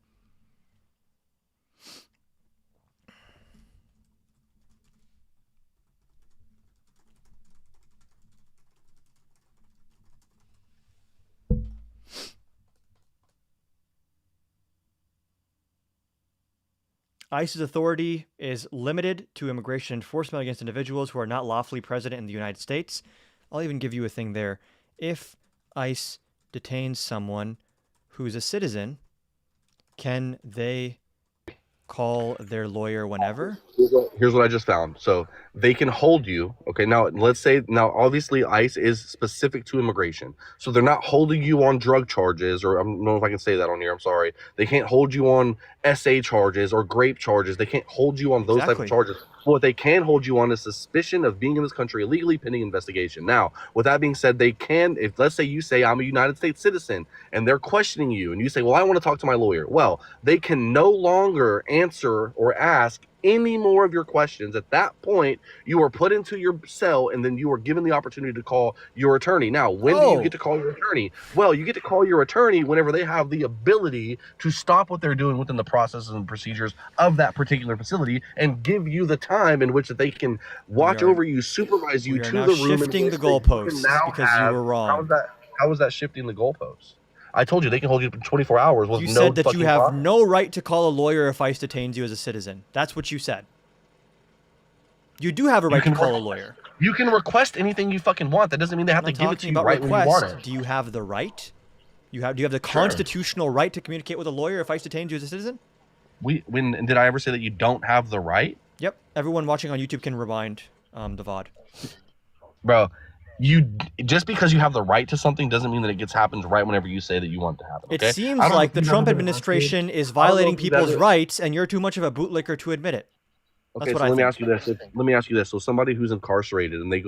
ICE's authority is limited to immigration enforcement against individuals who are not lawfully present in the United States. I'll even give you a thing there. If ICE detains someone who's a citizen, can they call their lawyer whenever? Here's what I just found. So they can hold you. Okay, now let's say obviously ICE is specific to immigration, so they're not holding you on drug charges, or I don't know if I can say that on here. I'm sorry. They can't hold you on SA charges or grape charges. They can't hold you on those type Exactly. of charges. What they can hold you on is suspicion of being in this country illegally pending investigation. Now, with that being said, they can, if let's say you say I'm a United States citizen and they're questioning you and you say, well, I want to talk to my lawyer. Well, they can no longer answer or ask any more of your questions. At that point, you are put into your cell and then you are given the opportunity to call your attorney. Now, when do you get to call your attorney? Well, you get to call your attorney whenever they have the ability to stop what they're doing within the processes and procedures of that particular facility and give you the time in which that they can watch over you, supervise you we are to now the room. in shifting which the they can goalposts now because you have- were wrong. How is that shifting the goalposts? I told you they can hold you for 24 hours with You no said that fucking you have process. no right to call a lawyer if ICE detains you as a citizen. That's what you said. You do have a right to can call a request- lawyer. You can request anything you fucking want. That doesn't mean they have I'm to not give it to talking you about right when you want request. it. Do you have the right? Do you have the constitutional right to communicate with a lawyer if ICE detains you as a citizen? When did I ever say that you don't have the right? Yep. Everyone watching on YouTube can rewind the VOD. Bro, you just because you have the right to something doesn't mean that it happens right whenever you say that you want it to happen. It Okay? seems I don't know like if the you've Trump ever been administration arrested. is I don't know violating if you've people's ever- rights, and you're too much of a bootlicker to admit it. That's Okay, what so I let me think. ask you this. Let me ask you this. So somebody who's incarcerated and they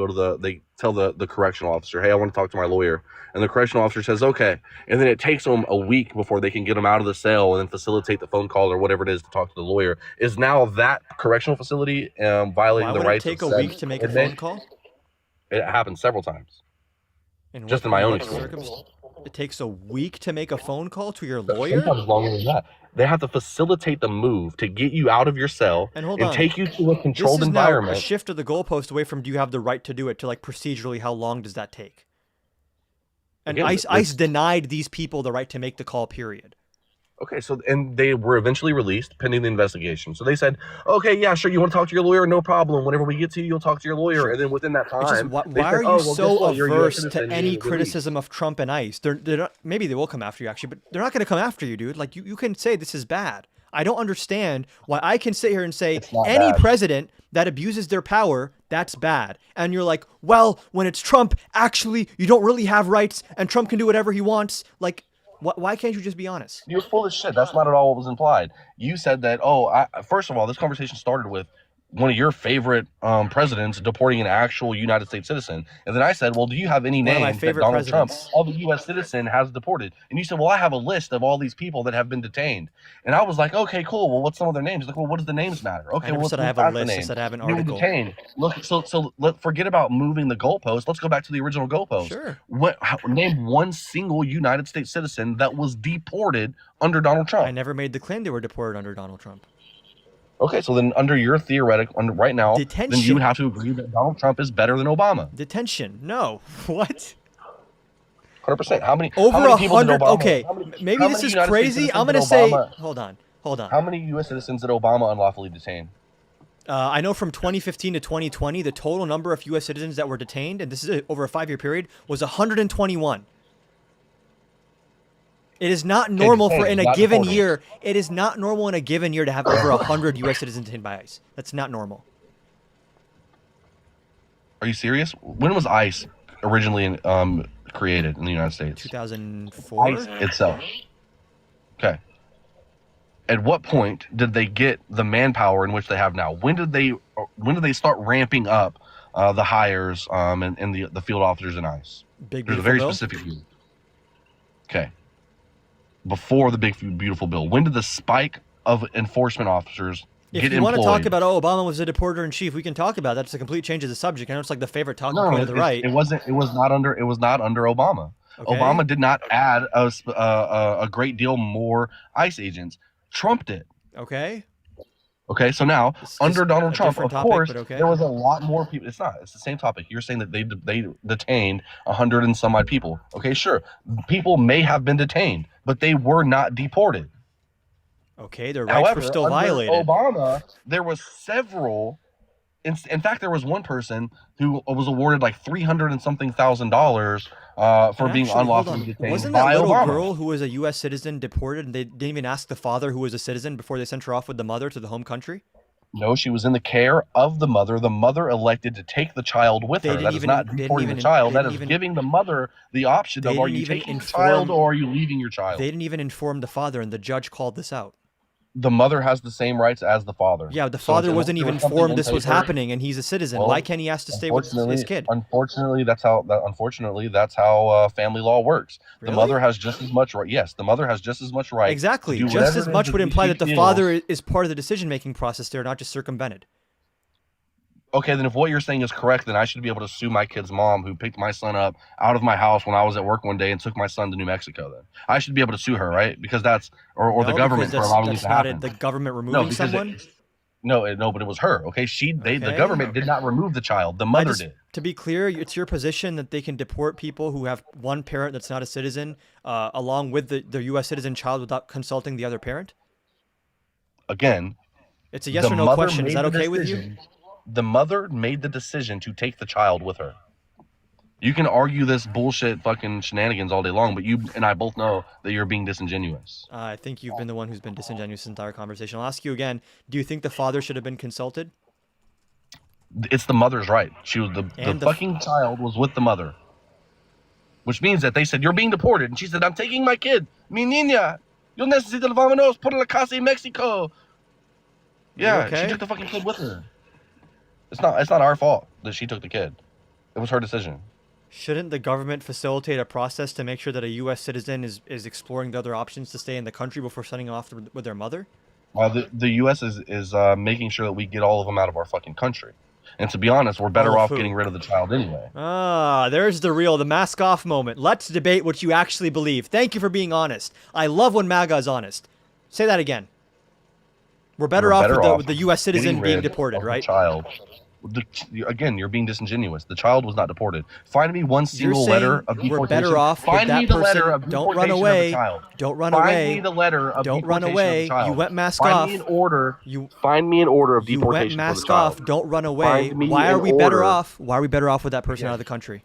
tell the correctional officer, hey, I want to talk to my lawyer. And the correctional officer says, okay. And then it takes them a week before they can get them out of the cell and then facilitate the phone call or whatever it is to talk to the lawyer. Is now that correctional facility violating Why the would it rights take of a said week to make a inmate? phone call? It happens several times. Just in my own experience. It takes a week to make a phone call to your lawyer? Sometimes longer than that. They have to facilitate the move to get you out of your cell And hold and on. take you to a This controlled is now a environment. shift of the goalpost away from do you have the right to do it to like procedurally how long does that take? And Again, ICE denied these people the right to make the call, period. Okay, so and they were eventually released pending the investigation. So they said, okay, yeah, sure, you want to talk to your lawyer, no problem. Whenever we get to you, you'll talk to your lawyer. Sure. And then within that time, It's just, they why said, are you "Oh, well, guess so what? You're a US averse citizen, to you're any released." criticism of Trump and ICE? They're not, maybe they will come after you, actually, but they're not going to come after you, dude. Like, you can say this is bad. I don't understand why I can sit here and say not any bad. president that abuses their power, that's bad. And you're like, well, when it's Trump, actually, you don't really have rights, and Trump can do whatever he wants. Like, why can't you just be honest? You're full of shit. That's not at all what was implied. You said that, first of all, this conversation started with one of your favorite presidents deporting an actual United States citizen. And then I said, well, do you have any One of my names that favorite Donald Trump, presidents. of a U.S. citizen, has deported? And you said, well, I have a list of all these people that have been detained. And I was like, okay, cool. Well, what's some of their names? Like, well, what does the names matter? Okay, I never well, said let's I have move a past the list. I names. said I have an You were article. detained. Look, so let forget about moving the goalpost. Let's go back to the original goalpost. Sure. Name one single United States citizen that was deported under Donald Trump. I never made the claim they were deported under Donald Trump. Okay, so then under your right now, then Detention. you would have to agree that Donald Trump is better than Obama. Detention. No. What? 100%. How many Over people did 100. Obama? Okay, maybe how this many is United States crazy. citizens I'm did gonna say, Obama- hold on. How many U.S. citizens did Obama unlawfully detain? I know from 2015 to 2020, the total number of U.S. citizens that were detained, and this is over a 5-year period, was 121. It is not normal for in a not given deported. year. It is not normal in a given year to have over 100 U.S. citizens detained by ICE. That's not normal. Are you serious? When was ICE originally created in the United States? 2004. ICE itself. Okay. At what point did they get the manpower in which they have now? When did they start ramping up the hires and the field officers in ICE? Big There's a beautiful very bill. specific rule. Okay. Before the big beautiful bill, when did the spike of enforcement officers If get you employed? want to talk about, Obama was a deporter in chief, we can talk about that. It's a complete change of the subject. I know it's like the favorite talking point of the right. It wasn't. It was not under Obama. Okay. Obama did not add a great deal more ICE agents. Trump did. Okay. Okay, so now It's under just Donald a Trump, different of topic, course, but okay. there was a lot more people. It's not. It's the same topic. You're saying that they detained 100 and some odd people. Okay, sure. People may have been detained, but they were not deported. Okay, their rights However, were still under violated. Obama, there was several. In fact, there was one person who was awarded like $300 and something thousand for And being actually, hold unlawfully on. detained Wasn't that by little Obama. girl who was a U.S. citizen deported, and they didn't even ask the father who was a citizen before they sent her off with the mother to the home country? No, she was in the care of the mother. The mother elected to take the child with They her. didn't That is even- not they didn't deporting even- the child. they That didn't is even- giving the mother the option They of are didn't you even taking the child inform- or are you leaving your child? They didn't even inform the father, and the judge called this out. The mother has the same rights as the father. Yeah, the So father if wasn't there even was something informed in this was paper- happening, and he's a citizen. Well, Why can't he ask to stay with his kid? Unfortunately, that's how family law works. Really? The mother has just as much right. Yes, the mother has just as much right. Exactly. to do Just whatever as it is much would imply she that the feels. father is part of the decision-making process there, not just circumvented. Okay, then if what you're saying is correct, then I should be able to sue my kid's mom who picked my son up out of my house when I was at work one day and took my son to New Mexico. Then I should be able to sue her, right? Because that's or the No, government because for allowing that's it to not happen. the government removing because someone. No, but it was her. Okay, the Okay. government did not remove the child. The mother did. To be clear, it's your position that they can deport people who have one parent that's not a citizen, along with the U.S. citizen child without consulting the other parent? Again, It's a yes the or no mother question. Is made that the okay with you? decision. The mother made the decision to take the child with her. You can argue this bullshit fucking shenanigans all day long, but you and I both know that you're being disingenuous. I think you've been the one who's been disingenuous this entire conversation. I'll ask you again. Do you think the father should have been consulted? It's the mother's right. She was the And the fucking child was with the mother. Which means that they said, you're being deported. And she said, I'm taking my kid. Mi niña. Yo necesito vámonos por la casa en Mexico. Yeah, okay? she took the fucking kid with her. It's not our fault that she took the kid. It was her decision. Shouldn't the government facilitate a process to make sure that a U.S. citizen is exploring the other options to stay in the country before sending off with their mother? The U.S. is making sure that we get all of them out of our fucking country. And to be honest, we're better off who? getting rid of the child anyway. There's the mask off moment. Let's debate what you actually believe. Thank you for being honest. I love when MAGA is honest. Say that again. We're better off with the U.S. citizen getting being rid deported, of the right? child. Again, you're being disingenuous. The child was not deported. Find me one You're single saying letter of deportation. we're better off with Find that me the letter person. of Don't run deportation away. of the child. Don't run Find away. me the letter of Don't run deportation away. of the child. You went mask Find off. me an order. You Find me an order of You went deportation for the mask child. off. Don't run away. Find me Why are an we better order. off? Why are we better off with that person out of the country?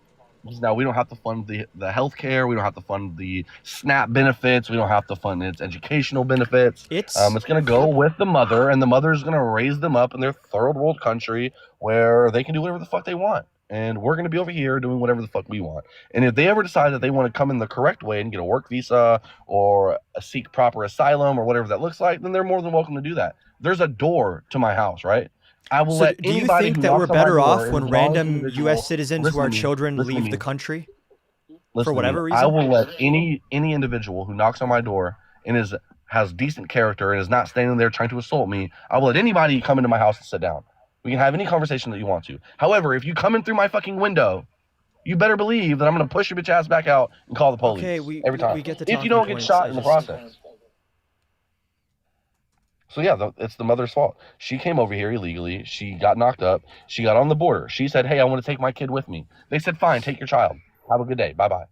Now we don't have to fund the health care. We don't have to fund the SNAP benefits. We don't have to fund its educational benefits. It's It's going to go with the mother, and the mother's going to raise them up in their third world country where they can do whatever the fuck they want. And we're going to be over here doing whatever the fuck we want. And if they ever decide that they want to come in the correct way and get a work visa or seek proper asylum or whatever that looks like, then they're more than welcome to do that. There's a door to my house, right? I will So let do you anybody think who that we're knocks on my better door, off as when long as random the individual- U.S. citizens who are children listen to leave me. the country? Listen for to whatever me. reason? I will let any individual who knocks on my door and has decent character and is not standing there trying to assault me, I will let anybody come into my house and sit down. We can have any conversation that you want to. However, if you come in through my fucking window, you better believe that I'm going to push your bitch ass back out and call the police. Okay, every time. we get the if you talking don't get points. shot I in the just- process. So yeah, it's the mother's fault. She came over here illegally. She got knocked up. She got on the border. She said, "Hey, I want to take my kid with me." They said, "Fine, take your child. Have a good day. Bye bye."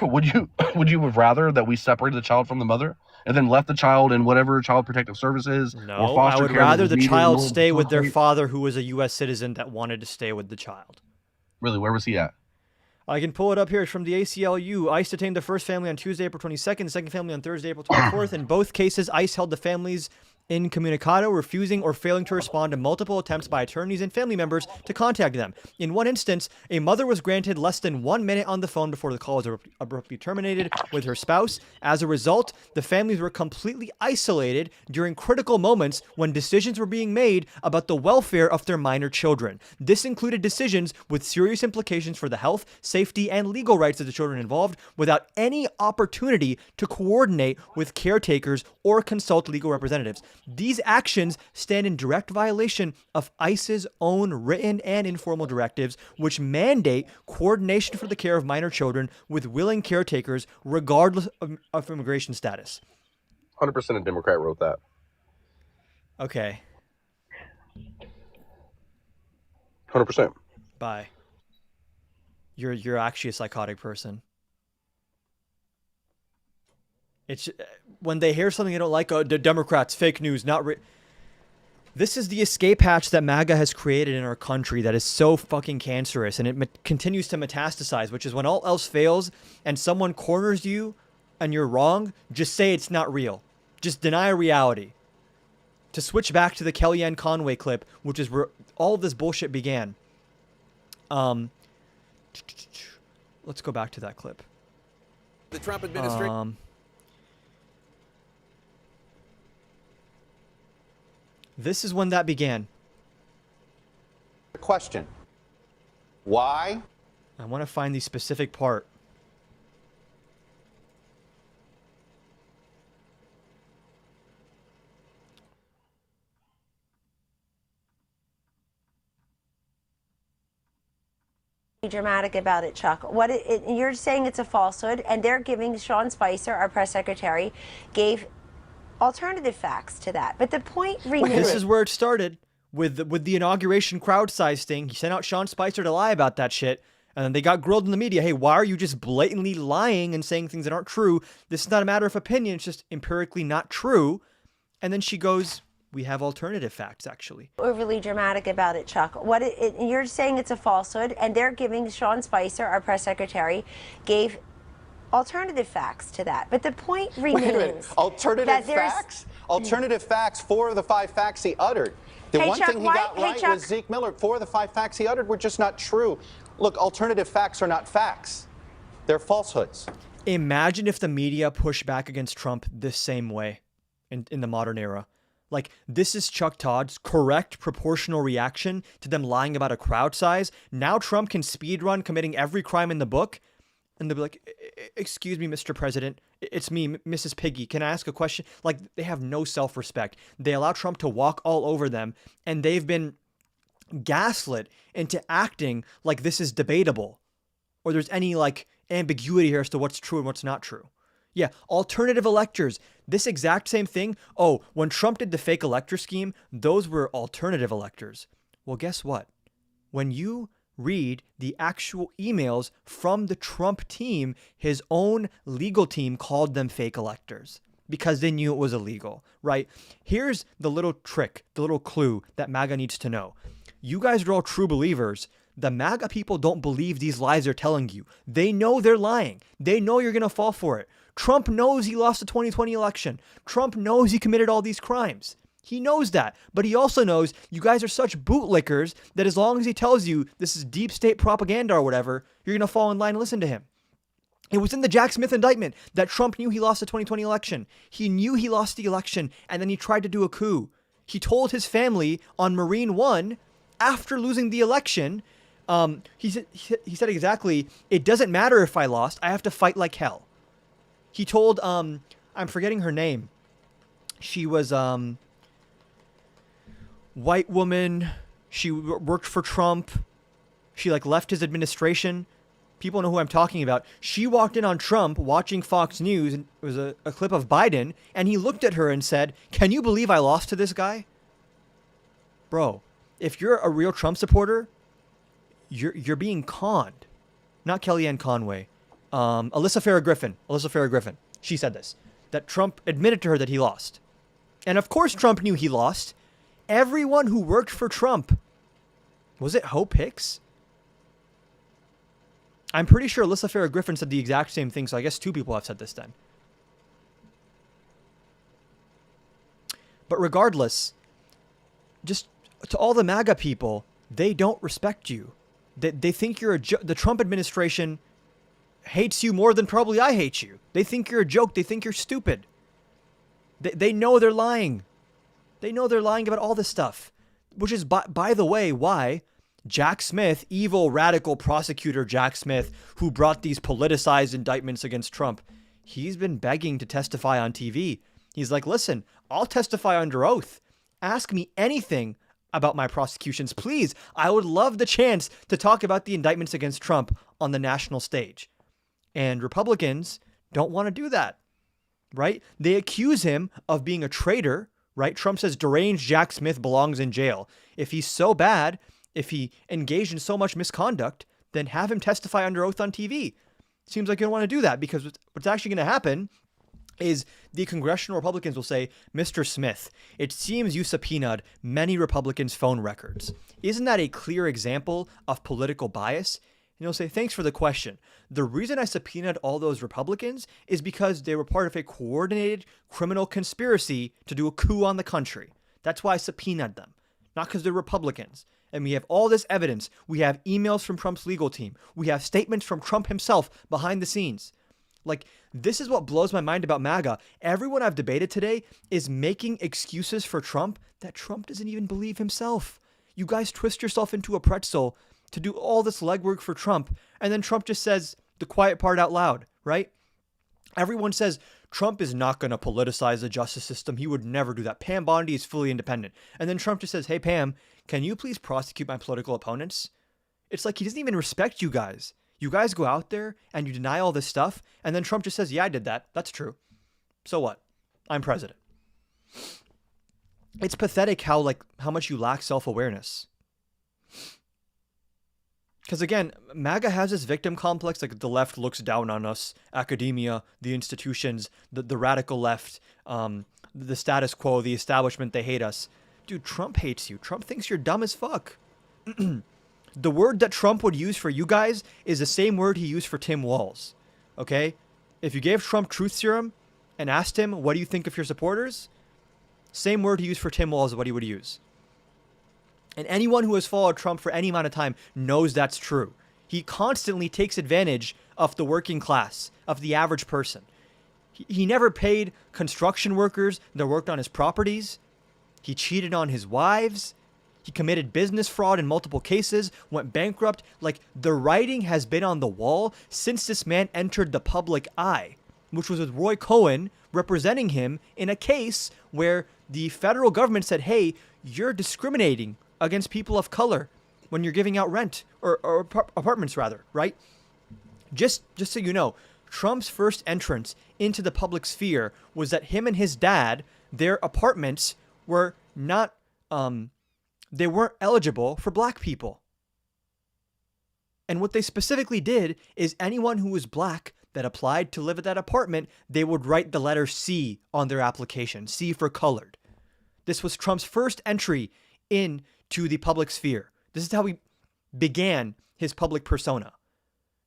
would you have rather that we separated the child from the mother and then left the child in whatever child protective services or No, foster I would care that rather was the needed in child order to stay with their facilitate- father who was a U.S. citizen that wanted to stay with the child. Really, where was he at? I can pull it up here. It's from the ACLU. ICE detained the first family on Tuesday, April 22nd, the second family on Thursday, April 24th. In both cases, ICE held the families incommunicado, refusing or failing to respond to multiple attempts by attorneys and family members to contact them. In one instance, a mother was granted less than 1 minute on the phone before the call was abruptly terminated with her spouse. As a result, the families were completely isolated during critical moments when decisions were being made about the welfare of their minor children. This included decisions with serious implications for the health, safety, and legal rights of the children involved without any opportunity to coordinate with caretakers or consult legal representatives. These actions stand in direct violation of ICE's own written and informal directives, which mandate coordination for the care of minor children with willing caretakers, regardless of immigration status. 100% a Democrat wrote that. Okay, 100%. bye. You're actually a psychotic person. It's when they hear something they don't like, oh, the Democrats, fake news, not This is the escape hatch that MAGA has created in our country that is so fucking cancerous, and it continues to metastasize, which is when all else fails and someone corners you and you're wrong, just say it's not real. Just deny reality. To switch back to the Kellyanne Conway clip, which is where all of this bullshit began. Let's go back to that clip. The Trump administration. This is when that began. Question. Why? I want to find the specific part. Dramatic about it, Chuck. You're saying it's a falsehood, and they're giving Sean Spicer, our press secretary, gave alternative facts to that. But the point remains. This is where it started with the inauguration crowd size thing. He sent out Sean Spicer to lie about that shit, and then they got grilled in the media. Hey, why are you just blatantly lying and saying things that aren't true? This is not a matter of opinion. It's just empirically not true. And then she goes, we have alternative facts, actually. Overly dramatic about it, Chuck. You're saying it's a falsehood, and they're giving Sean Spicer, our press secretary, gave alternative facts to that. But the point remains. Wait a minute. Alternative facts? Alternative facts, 4 of the 5 facts he uttered. The one Chuck, thing he got right was Zeke Miller. 4 of the 5 facts he uttered were just not true. Look, alternative facts are not facts. They're falsehoods. Imagine if the media pushed back against Trump this same way in the modern era. Like, this is Chuck Todd's correct proportional reaction to them lying about a crowd size. Now Trump can speedrun committing every crime in the book. And they'll be like, excuse me, Mr. President, it's me, Mrs. Piggy. Can I ask a question? Like, they have no self-respect. They allow Trump to walk all over them, and they've been gaslit into acting like this is debatable, or there's any, like, ambiguity here as to what's true and what's not true. Yeah, alternative electors. This exact same thing. Oh, when Trump did the fake elector scheme, those were alternative electors. Well, guess what? When you read the actual emails from the Trump team, his own legal team called them fake electors because they knew it was illegal, right? Here's the little trick, the little clue that MAGA needs to know. You guys are all true believers. The MAGA people don't believe these lies they're telling you. They know they're lying. They know you're going to fall for it. Trump knows he lost the 2020 election. Trump knows he committed all these crimes. He knows that, but he also knows you guys are such bootlickers that as long as he tells you this is deep state propaganda or whatever, you're going to fall in line and listen to him. It was in the Jack Smith indictment that Trump knew he lost the 2020 election. He knew he lost the election, and then he tried to do a coup. He told his family on Marine One, after losing the election, he said exactly, it doesn't matter if I lost, I have to fight like hell. He told, I'm forgetting her name. She was, white woman. She worked for Trump. She left his administration. People know who I'm talking about. She walked in on Trump watching Fox News, and it was a clip of Biden, and he looked at her and said, "Can you believe I lost to this guy?" Bro, if you're a real Trump supporter, you're being conned. Not Kellyanne Conway. Alyssa Farah Griffin, she said this, that Trump admitted to her that he lost. And of course Trump knew he lost. Everyone who worked for Trump, was it Hope Hicks? I'm pretty sure Alyssa Farah Griffin said the exact same thing, so I guess two people have said this then. But regardless, just to all the MAGA people, they don't respect you. They think you're a joke. The Trump administration hates you more than probably I hate you. They think you're a joke. They think you're stupid. They know they're lying. They know they're lying about all this stuff. Which is, by the way, why Jack Smith, evil radical prosecutor Jack Smith, who brought these politicized indictments against Trump, he's been begging to testify on TV. He's like, listen, I'll testify under oath. Ask me anything about my prosecutions, please. I would love the chance to talk about the indictments against Trump on the national stage. And Republicans don't want to do that, right? They accuse him of being a traitor, right? Trump says deranged Jack Smith belongs in jail. If he's so bad, if he engaged in so much misconduct, then have him testify under oath on TV. Seems like you don't want to do that, because what's actually going to happen is the congressional Republicans will say, Mr. Smith, it seems you subpoenaed many Republicans' phone records. Isn't that a clear example of political bias? And he'll say, thanks for the question. The reason I subpoenaed all those Republicans is because they were part of a coordinated criminal conspiracy to do a coup on the country. That's why I subpoenaed them, not because they're Republicans. And we have all this evidence. We have emails from Trump's legal team. We have statements from Trump himself behind the scenes. Like, this is what blows my mind about MAGA. Everyone I've debated today is making excuses for Trump that Trump doesn't even believe himself. You guys twist yourself into a pretzel to do all this legwork for Trump, and then Trump just says the quiet part out loud, right? Everyone says Trump is not going to politicize the justice system. He would never do that. Pam Bondi is fully independent. And then Trump just says, hey, Pam, can you please prosecute my political opponents? It's like he doesn't even respect you guys. You guys go out there and you deny all this stuff, and then Trump just says, yeah, I did that. That's true. So what? I'm president. It's pathetic how much you lack self-awareness. Because again, MAGA has this victim complex, like the left looks down on us, academia, the institutions, the radical left, the status quo, the establishment, they hate us. Dude, Trump hates you. Trump thinks you're dumb as fuck. The word that Trump would use for you guys is the same word he used for Tim Walz. Okay? If you gave Trump truth serum and asked him, what do you think of your supporters? Same word he used for Tim Walz is what he would use. And anyone who has followed Trump for any amount of time knows that's true. He constantly takes advantage of the working class, of the average person. He never paid construction workers that worked on his properties. He cheated on his wives. He committed business fraud in multiple cases, went bankrupt. Like, the writing has been on the wall since this man entered the public eye, which was with Roy Cohn representing him in a case where the federal government said, hey, you're discriminating against people of color when you're giving out rent or apartments rather, right? Just so you know, Trump's first entrance into the public sphere was that him and his dad, their apartments were not, they weren't eligible for black people. And what they specifically did is anyone who was black that applied to live at that apartment, they would write the letter C on their application, C for colored. This was Trump's first entry into the public sphere. This is how he began his public persona.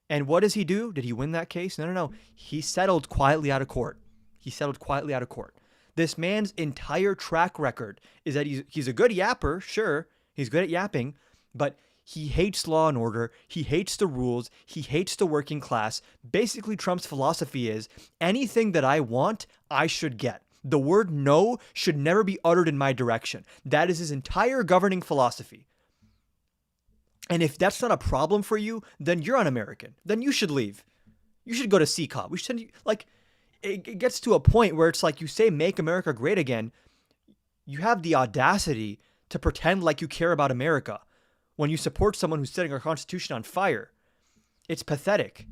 And what does he do? Did he win that case? No. He settled quietly out of court. This man's entire track record is that he's a good yapper, sure. He's good at yapping, but he hates law and order. He hates the rules. He hates the working class. Basically, Trump's philosophy is anything that I want, I should get. The word no should never be uttered in my direction. That is his entire governing philosophy. And if that's not a problem for you, then you're un-American. Then you should leave. You should go to CCOP. We should, like, it gets to a point where it's like you say, make America great again. You have the audacity to pretend like you care about America when you support someone who's setting our Constitution on fire. It's pathetic.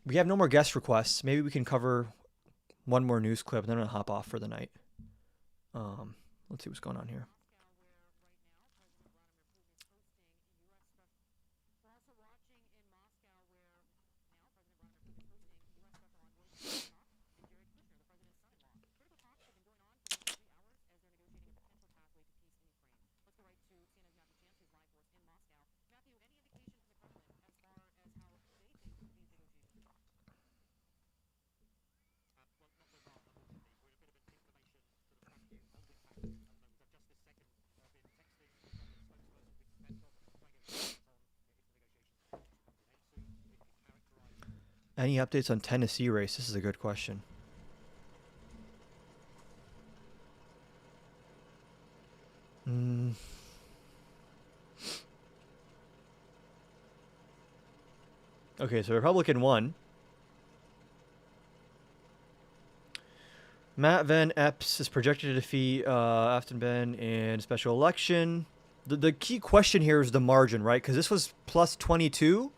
We have no more guest requests. Maybe we can cover one more news clip, and then I'm going to hop off for the night. Let's see what's going on here. Any updates on Tennessee race? This is a good question. Okay, so Republican won. Matt Van Epps is projected to defeat Afton Ben in special election. The key question here is the margin, right? Because this was plus 22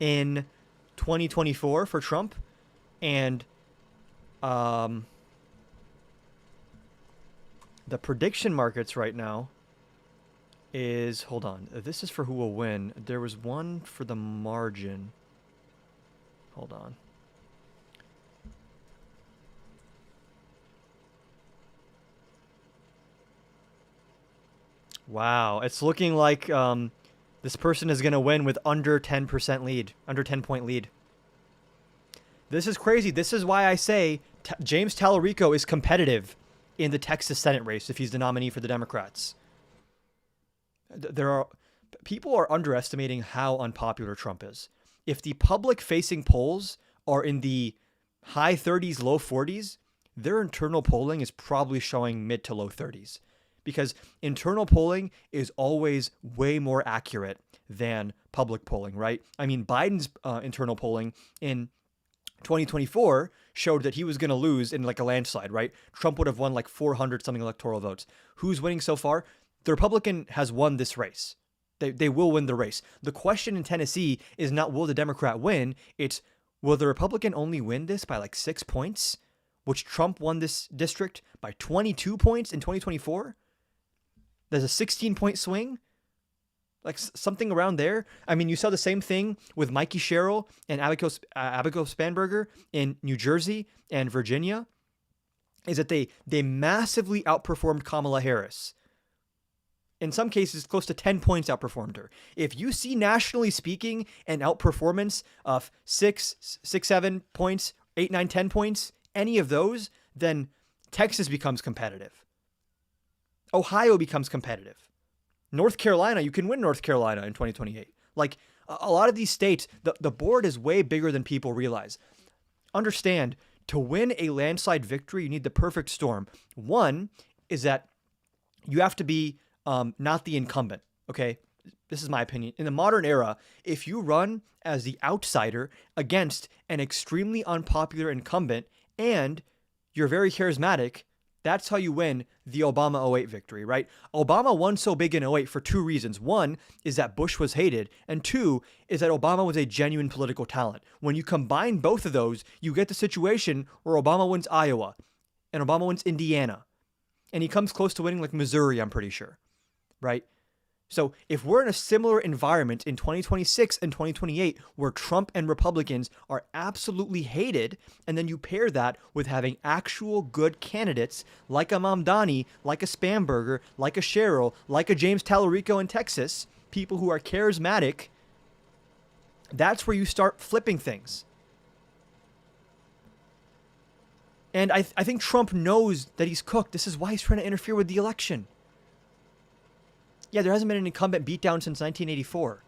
in 2024 for Trump. And the prediction markets right now is, hold on, this is for who will win. There was one for the margin. Hold on. Wow, it's looking like this person is going to win with under 10% lead, under 10-point lead. This is crazy. This is why I say James Tallarico is competitive in the Texas Senate race if he's the nominee for the Democrats. People are underestimating how unpopular Trump is. If the public-facing polls are in the high 30s, low 40s, their internal polling is probably showing mid to low 30s. Because internal polling is always way more accurate than public polling, right? I mean, Biden's internal polling in 2024 showed that he was going to lose in like a landslide, right? Trump would have won like 400 something electoral votes. Who's winning so far? The Republican has won this race. They will win the race. The question in Tennessee is not will the Democrat win? It's will the Republican only win this by like 6 points, which Trump won this district by 22 points in 2024? There's a 16-point swing, like something around there. I mean, you saw the same thing with Mikey Sherrill and Abigail Spanberger in New Jersey and Virginia, is that they massively outperformed Kamala Harris. In some cases, close to 10 points outperformed her. If you see, nationally speaking, an outperformance of 6, 7 points, 8, 9, 10 points, any of those, then Texas becomes competitive. Ohio becomes competitive. North Carolina, you can win North Carolina in 2028. Like, a lot of these states, the board is way bigger than people realize. Understand, to win a landslide victory, you need the perfect storm. One is that you have to be not the incumbent, okay? This is my opinion. In the modern era, if you run as the outsider against an extremely unpopular incumbent and you're very charismatic, that's how you win the Obama 08 victory, right? Obama won so big in 08 for two reasons. One is that Bush was hated, and two is that Obama was a genuine political talent. When you combine both of those, you get the situation where Obama wins Iowa and Obama wins Indiana, and he comes close to winning like Missouri, I'm pretty sure, right? So if we're in a similar environment in 2026 and 2028 where Trump and Republicans are absolutely hated, and then you pair that with having actual good candidates like a Mamdani, like a Spanberger, like a Sherrill, like a James Tallarico in Texas, people who are charismatic, that's where you start flipping things. And I think Trump knows that he's cooked. This is why he's trying to interfere with the election. Yeah, there hasn't been an incumbent beatdown since 1984.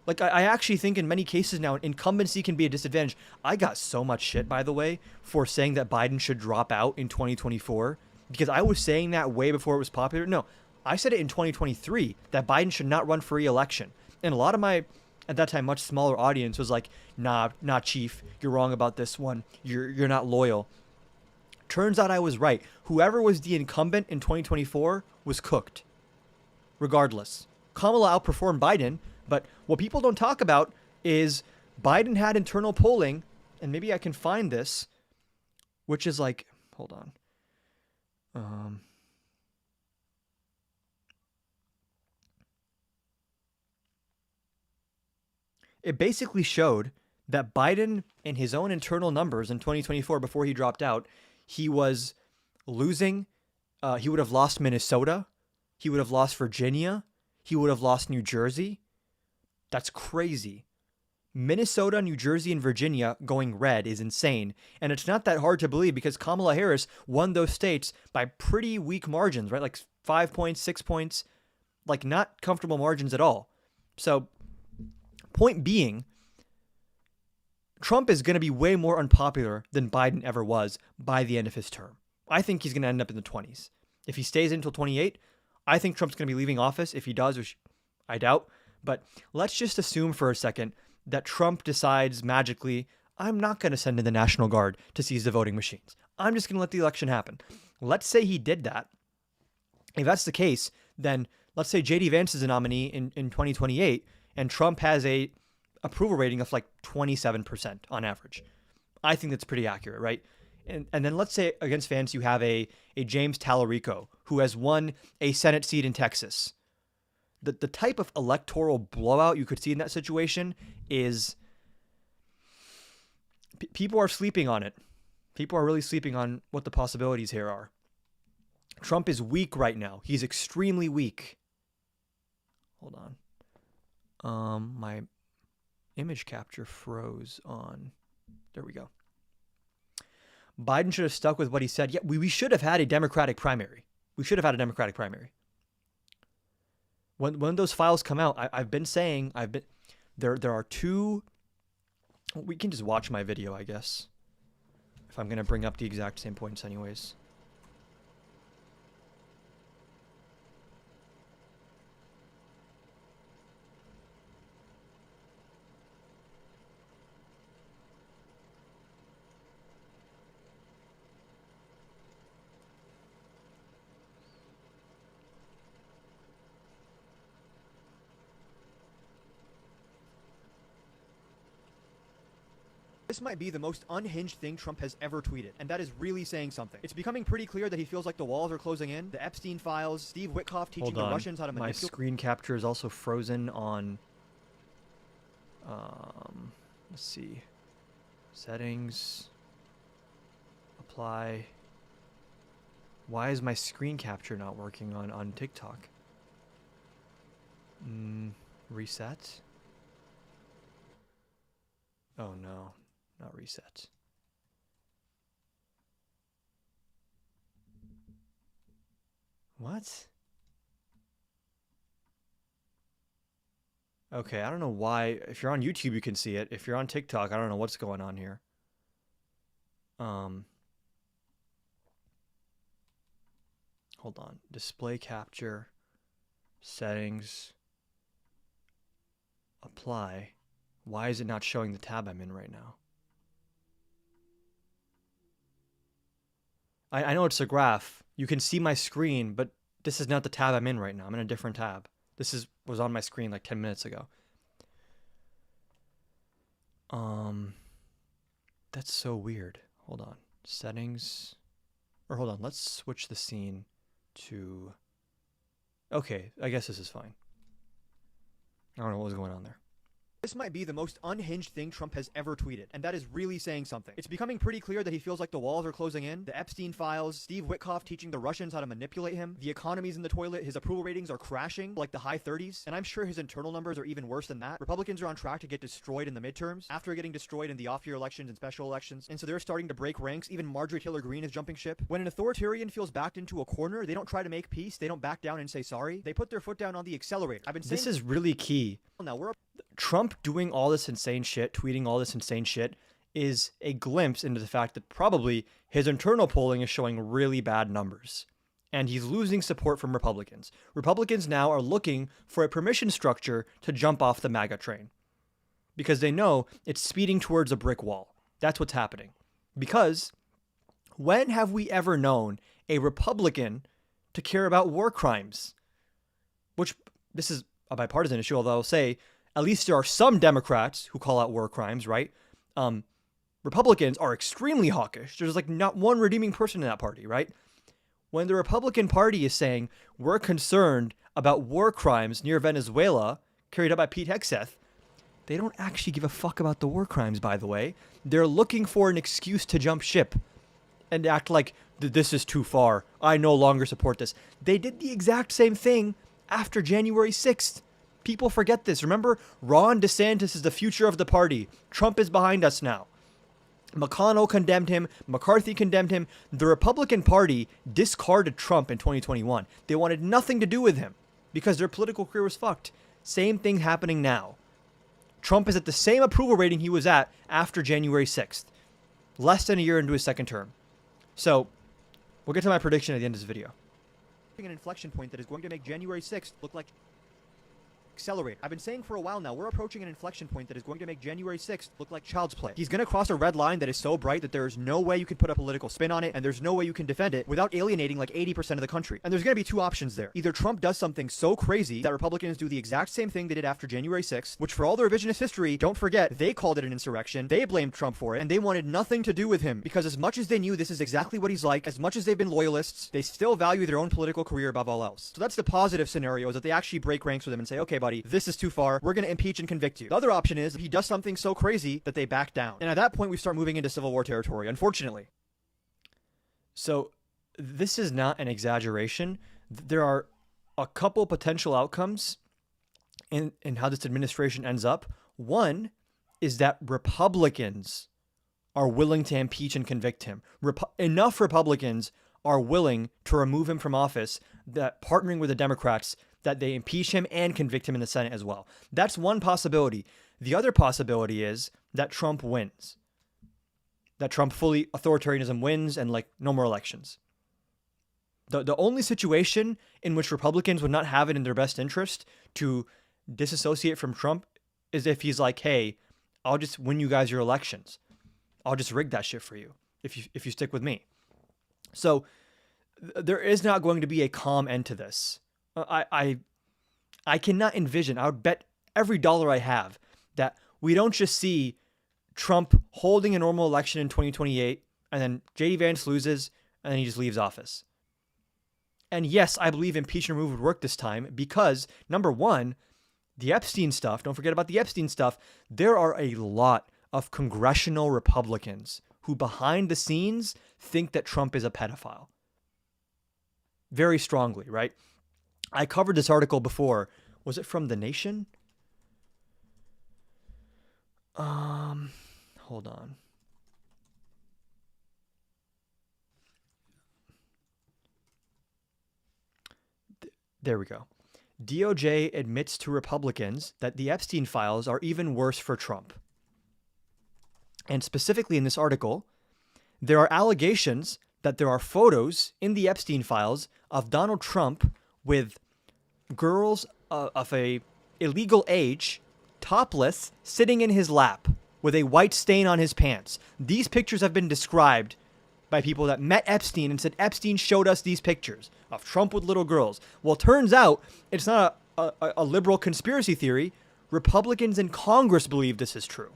Like, I actually think in many cases now, incumbency can be a disadvantage. I got so much shit, by the way, for saying that Biden should drop out in 2024, because I was saying that way before it was popular. No, I said it in 2023, that Biden should not run for re-election. And a lot of my, at that time, much smaller audience was like, nah, Chief, you're wrong about this one. You're not loyal. Turns out I was right. Whoever was the incumbent in 2024 was cooked. Regardless, Kamala outperformed Biden, but what people don't talk about is Biden had internal polling, and maybe I can find this, which is like, hold on. It basically showed that Biden, in his own internal numbers in 2024, before he dropped out, he was losing. He would have lost Minnesota. He would have lost Virginia. He would have lost New Jersey. That's crazy. Minnesota, New Jersey, and Virginia going red is insane. And it's not that hard to believe because Kamala Harris won those states by pretty weak margins, right? Like 5 points, 6 points, like not comfortable margins at all. So, point being, Trump is going to be way more unpopular than Biden ever was by the end of his term. I think he's going to end up in the 20s. If he stays until 28, I think Trump's going to be leaving office. If he does, which I doubt, but let's just assume for a second that Trump decides magically, I'm not going to send in the National Guard to seize the voting machines. I'm just going to let the election happen. Let's say he did that. If that's the case, then let's say JD Vance is a nominee in 2028 and Trump has a approval rating of like 27% on average. I think that's pretty accurate, right? And then let's say against Vance you have a James Tallarico who has won a Senate seat in Texas. The type of electoral blowout you could see in that situation is people are sleeping on it. People are really sleeping on what the possibilities here are. Trump is weak right now. He's extremely weak. Hold on. My image capture froze on. There we go. Biden should have stuck with what he said. Yeah, we should have had a Democratic primary. We should have had a Democratic primary. When those files come out, I've been saying there are two. We can just watch my video, I guess, if I'm going to bring up the exact same points anyways. This might be the most unhinged thing Trump has ever tweeted, and that is really saying something. It's becoming pretty clear that he feels like the walls are closing in. The Epstein files, Steve Witkoff teaching the Russians how to manipulate. My screen capture is also frozen on, let's see, settings, apply. Why is my screen capture not working on TikTok? Reset? Oh no. Not reset. What? Okay, I don't know why. If you're on YouTube, you can see it. If you're on TikTok, I don't know what's going on here. Hold on. Display capture. Settings. Apply. Why is it not showing the tab I'm in right now? I know it's a graph. You can see my screen, but this is not the tab I'm in right now. I'm in a different tab. This was on my screen like 10 minutes ago. That's so weird. Hold on. Settings. Or hold on. Let's switch the scene to... Okay, I guess this is fine. I don't know what was going on there. This might be the most unhinged thing Trump has ever tweeted, and that is really saying something. It's becoming pretty clear that he feels like the walls are closing in. The Epstein files, Steve Witkoff teaching the Russians how to manipulate him, the economy's in the toilet, his approval ratings are crashing, like the high 30s, and I'm sure his internal numbers are even worse than that. Republicans are on track to get destroyed in the midterms, after getting destroyed in the off-year elections and special elections, and so they're starting to break ranks. Even Marjorie Taylor Greene is jumping ship. When an authoritarian feels backed into a corner, they don't try to make peace, they don't back down and say sorry. They put their foot down on the accelerator. I've been saying this is really key. Now Trump doing all this insane shit, tweeting all this insane shit, is a glimpse into the fact that probably his internal polling is showing really bad numbers. And he's losing support from Republicans. Republicans now are looking for a permission structure to jump off the MAGA train. Because they know it's speeding towards a brick wall. That's what's happening. Because when have we ever known a Republican to care about war crimes? Which, this is a bipartisan issue, although I'll say, at least there are some Democrats who call out war crimes, right? Republicans are extremely hawkish. There's like not one redeeming person in that party, right? When the Republican Party is saying, we're concerned about war crimes near Venezuela carried out by Pete Hegseth, they don't actually give a fuck about the war crimes, by the way. They're looking for an excuse to jump ship and act like, this is too far. I no longer support this. They did the exact same thing after January 6th. People forget this. Remember, Ron DeSantis is the future of the party. Trump is behind us now. McConnell condemned him. McCarthy condemned him. The Republican Party discarded Trump in 2021. They wanted nothing to do with him because their political career was fucked. Same thing happening now. Trump is at the same approval rating he was at after January 6th, less than a year into his second term. So we'll get to my prediction at the end of this video. An inflection point that is going to make January 6th look like accelerate. I've been saying for a while now, we're approaching an inflection point that is going to make January 6th look like child's play. He's going to cross a red line that is so bright that there's no way you can put a political spin on it, and there's no way you can defend it without alienating like 80% of the country. And there's going to be two options there. Either Trump does something so crazy that Republicans do the exact same thing they did after January 6th, which for all the revisionist history, don't forget, they called it an insurrection, they blamed Trump for it, and they wanted nothing to do with him, because as much as they knew this is exactly what he's like, as much as they've been loyalists, they still value their own political career above all else. So that's the positive scenario, is that they actually break ranks with him and say, okay buddy, this is too far, we're going to impeach and convict you. The other option is he does something so crazy that they back down. And at that point, we start moving into Civil War territory, unfortunately. So this is not an exaggeration. There are a couple potential outcomes in how this administration ends up. One is that Republicans are willing to impeach and convict him. Enough Republicans are willing to remove him from office that partnering with the Democrats that they impeach him and convict him in the Senate as well. That's one possibility. The other possibility is that Trump wins. That Trump fully authoritarianism wins and like no more elections. The only situation in which Republicans would not have it in their best interest to disassociate from Trump is if he's like, hey, I'll just win you guys your elections. I'll just rig that shit for you if you stick with me. So there is not going to be a calm end to this. I cannot envision, I would bet every dollar I have that we don't just see Trump holding a normal election in 2028 and then JD Vance loses and then he just leaves office. And yes, I believe impeach and remove would work this time because, number one, the Epstein stuff, don't forget about the Epstein stuff, there are a lot of congressional Republicans who behind the scenes think that Trump is a pedophile. Very strongly, right? I covered this article before. Was it from The Nation? Hold on. There we go. DOJ admits to Republicans that the Epstein files are even worse for Trump. And specifically in this article, there are allegations that there are photos in the Epstein files of Donald Trump with girls of a illegal age, topless, sitting in his lap with a white stain on his pants. These pictures have been described by people that met Epstein and said, Epstein showed us these pictures of Trump with little girls. Well, it turns out it's not a liberal conspiracy theory. Republicans in Congress believe this is true.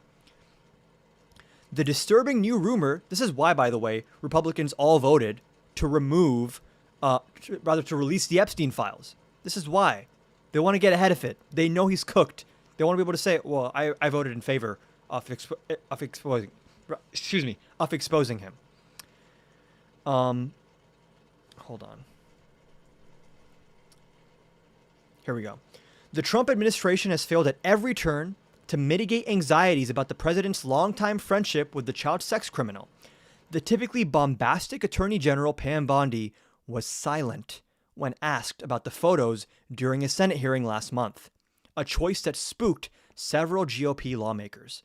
The disturbing new rumor, this is why, by the way, Republicans all voted to remove, to release the Epstein files. This is why. They want to get ahead of it. They know he's cooked. They want to be able to say, well, I voted in favor of exposing him. Hold on. Here we go. The Trump administration has failed at every turn to mitigate anxieties about the president's longtime friendship with the child sex criminal. The typically bombastic Attorney General Pam Bondi was silent when asked about the photos during a Senate hearing last month, a choice that spooked several GOP lawmakers,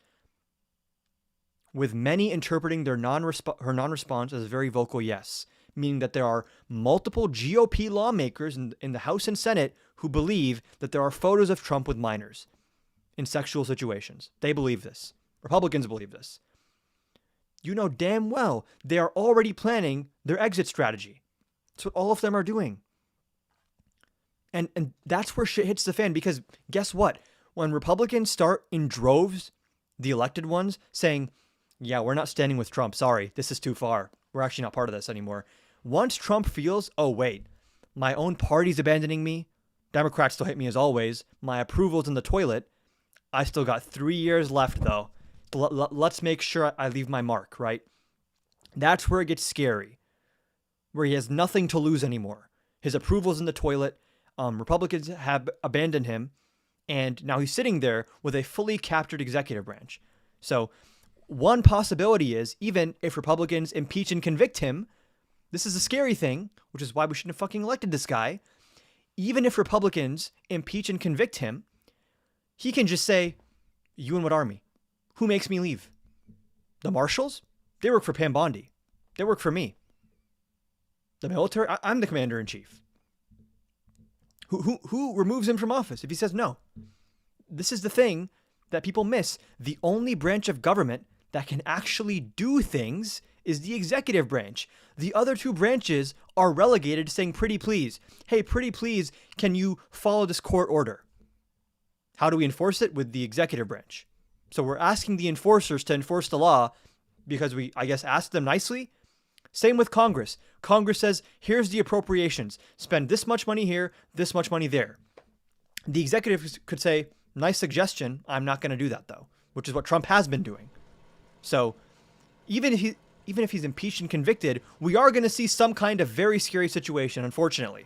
with many interpreting her non-response as a very vocal yes, meaning that there are multiple GOP lawmakers in the House and Senate who believe that there are photos of Trump with minors in sexual situations. They believe this. Republicans believe this. You know damn well they are already planning their exit strategy. That's what all of them are doing. And that's where shit hits the fan, because guess what? When Republicans start in droves, the elected ones, saying, yeah, we're not standing with Trump. Sorry, this is too far. We're actually not part of this anymore. Once Trump feels, oh, wait, my own party's abandoning me. Democrats still hate me as always. My approval's in the toilet. I still got 3 years left, though. Let's make sure I leave my mark, right? That's where it gets scary, where he has nothing to lose anymore. His approval's in the toilet. Republicans have abandoned him, and now he's sitting there with a fully captured executive branch. So one possibility is, even if Republicans impeach and convict him, this is a scary thing, which is why we shouldn't have fucking elected this guy. Even if Republicans impeach and convict him, he can just say, You and what army? Who makes me leave? The marshals? They work for Pam Bondi. They work for me. The military? I'm the commander in chief. Who removes him from office if he says no? This is the thing that people miss. The only branch of government that can actually do things is the executive branch. The other two branches are relegated to saying, pretty please. Hey, pretty please, can you follow this court order? How do we enforce it? With the executive branch. So we're asking the enforcers to enforce the law because we, I guess, asked them nicely. Same with Congress. Congress says, here's the appropriations. Spend this much money here, this much money there. The executive could say, nice suggestion. I'm not going to do that, though, which is what Trump has been doing. So even if he's impeached and convicted, we are going to see some kind of very scary situation, unfortunately.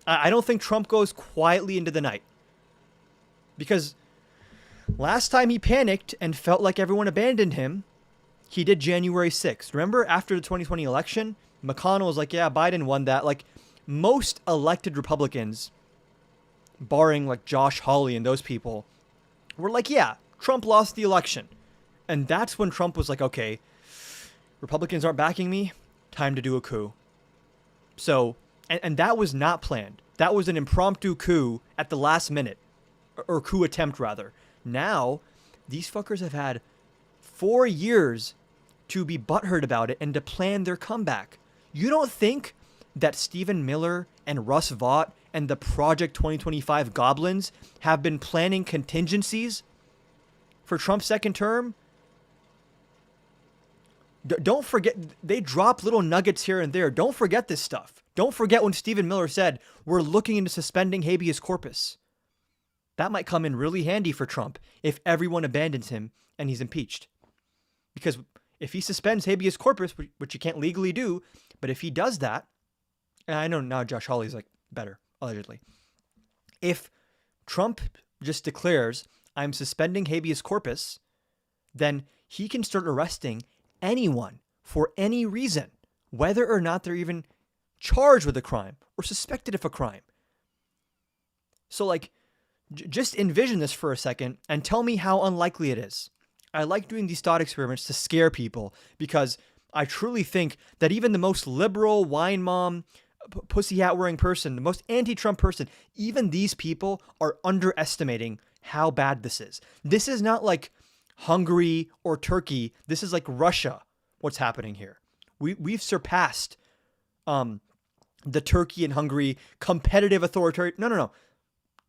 I don't think Trump goes quietly into the night. Because last time he panicked and felt like everyone abandoned him, he did January 6th. Remember, after the 2020 election, McConnell was like, yeah, Biden won that. Like, most elected Republicans, barring like Josh Hawley and those people, were like, yeah, Trump lost the election. And that's when Trump was like, okay, Republicans aren't backing me, time to do a coup. So, and that was not planned. That was an impromptu coup at the last minute, or coup attempt rather. Now, these fuckers have had 4 years to be butthurt about it and to plan their comeback. You don't think that Stephen Miller and Russ Vought and the Project 2025 goblins have been planning contingencies for Trump's second term? Don't forget, they drop little nuggets here and there. Don't forget this stuff. Don't forget when Stephen Miller said, we're looking into suspending habeas corpus. That might come in really handy for Trump if everyone abandons him and he's impeached. Because if he suspends habeas corpus, which you can't legally do, but if he does that, and I know now Josh Hawley's like better, allegedly. If Trump just declares, I'm suspending habeas corpus, then he can start arresting anyone for any reason, whether or not they're even charged with a crime or suspected of a crime. So like, just envision this for a second and tell me how unlikely it is. I like doing these thought experiments to scare people because I truly think that even the most liberal, wine mom, pussy hat wearing person, the most anti-Trump person, even these people are underestimating how bad this is. This is not like Hungary or Turkey. This is like Russia, what's happening here. We've surpassed the Turkey and Hungary competitive authoritarian. No.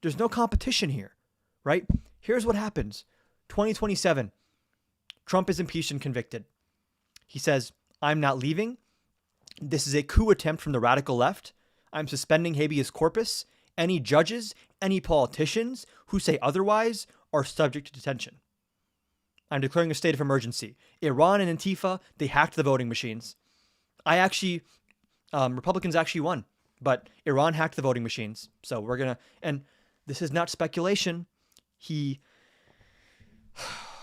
There's no competition here, right? Here's what happens. 2027, Trump is impeached and convicted. He says, I'm not leaving. This is a coup attempt from the radical left. I'm suspending habeas corpus. Any judges, any politicians who say otherwise are subject to detention. I'm declaring a state of emergency. Iran and Antifa, they hacked the voting machines. Republicans actually won, but Iran hacked the voting machines. So we're going to, and this is not speculation.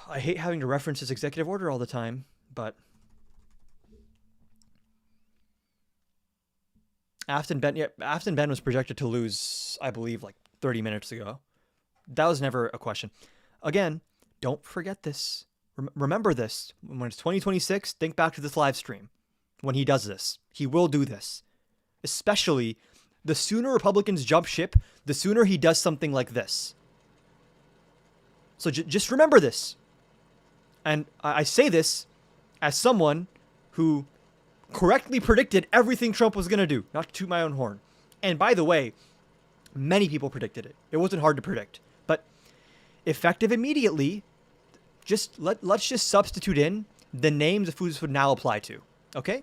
I hate having to reference his executive order all the time, but Afton Ben was projected to lose, I believe, like 30 minutes ago. That was never a question. Again, don't forget this. Remember this. When it's 2026, think back to this live stream. When he does this, he will do this. Especially, the sooner Republicans jump ship, the sooner he does something like this. So just remember this. And I say this as someone who correctly predicted everything Trump was going to do, not to toot my own horn. And by the way, many people predicted it. It wasn't hard to predict. But effective immediately, let's just substitute in the names of who this would now apply to. Okay?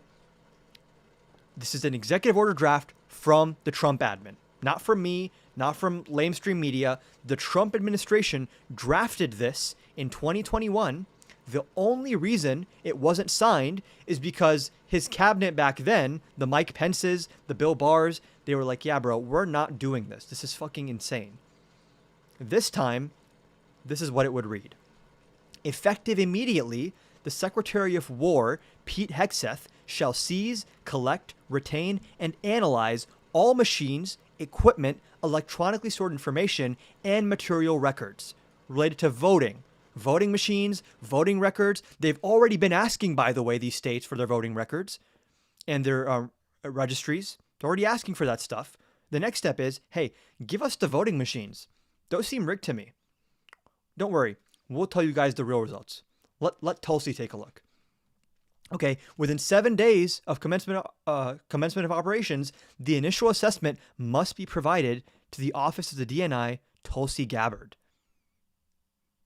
This is an executive order draft from the Trump admin. Not from me, not from lamestream media. The Trump administration drafted this in 2021. The only reason it wasn't signed is because his cabinet back then, the Mike Pences, the Bill Barrs, they were like, yeah, bro, we're not doing this. This is fucking insane. This time, this is what it would read. Effective immediately, the Secretary of War, Pete Hegseth, shall seize, collect, retain, and analyze all machines, equipment, electronically stored information, and material records related to voting, voting machines, voting records. They've already been asking, by the way, these states for their voting records and their registries. They're already asking for that stuff. The next step is, hey, give us the voting machines. Those seem rigged to me. Don't worry. We'll tell you guys the real results. Let Tulsi take a look. Okay, within 7 days of commencement of operations, the initial assessment must be provided to the office of the DNI, Tulsi Gabbard.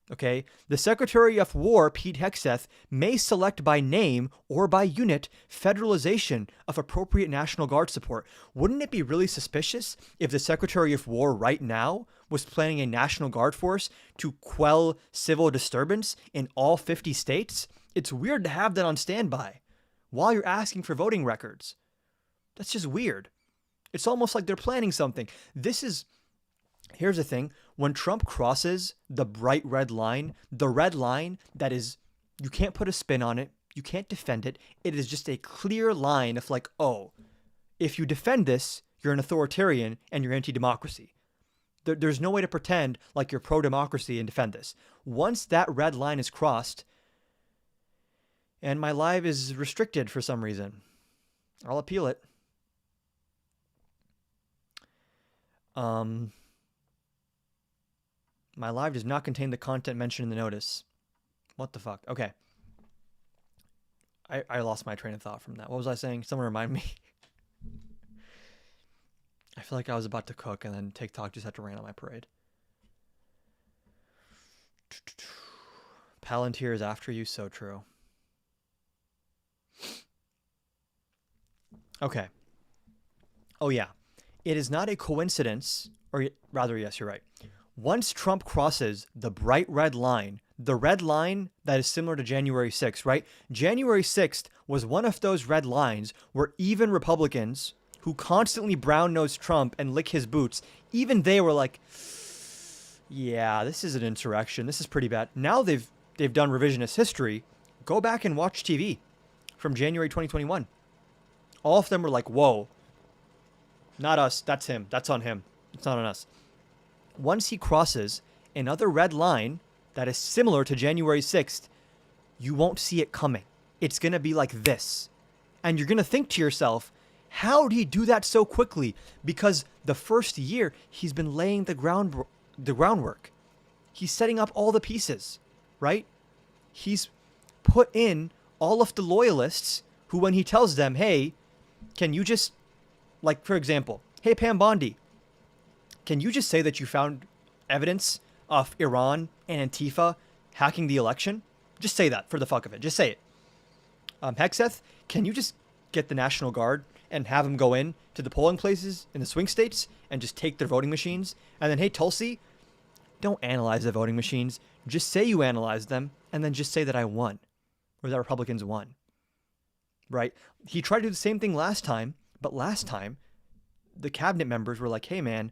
Okay, the Secretary of War, Pete Hegseth, may select by name or by unit federalization of appropriate National Guard support. Wouldn't it be really suspicious if the Secretary of War right now was planning a National Guard force to quell civil disturbance in all 50 states? It's weird to have that on standby while you're asking for voting records. That's just weird. It's almost like they're planning something. Here's the thing. When Trump crosses the bright red line that is, you can't put a spin on it, you can't defend it, it is just a clear line of like, oh, if you defend this, you're an authoritarian and you're anti-democracy. There's no way to pretend like you're pro-democracy and defend this. Once that red line is crossed, and my live is restricted for some reason, I'll appeal it. My live does not contain the content mentioned in the notice. What the fuck? Okay. I lost my train of thought from that. What was I saying? Someone remind me. I feel like I was about to cook and then TikTok just had to rain on my parade. Palantir is after you. So true. Okay. Oh, yeah. It is not a coincidence, or rather, yes, you're right. Once Trump crosses the bright red line, the red line that is similar to January 6th, right? January 6th was one of those red lines where even Republicans who constantly brown-nose Trump and lick his boots, even they were like, yeah, this is an insurrection. This is pretty bad. Now they've done revisionist history. Go back and watch TV from January 2021. All of them were like, whoa, not us. That's him. That's on him. It's not on us. Once he crosses another red line that is similar to January 6th, you won't see it coming. It's going to be like this. And you're going to think to yourself, how did he do that so quickly? Because the first year, he's been laying the groundwork. He's setting up all the pieces, right? He's put in all of the loyalists who, when he tells them, hey, can you just, like, for example, hey, Pam Bondi, can you just say that you found evidence of Iran and Antifa hacking the election? Just say that for the fuck of it. Just say it. Hegseth, can you just get the National Guard and have them go in to the polling places in the swing states and just take their voting machines? And then, hey, Tulsi, don't analyze the voting machines. Just say you analyzed them and then just say that I won or that Republicans won. Right? He tried to do the same thing last time, but last time the cabinet members were like, hey, man,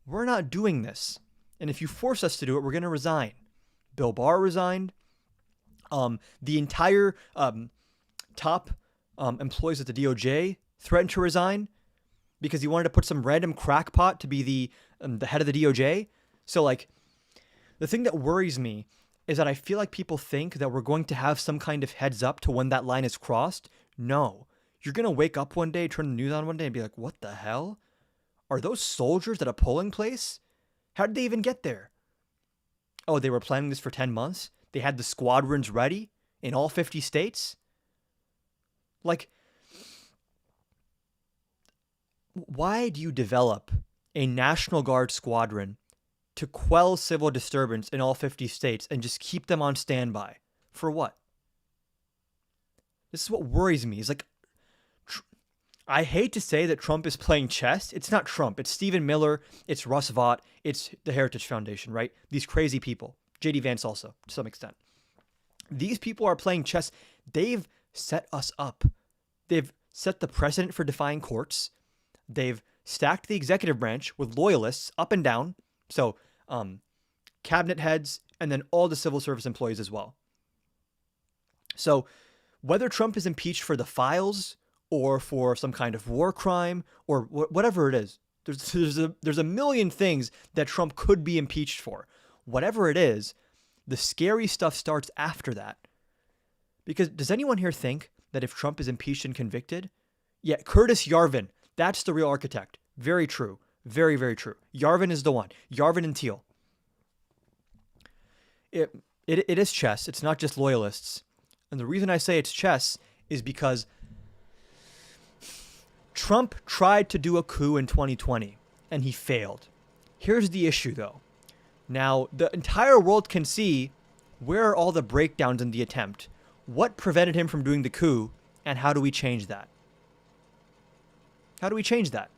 we're not doing this. And if you force us to do it, we're going to resign. Bill Barr resigned. The entire top employees at the DOJ threatened to resign because he wanted to put some random crackpot to be the head of the DOJ. So, like, the thing that worries me is that I feel like people think that we're going to have some kind of heads up to when that line is crossed. No. You're going to wake up one day, turn the news on one day and be like, what the hell? Are those soldiers at a polling place? How did they even get there? Oh, they were planning this for 10 months? They had the squadrons ready in all 50 states? Like, why do you develop a National Guard squadron to quell civil disturbance in all 50 states and just keep them on standby? For what? This is what worries me. It's like, I hate to say that Trump is playing chess. It's not Trump. It's Stephen Miller. It's Russ Vought. It's the Heritage Foundation, right? These crazy people. J.D. Vance also, to some extent. These people are playing chess. They've set us up. They've set the precedent for defying courts. They've stacked the executive branch with loyalists up and down. So, cabinet heads and then all the civil service employees as well. So, whether Trump is impeached for the files or for some kind of war crime or whatever it is, there's a million things that Trump could be impeached for. Whatever it is, The scary stuff starts after that. Because does anyone here think that if Trump is impeached and convicted, yeah, Curtis Yarvin, that's the real architect. Very true. Very, very true. Yarvin is the one. Yarvin and Teal. It is chess. It's not just loyalists. And the reason I say it's chess is because Trump tried to do a coup in 2020 and he failed. Here's the issue though. Now, the entire world can see where are all the breakdowns in the attempt. What prevented him from doing the coup, and how do we change that? How do we change that?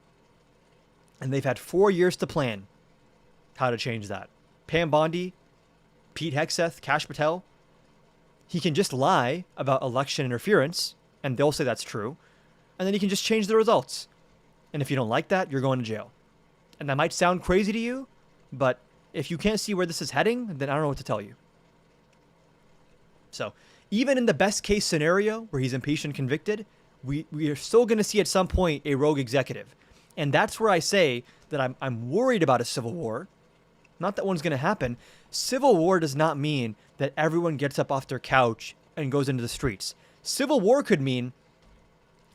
And they've had 4 years to plan how to change that. Pam Bondi, Pete Hegseth, Kash Patel, he can just lie about election interference, and they'll say that's true, and then he can just change the results. And if you don't like that, you're going to jail. And that might sound crazy to you, but if you can't see where this is heading, then I don't know what to tell you. So, even in the best case scenario where he's impeached and convicted, we are still going to see at some point a rogue executive. And that's where I say that I'm worried about a civil war. Not that one's going to happen. Civil war does not mean that everyone gets up off their couch and goes into the streets. Civil war could mean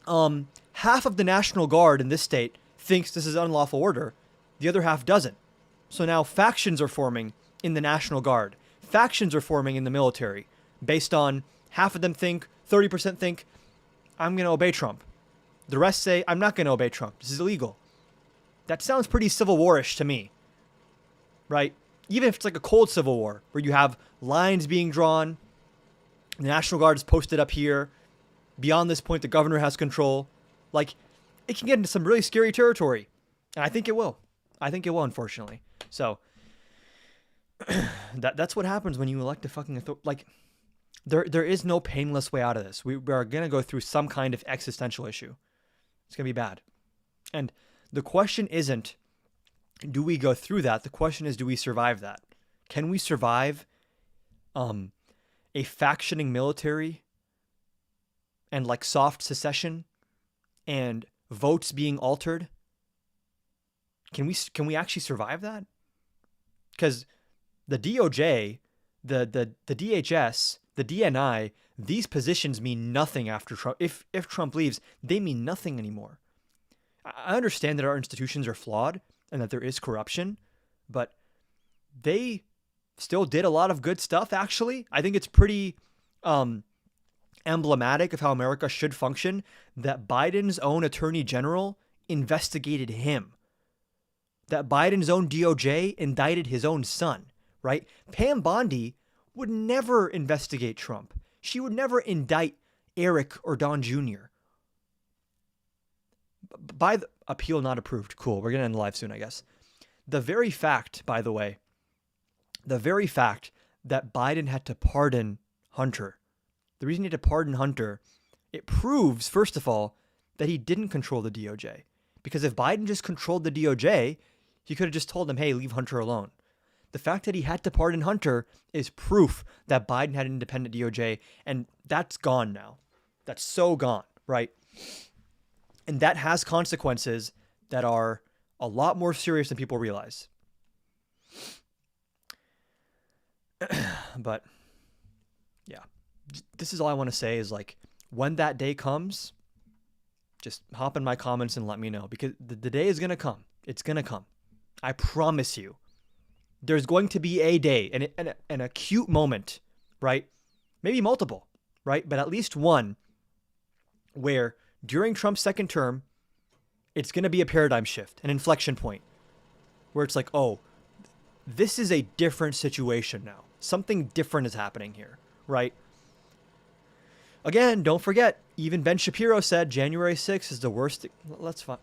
half of the National Guard in this state thinks this is unlawful order. The other half doesn't. So now factions are forming in the National Guard. Factions are forming in the military based on half of them think, 30% think, I'm going to obey Trump. The rest say, I'm not going to obey Trump. This is illegal. That sounds pretty Civil War-ish to me, right? Even if it's like a cold Civil War where you have lines being drawn, the National Guard is posted up here. Beyond this point, the governor has control. Like, it can get into some really scary territory. And I think it will. I think it will, unfortunately. So, that's what happens when you elect a fucking authority. Like, there is no painless way out of this. We are going to go through some kind of existential issue. It's going to be bad. And the question isn't, do we go through that? The question is, do we survive that? Can we survive a factioning military and like soft secession and votes being altered? Can we actually survive that? Because the DOJ, the DHS, the DNI, these positions mean nothing after Trump. If Trump leaves, they mean nothing anymore. I understand that our institutions are flawed and that there is corruption, but they still did a lot of good stuff, actually. I think it's pretty emblematic of how America should function that Biden's own attorney general investigated him. That Biden's own DOJ indicted his own son, right? Pam Bondi would never investigate Trump. She would never indict Eric or Don Jr. By the appeal not approved. Cool. We're going to end live soon, I guess. The very fact, by the way, that Biden had to pardon Hunter, the reason he had to pardon Hunter, it proves, first of all, that he didn't control the DOJ. Because if Biden just controlled the DOJ, he could have just told them, hey, leave Hunter alone. The fact that he had to pardon Hunter is proof that Biden had an independent DOJ, and that's gone now. That's so gone, right? And that has consequences that are a lot more serious than people realize. But, yeah. This is all I want to say is, like, when that day comes, just hop in my comments and let me know. Because the day is going to come. It's going to come. I promise you. There's going to be a day, an acute moment, right? Maybe multiple, right? But at least one where during Trump's second term, it's going to be a paradigm shift, an inflection point, where it's like, oh, this is a different situation now. Something different is happening here, right? Again, don't forget, even Ben Shapiro said January 6th is the worst. Let's find.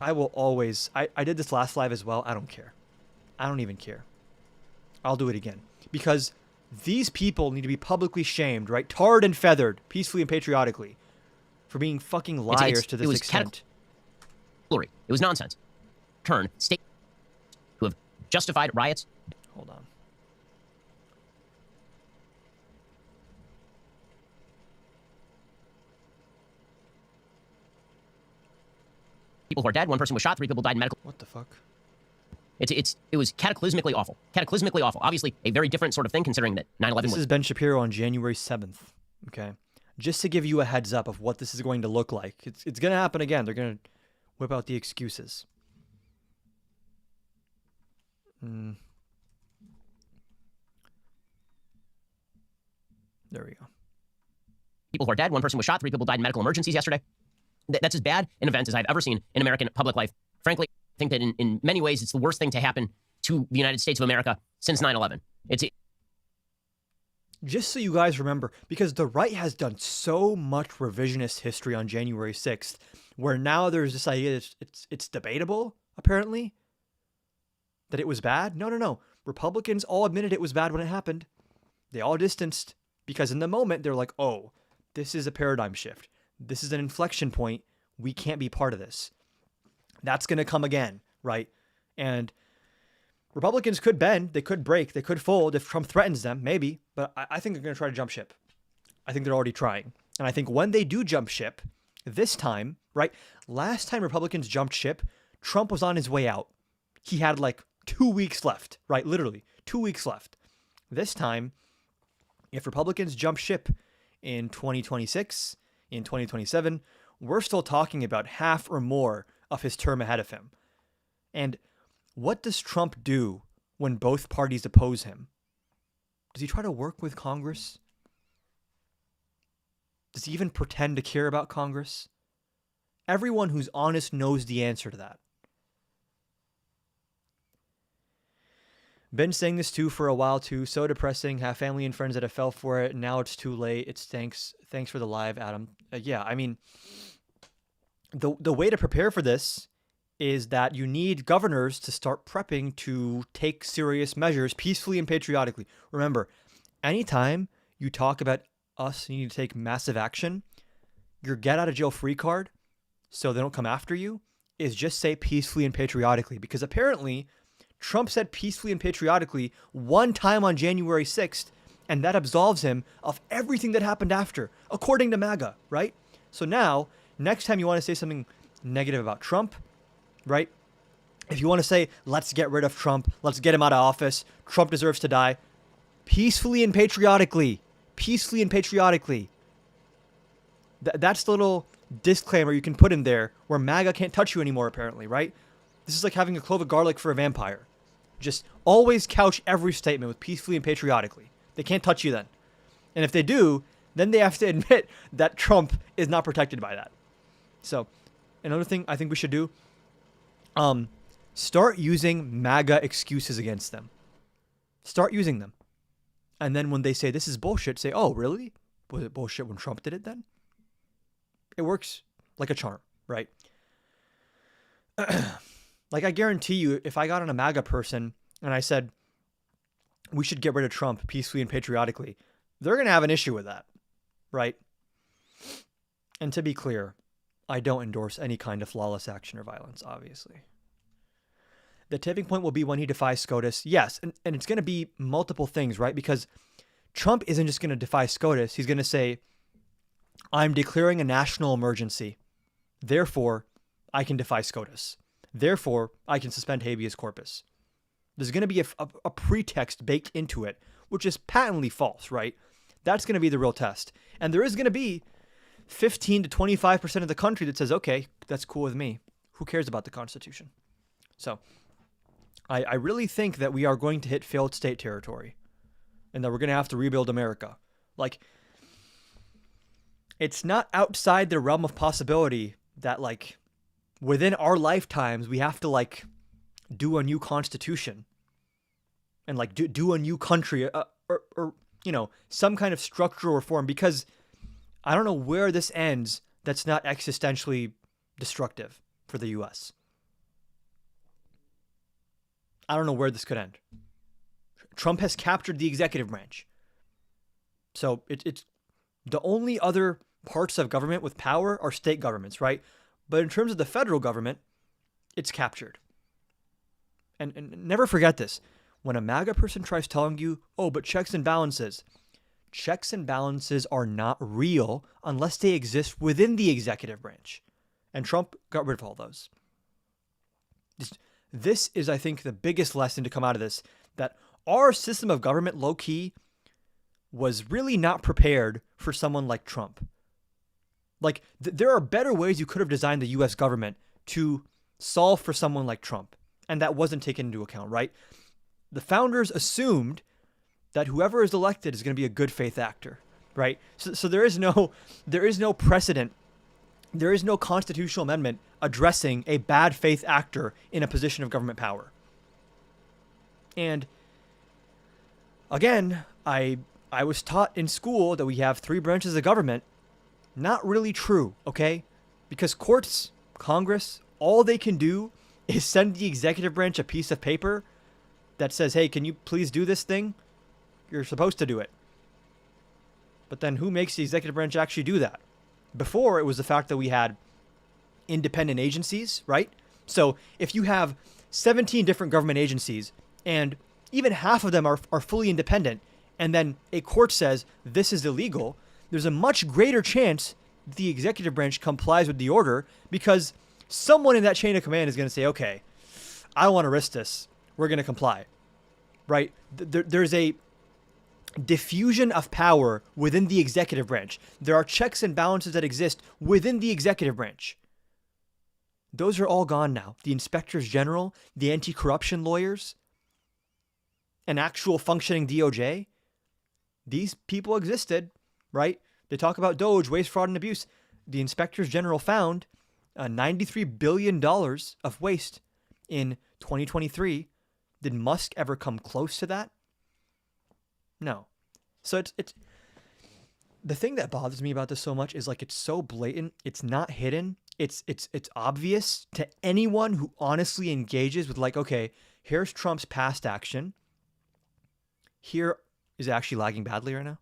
I will always, I did this last live as well. I don't care. I don't even care. I'll do it again. Because these people need to be publicly shamed, right? Tarred and feathered, peacefully and patriotically, for being fucking liars to this extent. It was nonsense. Turn state who have justified riots. Hold on. People who are dead. One person was shot. 3 people died in medical. What the fuck? It was cataclysmically awful. Cataclysmically awful. Obviously, a very different sort of thing considering that 9/11 This was. is Ben Shapiro on January 7th. Okay. Just to give you a heads up of what this is going to look like. It's going to happen again. They're going to whip out the excuses. There we go. People who are dead. One person was shot. 3 people died in medical emergencies yesterday. That's as bad an event as I've ever seen in American public life. Frankly, I think that in many ways, it's the worst thing to happen to the United States of America since 9/11. Just so you guys remember, because the right has done so much revisionist history on January 6th, where now there's this idea that it's debatable, apparently, that it was bad. No. Republicans all admitted it was bad when it happened. They all distanced, because in the moment, they're like, oh, this is a paradigm shift. This is an inflection point. We can't be part of this. That's going to come again, right? And Republicans could bend, they could break, they could fold if Trump threatens them, maybe. But I think they're going to try to jump ship. I think they're already trying. And I think when they do jump ship, this time, right? Last time Republicans jumped ship, Trump was on his way out. He had like 2 weeks left, right? Literally 2 weeks left. This time, if Republicans jump ship in 2026, in 2027, we're still talking about half or more of his term ahead of him. And what does Trump do when both parties oppose him? Does he try to work with Congress? Does he even pretend to care about Congress? Everyone who's honest knows the answer to that. Been saying this too for a while too. So depressing. Have family and friends that have fell for it. Now it's too late. It's thanks for the live, Adam. Yeah, I mean, the way to prepare for this is that you need governors to start prepping to take serious measures peacefully and patriotically. Remember, anytime you talk about us needing to take massive action, your get out of jail free card, so they don't come after you, is just say peacefully and patriotically. Because apparently, Trump said peacefully and patriotically one time on January 6th, and that absolves him of everything that happened after, according to MAGA, right? So now, next time you want to say something negative about Trump, right? If you want to say, let's get rid of Trump, let's get him out of office, Trump deserves to die, peacefully and patriotically. Peacefully and patriotically. That's the little disclaimer you can put in there where MAGA can't touch you anymore, apparently, right? This is like having a clove of garlic for a vampire. Just always couch every statement with peacefully and patriotically. They can't touch you then. And if they do, then they have to admit that Trump is not protected by that. So, another thing I think we should do, start using MAGA excuses against them. Start using them. And then when they say this is bullshit, say, oh, really? Was it bullshit when Trump did it then? It works like a charm, right? Like, I guarantee you, if I got on a MAGA person and I said, we should get rid of Trump peacefully and patriotically, they're going to have an issue with that, right? And to be clear, I don't endorse any kind of lawless action or violence, obviously. The tipping point will be when he defies SCOTUS. Yes, and it's going to be multiple things, right? Because Trump isn't just going to defy SCOTUS. He's going to say, I'm declaring a national emergency. Therefore, I can defy SCOTUS. Therefore, I can suspend habeas corpus. There's going to be a pretext baked into it, which is patently false, right? That's going to be the real test. And there is going to be 15 to 25% of the country that says, okay, that's cool with me. Who cares about the Constitution? So I really think that we are going to hit failed state territory and that we're going to have to rebuild America. Like, it's not outside the realm of possibility that, like, within our lifetimes, we have to, like, do a new constitution and, like, do a new country or, you know, some kind of structural reform, because I don't know where this ends that's not existentially destructive for the U.S. I don't know where this could end. Trump has captured the executive branch. So it's the only other parts of government with power are state governments, right? But in terms of the federal government, it's captured. And never forget this. When a MAGA person tries telling you, oh, but checks and balances are not real unless they exist within the executive branch. And Trump got rid of all those. Just this is, I think, the biggest lesson to come out of this, that our system of government, low-key, was really not prepared for someone like Trump. Like, there are better ways you could have designed the U.S. government to solve for someone like Trump, and that wasn't taken into account, right? The founders assumed that whoever is elected is going to be a good faith actor, right? So there is no precedent, there is no constitutional amendment addressing a bad faith actor in a position of government power. And again, I was taught in school that we have three branches of government. Not really true, okay? Because courts, Congress, all they can do is send the executive branch a piece of paper that says, hey, can you please do this thing? You're supposed to do it. But then who makes the executive branch actually do that? Before, it was the fact that we had independent agencies, right? So if you have 17 different government agencies and even half of them are fully independent, and then a court says this is illegal, there's a much greater chance the executive branch complies with the order, because someone in that chain of command is going to say, okay, I don't want to risk this. We're going to comply, right? There's a diffusion of power within the executive branch. There are checks and balances that exist within the executive branch. Those are all gone now. The inspectors general, the anti-corruption lawyers, an actual functioning DOJ. These people existed, right? They talk about DOJ, waste, fraud, and abuse. The inspectors general found $93 billion of waste in 2023. Did Musk ever come close to that? No. So it's the thing that bothers me about this so much is, like, it's so blatant. It's not hidden. It's obvious to anyone who honestly engages with, like, okay, here's Trump's past action. Here is actually lagging badly right now.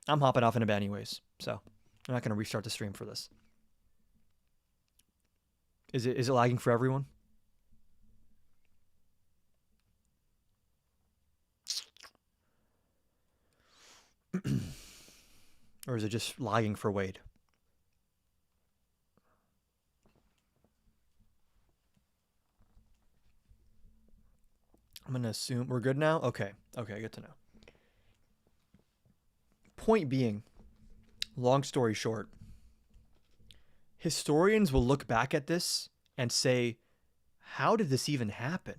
I'm hopping off in a bed anyways, so I'm not going to restart the stream for this. Is it lagging for everyone? Or is it just lagging for Wade? I'm going to assume we're good now. Okay, good to know. Point being, long story short, historians will look back at this and say, how did this even happen?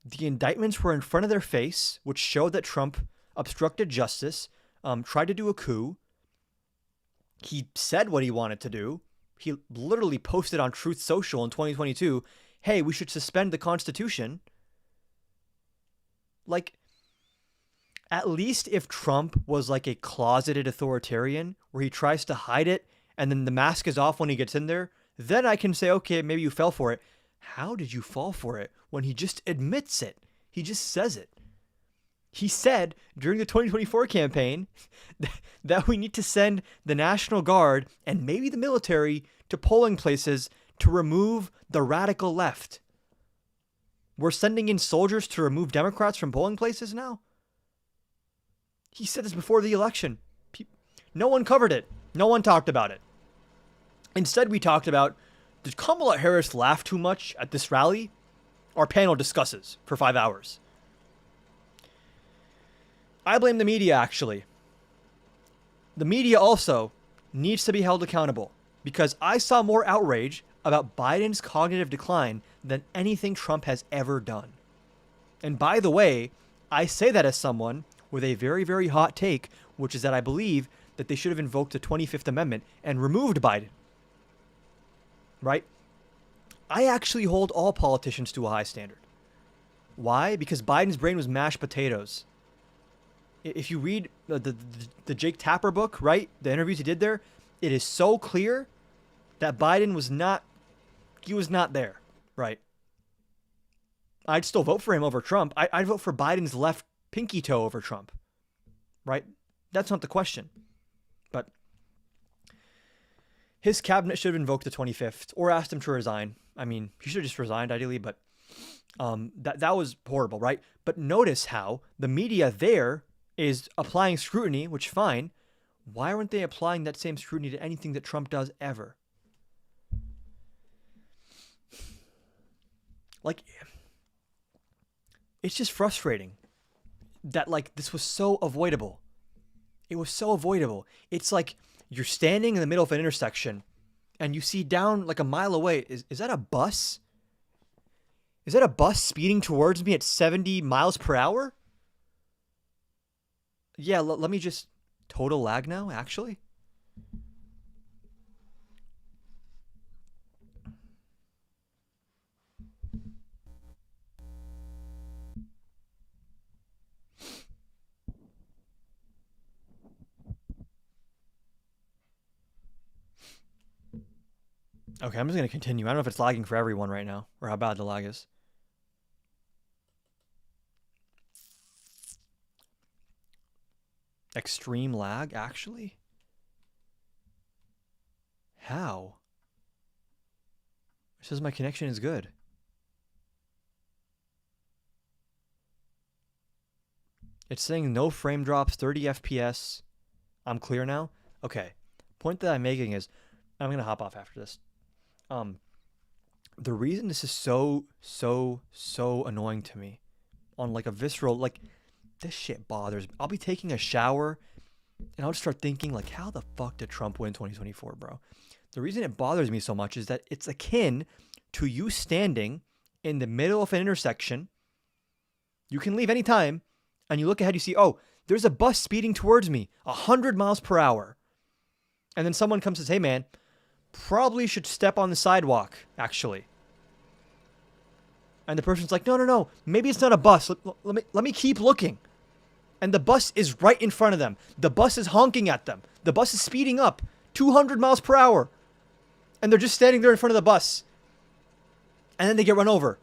The indictments were in front of their face, which showed that Trump obstructed justice, tried to do a coup. He said what he wanted to do. He literally posted on Truth Social in 2022, hey, we should suspend the Constitution. Like, at least if Trump was like a closeted authoritarian where he tries to hide it and then the mask is off when he gets in there, then I can say, okay, maybe you fell for it. How did you fall for it when he just admits it? He just says it. He said during the 2024 campaign that we need to send the National Guard and maybe the military to polling places to remove the radical left. We're sending in soldiers to remove Democrats from polling places now? He said this before the election. No one covered it. No one talked about it. Instead, we talked about, did Kamala Harris laugh too much at this rally? Our panel discusses for 5 hours. I blame the media, actually. The media also needs to be held accountable, because I saw more outrage about Biden's cognitive decline than anything Trump has ever done. And by the way, I say that as someone with a very, very hot take, which is that I believe that they should have invoked the 25th Amendment and removed Biden. Right? I actually hold all politicians to a high standard. Why? Because Biden's brain was mashed potatoes. If you read the Jake Tapper book, right, the interviews he did there, it is so clear that Biden was not there, right? I'd still vote for him over Trump. I'd vote for Biden's left pinky toe over Trump, right? That's not the question. But his cabinet should have invoked the 25th or asked him to resign. I mean, he should have just resigned ideally, but that was horrible, right? But notice how the media there is applying scrutiny, which fine. Why aren't they applying that same scrutiny to anything that Trump does ever? Like, it's just frustrating that, like, this was so avoidable. It was so avoidable. It's like you're standing in the middle of an intersection and you see down like a mile away. Is that a bus? Is that a bus speeding towards me at 70 miles per hour? Yeah, let me just... Total lag now, actually? Okay, I'm just going to continue. I don't know if it's lagging for everyone right now or how bad the lag is. Extreme lag, actually? How? It says my connection is good. It's saying no frame drops, 30 FPS. I'm clear now? Okay. Point that I'm making is, I'm going to hop off after this. The reason this is so annoying to me on like a visceral, like, this shit bothers me. I'll be taking a shower and I'll just start thinking like, how the fuck did Trump win 2024, bro? The reason it bothers me so much is that it's akin to you standing in the middle of an intersection. You can leave anytime and you look ahead, you see, oh, there's a bus speeding towards me 100 miles per hour. And then someone comes and says, hey man, probably should step on the sidewalk, actually. And the person's like, no, maybe it's not a bus. Let me keep looking. And the bus is right in front of them. The bus is honking at them. The bus is speeding up 200 miles per hour. And they're just standing there in front of the bus. And then they get run over.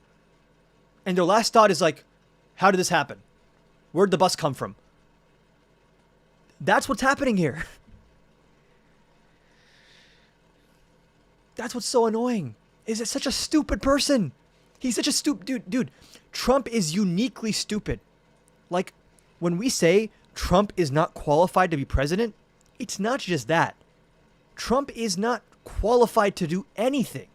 And their last thought is like, how did this happen? Where'd the bus come from? That's what's happening here. That's what's so annoying. Is it such a stupid person? He's such a stupid dude. Trump is uniquely stupid. Like, when we say Trump is not qualified to be president, it's not just that. Trump is not qualified to do anything.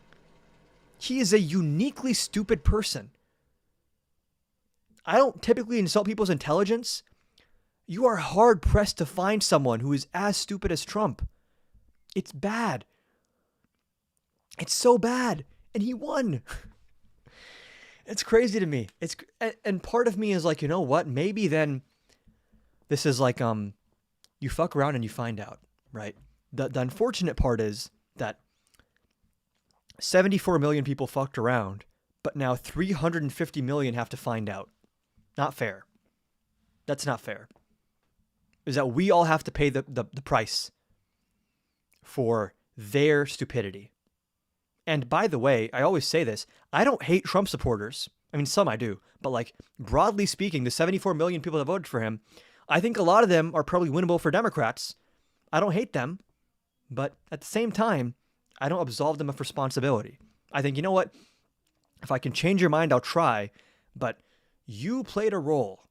He is a uniquely stupid person. I don't typically insult people's intelligence. You are hard pressed to find someone who is as stupid as Trump. It's bad. It's so bad. And he won. It's crazy to me. And part of me is like, you know what? Maybe then this is like, you fuck around and you find out, right? The unfortunate part is that 74 million people fucked around, but now 350 million have to find out. Not fair. That's not fair. Is that we all have to pay the price for their stupidity. And by the way, I always say this, I don't hate Trump supporters. I mean, some I do. But like, broadly speaking, the 74 million people that voted for him, I think a lot of them are probably winnable for Democrats. I don't hate them. But at the same time, I don't absolve them of responsibility. I think, you know what? If I can change your mind, I'll try. But you played a role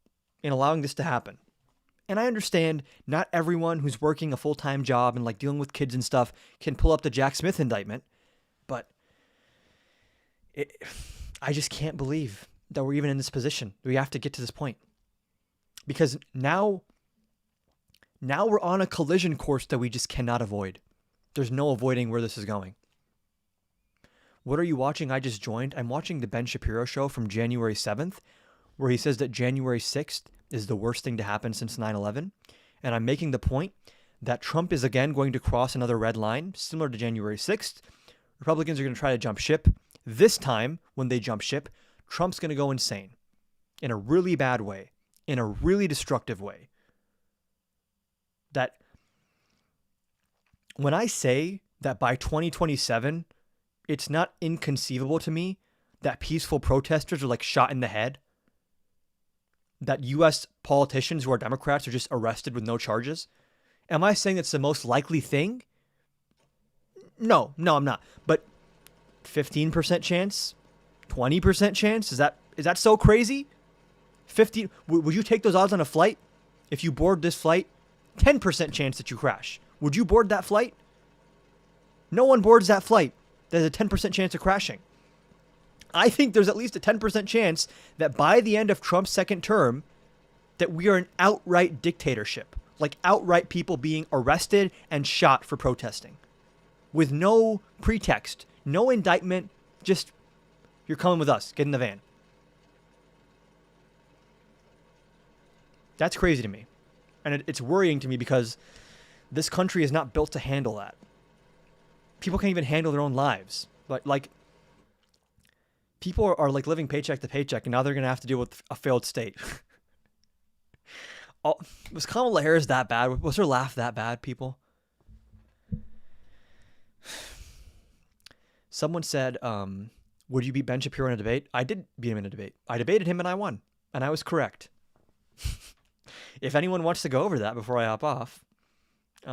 in allowing this to happen. And I understand not everyone who's working a full-time job and like dealing with kids and stuff can pull up the Jack Smith indictment. But I just can't believe that we're even in this position. We have to get to this point. Because now we're on a collision course that we just cannot avoid. There's no avoiding where this is going. What are you watching? I just joined. I'm watching the Ben Shapiro show from January 7th, where he says that January 6th is the worst thing to happen since 9/11. And I'm making the point that Trump is again going to cross another red line, similar to January 6th. Republicans are going to try to jump ship. This time, when they jump ship, Trump's going to go insane in a really bad way, in a really destructive way. That when I say that by 2027, it's not inconceivable to me that peaceful protesters are like shot in the head, that U.S. politicians who are Democrats are just arrested with no charges. Am I saying it's the most likely thing? No, I'm not. But 15% chance, 20% chance, is that so crazy? 15. Would you take those odds on a flight? If you board this flight, 10% chance that you crash. Would you board that flight? No one boards that flight. There's a 10% chance of crashing. I think there's at least a 10% chance that by the end of Trump's second term, that we are an outright dictatorship, like outright people being arrested and shot for protesting with no pretext, no indictment, just you're coming with us, get in the van. That's crazy to me. And it's worrying to me because this country is not built to handle that. People can't even handle their own lives. But like, people are like living paycheck to paycheck, and now they're going to have to deal with a failed state. Was Kamala Harris that bad? Was her laugh that bad, people? Someone said, would you beat Ben Shapiro in a debate? I did beat him in a debate. I debated him and I won. And I was correct. If anyone wants to go over that before I hop off. Hey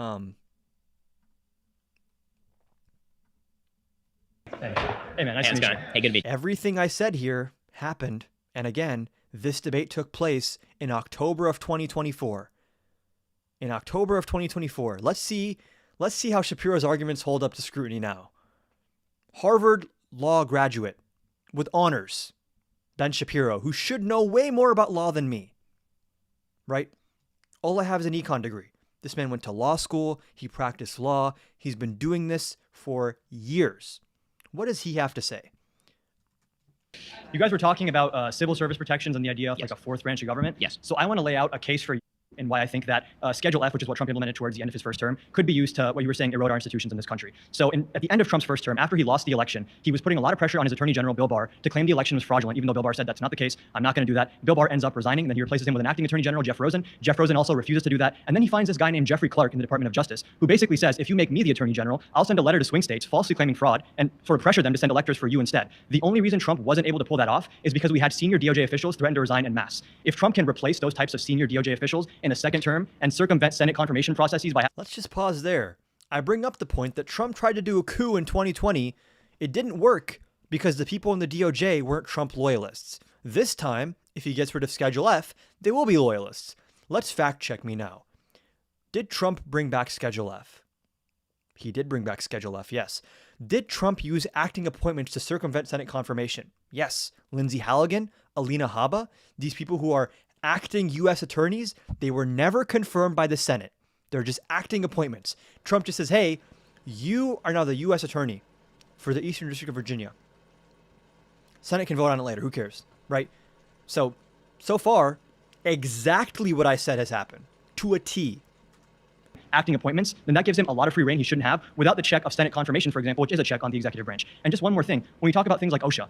man, nice to meet you. Hey, good to meet you. Everything I said here happened. And again, this debate took place in October of 2024. In October of 2024. Let's see how Shapiro's arguments hold up to scrutiny now. Harvard law graduate with honors, Ben Shapiro, who should know way more about law than me. Right? All I have is an econ degree. This man went to law school. He practiced law. He's been doing this for years. What does he have to say? You guys were talking about civil service protections and the idea of like a fourth branch of government. Yes. So I want to lay out a case for you and why I think that Schedule F, which is what Trump implemented towards the end of his first term, could be used to, what you were saying, erode our institutions in this country. So at the end of Trump's first term, after he lost the election, he was putting a lot of pressure on his Attorney General, Bill Barr, to claim the election was fraudulent, even though Bill Barr said that's not the case. I'm not going to do that. Bill Barr ends up resigning, then he replaces him with an acting Attorney General, Jeff Rosen. Jeff Rosen also refuses to do that. And then he finds this guy named Jeffrey Clark in the Department of Justice, who basically says, if you make me the Attorney General, I'll send a letter to swing states falsely claiming fraud and sort of pressure them to send electors for you instead. The only reason Trump wasn't able to pull that off is because we had senior DOJ officials threaten to resign en masse. If Trump can replace those types of senior DOJ officials in a second term and circumvent Senate confirmation processes by... Let's just pause there. I bring up the point that Trump tried to do a coup in 2020. It didn't work because the people in the DOJ weren't Trump loyalists. This time, if he gets rid of Schedule F, they will be loyalists. Let's fact check me now. Did Trump bring back Schedule F? He did bring back Schedule F, yes. Did Trump use acting appointments to circumvent Senate confirmation? Yes. Lindsey Halligan, Alina Habba, these people who are acting U.S. attorneys, they were never confirmed by the Senate. They're just acting appointments. Trump just says, hey, you are now the U.S. attorney for the Eastern District of Virginia. Senate can vote on it later. Who cares? Right? So far, exactly what I said has happened. To a T. acting appointments, then that gives him a lot of free reign he shouldn't have without the check of Senate confirmation, for example, which is a check on the executive branch. And just one more thing. When we talk about things like OSHA,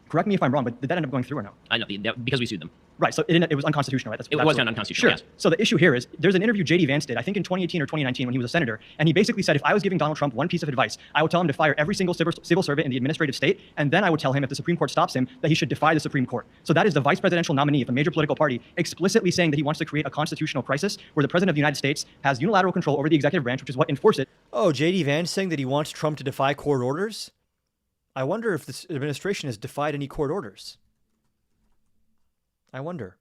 correct me if I'm wrong, but did that end up going through or no? I know, because we sued them. Right, so it was unconstitutional, right? It was not unconstitutional, Sure. yes. So the issue here is, there's an interview J.D. Vance did, I think in 2018 or 2019 when he was a senator, and he basically said, if I was giving Donald Trump one piece of advice, I would tell him to fire every single civil servant in the administrative state, and then I would tell him if the Supreme Court stops him, that he should defy the Supreme Court. So that is the vice presidential nominee of a major political party explicitly saying that he wants to create a constitutional crisis where the president of the United States has unilateral control over the executive branch, which is what enforces it. Oh, J.D. Vance saying that he wants Trump to defy court orders? I wonder if this administration has defied any court orders. I wonder.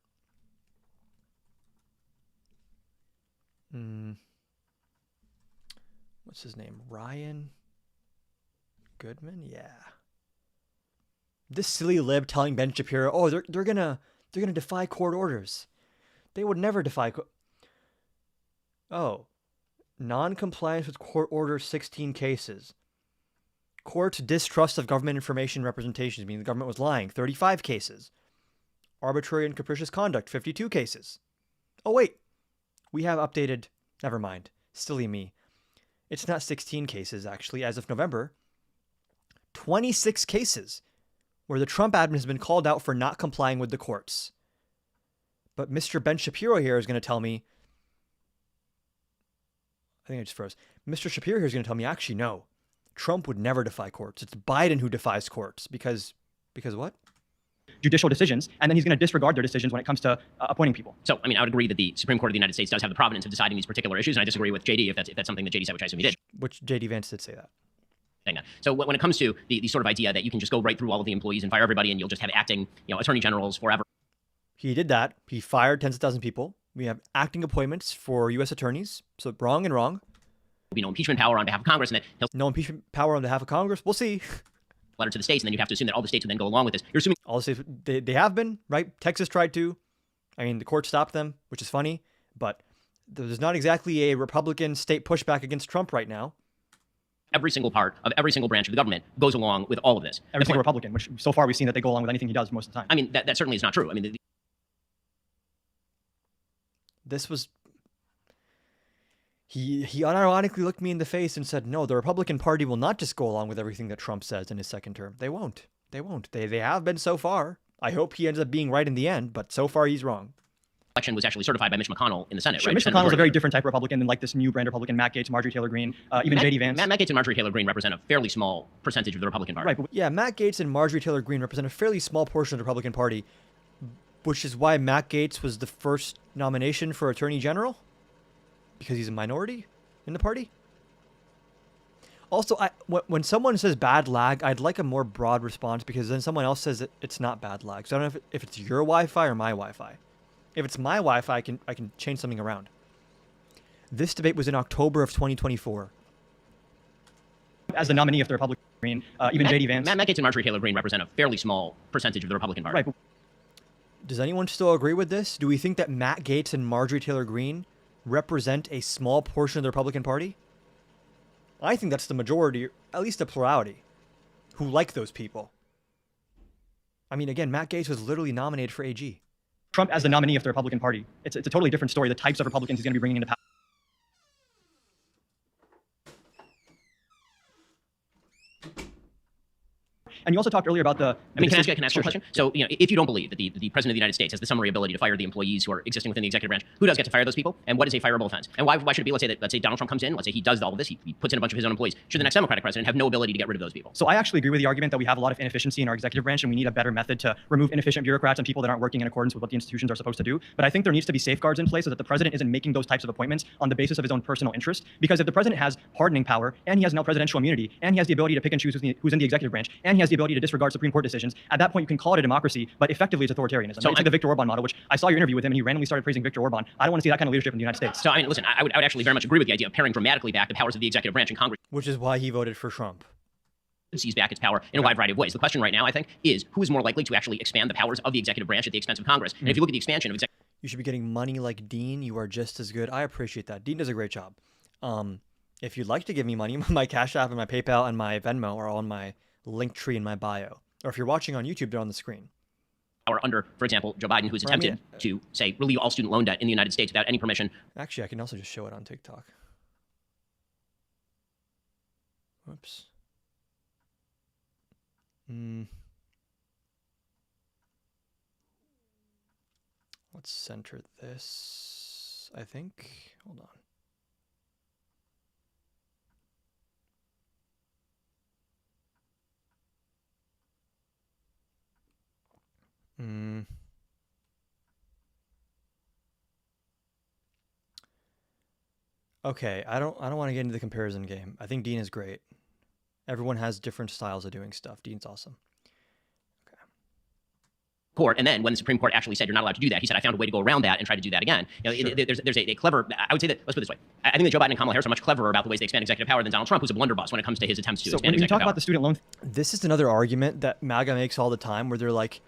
What's his name? Ryan Goodman? Yeah. This silly lib telling Ben Shapiro, oh, they're gonna defy court orders. They would never defy Oh. Non-compliance with court order 16 cases. Court's distrust of government information representations, meaning the government was lying, 35 cases. Arbitrary and capricious conduct, 52 cases. Oh, wait. We have updated. Never mind. Silly me. It's not 16 cases, actually, as of November. 26 cases where the Trump admin has been called out for not complying with the courts. But Mr. Ben Shapiro here is going to tell me, I think I just froze. Mr. Shapiro here is going to tell me, actually, no. Trump would never defy courts. It's Biden who defies courts. Because what? Judicial decisions, and then he's going to disregard their decisions when it comes to appointing people. So, I mean, I would agree that the Supreme Court of the United States does have the providence of deciding these particular issues, and I disagree with JD if that's something that JD said, which I assume he did. Which J.D. Vance did say that. So when it comes to the sort of idea that you can just go right through all of the employees and fire everybody and you'll just have acting, attorney generals forever. He did that. He fired tens of thousands of people. We have acting appointments for U.S. attorneys. So wrong and wrong. There'll be no impeachment power on behalf of Congress, and that he'll No impeachment power on behalf of Congress. We'll see. letter to the states, and then you'd have to assume that all the states would then go along with this. You're assuming All the states, they have been, right? Texas tried to. I mean, the court stopped them, which is funny, but there's not exactly a Republican state pushback against Trump right now. every single part of every single branch of the government goes along with all of this. Every single Republican, which so far we've seen that they go along with anything he does most of the time. I mean, that certainly is not true. I mean, This was... He unironically looked me in the face and said, no, the Republican Party will not just go along with everything that Trump says in his second term. They won't. They won't. They have been so far. I hope he ends up being right in the end, but so far he's wrong. election was actually certified by Mitch McConnell in the Senate. Sure, right? Mitch McConnell is a very different type of Republican than like this new brand Republican, Matt Gaetz, Marjorie Taylor Greene, even J.D. Vance. Matt Gaetz and Marjorie Taylor Greene represent a fairly small percentage of the Republican Party. Right, but Yeah, Matt Gaetz and Marjorie Taylor Greene represent a fairly small portion of the Republican Party, which is why Matt Gaetz was the first nomination for Attorney General, because he's a minority in the party. Also, when someone says bad lag, I'd like a more broad response, because then someone else says it's not bad lag. So I don't know if it's your Wi-Fi or my Wi-Fi. If it's my Wi-Fi, I can change something around. This debate was in October of 2024. as the nominee of the Republican, Green, even J.D. Vance. Matt Gaetz and Marjorie Taylor Greene represent a fairly small percentage of the Republican Party. Right, but Does anyone still agree with this? Do we think that Matt Gaetz and Marjorie Taylor Greene represent a small portion of the Republican Party? I think that's the majority, at least a plurality, who like those people. I mean, again, Matt Gaetz was literally nominated for AG. Trump as the nominee of the Republican Party, it's a totally different story. The types of Republicans he's going to be bringing into power. And you also talked earlier about the... I mean, can I ask you a Sure, question? So, if you don't believe that the President of the United States has the summary ability to fire the employees who are existing within the executive branch, who does get to fire those people? And what is a fireable offense? And why should it be, let's say Donald Trump comes in, let's say he does all of this, he puts in a bunch of his own employees. Should the next Democratic president have no ability to get rid of those people? So I actually agree with the argument that we have a lot of inefficiency in our executive branch and we need a better method to remove inefficient bureaucrats and people that aren't working in accordance with what the institutions are supposed to do. But I think there needs to be safeguards in place so that the president isn't making those types of appointments on the basis of his own personal interest. Because if the president has pardoning power and he has now presidential immunity and he has the ability to pick and choose who's in the executive branch and he has the ability to disregard Supreme Court decisions, at that point you can call it a democracy, but effectively it's authoritarianism. So it's like the Viktor Orban model, which I saw your interview with him and he randomly started praising Viktor Orban. I don't want to see that kind of leadership in the United States. So, I mean, listen, I would actually very much agree with the idea of paring dramatically back the powers of the executive branch, and Congress Which is why he voted for Trump. seize back its power in a wide variety of ways. The question right now, I think, is who is more likely to actually expand the powers of the executive branch at the expense of Congress? And if you look at the expansion of executive You should be getting money like Dean. You are just as good. I appreciate that. Dean does a great job. If you'd like to give me money, my Cash App and my PayPal and my Venmo are all in my link tree in my bio. Or if you're watching on YouTube, they're on the screen. power under, for example, Joe Biden, who's Or, I mean, attempted to, say, relieve all student loan debt in the United States without any permission. Actually, I can also just show it on TikTok. Whoops. Let's center this, I think. Hold on. Okay, I don't want to get into the comparison game. I think Dean is great. Everyone has different styles of doing stuff. Dean's awesome. Court, and then when the Supreme Court actually said you're not allowed to do that, he said I found a way to go around that and try to do that again. There's a clever. I would say that, let's put it this way. I think that Joe Biden and Kamala Harris are much cleverer about the ways they expand executive power than Donald Trump, who's a blunderbuss when it comes to his attempts to So expand when you executive talk power. about the student loan This is another argument that MAGA makes all the time, where they're like,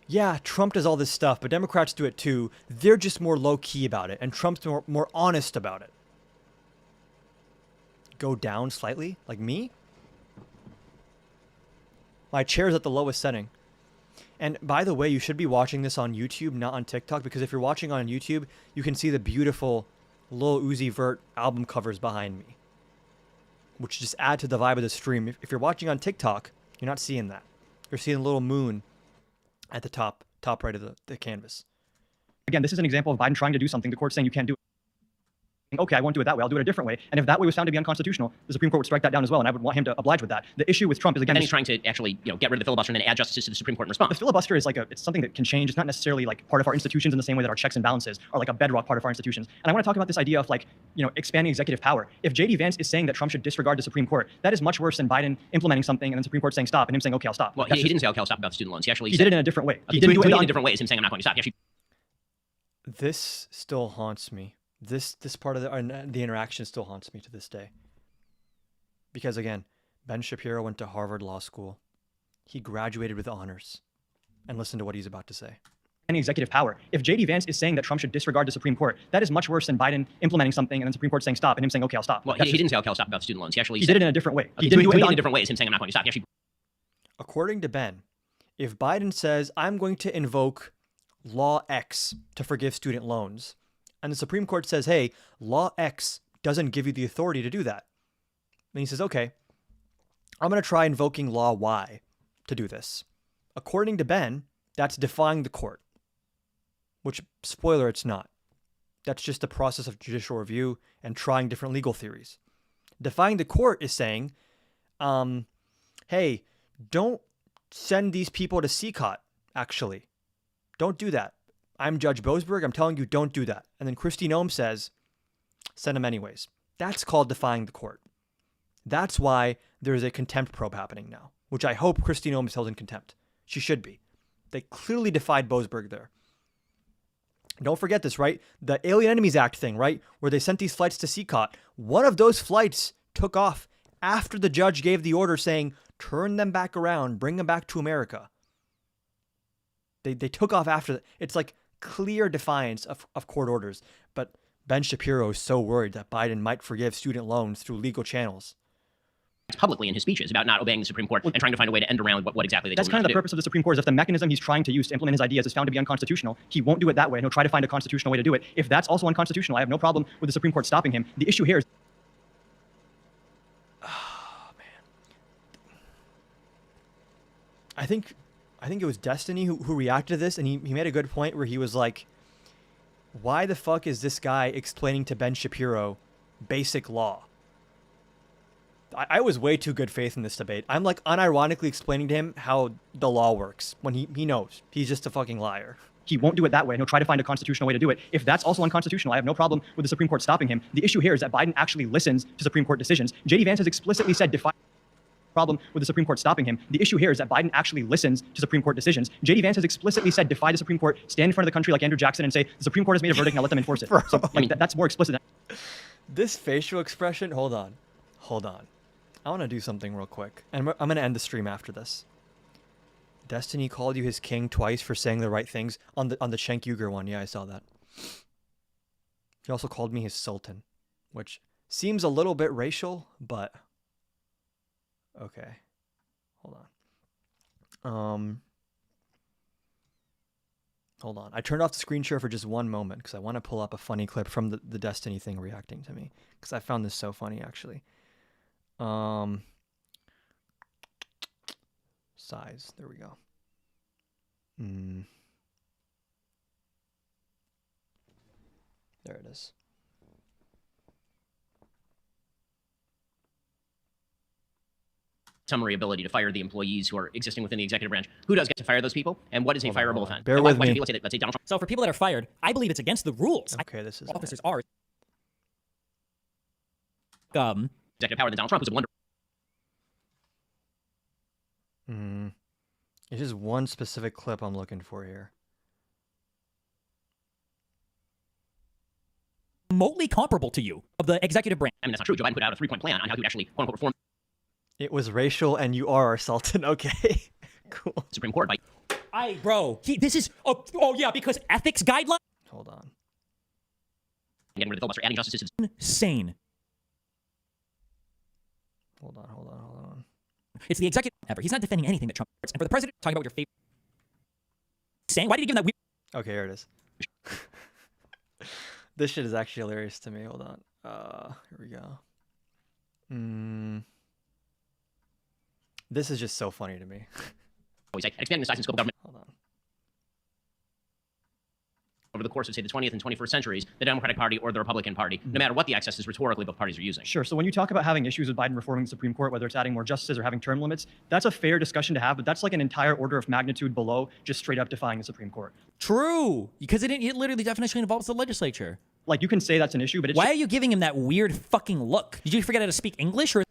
yeah, Trump does all this stuff, but Democrats do it too. They're just more low-key about it, and Trump's more honest about it. Go down slightly, like me? My chair's at the lowest setting. And by the way, you should be watching this on YouTube, not on TikTok, because if you're watching on YouTube, you can see the beautiful Lil Uzi Vert album covers behind me, which just add to the vibe of the stream. If you're watching on TikTok, you're not seeing that. You're seeing a little moon at the top right of the canvas. again, this is an example of Biden trying to do something. The court's saying you can't do it. Okay, I won't do it that way. I'll do it a different way. And if that way was found to be unconstitutional, the Supreme Court would strike that down as well. And I would want him to oblige with that. The issue with Trump is, again, And he's trying to actually, get rid of the filibuster and then add justices to the Supreme Court in the response. filibuster is it's something that can change. It's not necessarily like part of our institutions in the same way that our checks and balances are like a bedrock part of our institutions. And I want to talk about this idea of expanding executive power. If J.D. Vance is saying that Trump should disregard the Supreme Court, that is much worse than Biden implementing something and then the Supreme Court saying stop and him saying, okay, I'll stop. Well, he didn't say, okay, I'll stop about the student loans. He actually He said, did it in a different way. he He didn't do it in different ways, him saying I'm not going to stop. He actually This still haunts me. This part of the interaction still haunts me to this day. Because again, Ben Shapiro went to Harvard Law School. He graduated with honors. And listen to what he's about to say. Any executive power. If J.D. Vance is saying that Trump should disregard the Supreme Court, that is much worse than Biden implementing something and then the Supreme Court saying stop and him saying, okay, I'll stop. Well, he didn't say, okay, I'll stop about the student loans. He actually he said, did it in a different way. He He didn't do it in different ways, him saying, I'm not going to stop. He actually According to Ben, if Biden says, I'm going to invoke Law X to forgive student loans, and the Supreme Court says, hey, Law X doesn't give you the authority to do that, then he says, okay, I'm going to try invoking Law Y to do this. According to Ben, that's defying the court, which, spoiler, it's not. That's just the process of judicial review and trying different legal theories. Defying the court is saying, hey, don't send these people to CCOT, actually. Don't do that. I'm Judge Boasberg. I'm telling you, don't do that. And then Kristi Noem says, send them anyways. That's called defying the court. That's why there's a contempt probe happening now, which I hope Kristi Noem is held in contempt. She should be. They clearly defied Boasberg there. Don't forget this, right? The Alien Enemies Act thing, right? Where they sent these flights to CCOT. One of those flights took off after the judge gave the order saying, turn them back around, bring them back to America. They took off after that. It's like clear defiance of court orders. But Ben Shapiro is so worried that Biden might forgive student loans through legal channels. publicly in his speeches about not obeying the Supreme Court and trying to find a way to end around what exactly they That's told him kind of to the purpose of the Supreme Court, is if the mechanism he's trying to use to implement his ideas is found to be unconstitutional, he won't do it that way, and he'll try to find a constitutional way to do it. If that's also unconstitutional, I have no problem with the Supreme Court stopping him. The issue here is... Oh, man. I think it was Destiny who reacted to this, and he made a good point where he was like, why the fuck is this guy explaining to Ben Shapiro basic law? I was way too good faith in this debate. I'm like unironically explaining to him how the law works when he knows. He's just a fucking liar. He won't do it that way, and he'll try to find a constitutional way to do it. If that's also unconstitutional, I have no problem with the Supreme Court stopping him. The issue here is that Biden actually listens to Supreme Court decisions. J.D. Vance has explicitly said defy problem with the Supreme Court stopping him. The issue here is that Biden actually listens to Supreme Court decisions. J.D. Vance has explicitly said defy the Supreme Court, stand in front of the country like Andrew Jackson and say, the Supreme Court has made a verdict, now let them enforce it. So, I mean, that's more explicit than... This facial expression, hold on. I want to do something real quick. And I'm going to end the stream after this. Destiny called you his king twice for saying the right things on the Cenk Uygur one. Yeah, I saw that. He also called me his sultan, which seems a little bit racial, but okay. Hold on. Hold on. I turned off the screen share for just one moment because I want to pull up a funny clip from the Destiny thing reacting to me, because I found this so funny, actually. Size. There we go. There it is. summary ability to fire the employees who are existing within the executive branch. Who does get to fire those people? And what is a fireable offense? Bear with me. Let's say Donald Trump. So for people that are fired, I believe it's against the rules. Okay, this is Officers are. Executive power than Donald Trump, who's a blunder. It's just one specific clip I'm looking for here. Remotely comparable to you of the executive branch. I mean, that's not true. Joe Biden put out a 3-point plan on how he would actually, quote unquote, reform It was racial, and you are our sultan. Okay, cool. the Supreme Court by This is, yeah, because ethics guidelines. Hold on. getting rid of the filibuster, adding justices to the Insane. Hold on. It's the executive ever. He's not defending anything that Trump supports. And for the president, talking about your favorite saying, why did he give him that weird? Okay, here it is. This shit is actually hilarious to me. Hold on. Here we go. This is just so funny to me. He's like, expanding the size and scope of government Hold on. over the course of, say, the 20th and 21st centuries, the Democratic Party or the Republican Party, no matter what the excesses rhetorically both parties are using. Sure. So when you talk about having issues with Biden reforming the Supreme Court, whether it's adding more justices or having term limits, that's a fair discussion to have, but that's like an entire order of magnitude below just straight up defying the Supreme Court. True, because it literally definition involves the legislature. Like, you can say that's an issue, but it's Why are you giving him that weird fucking look? Did you forget how to speak English or?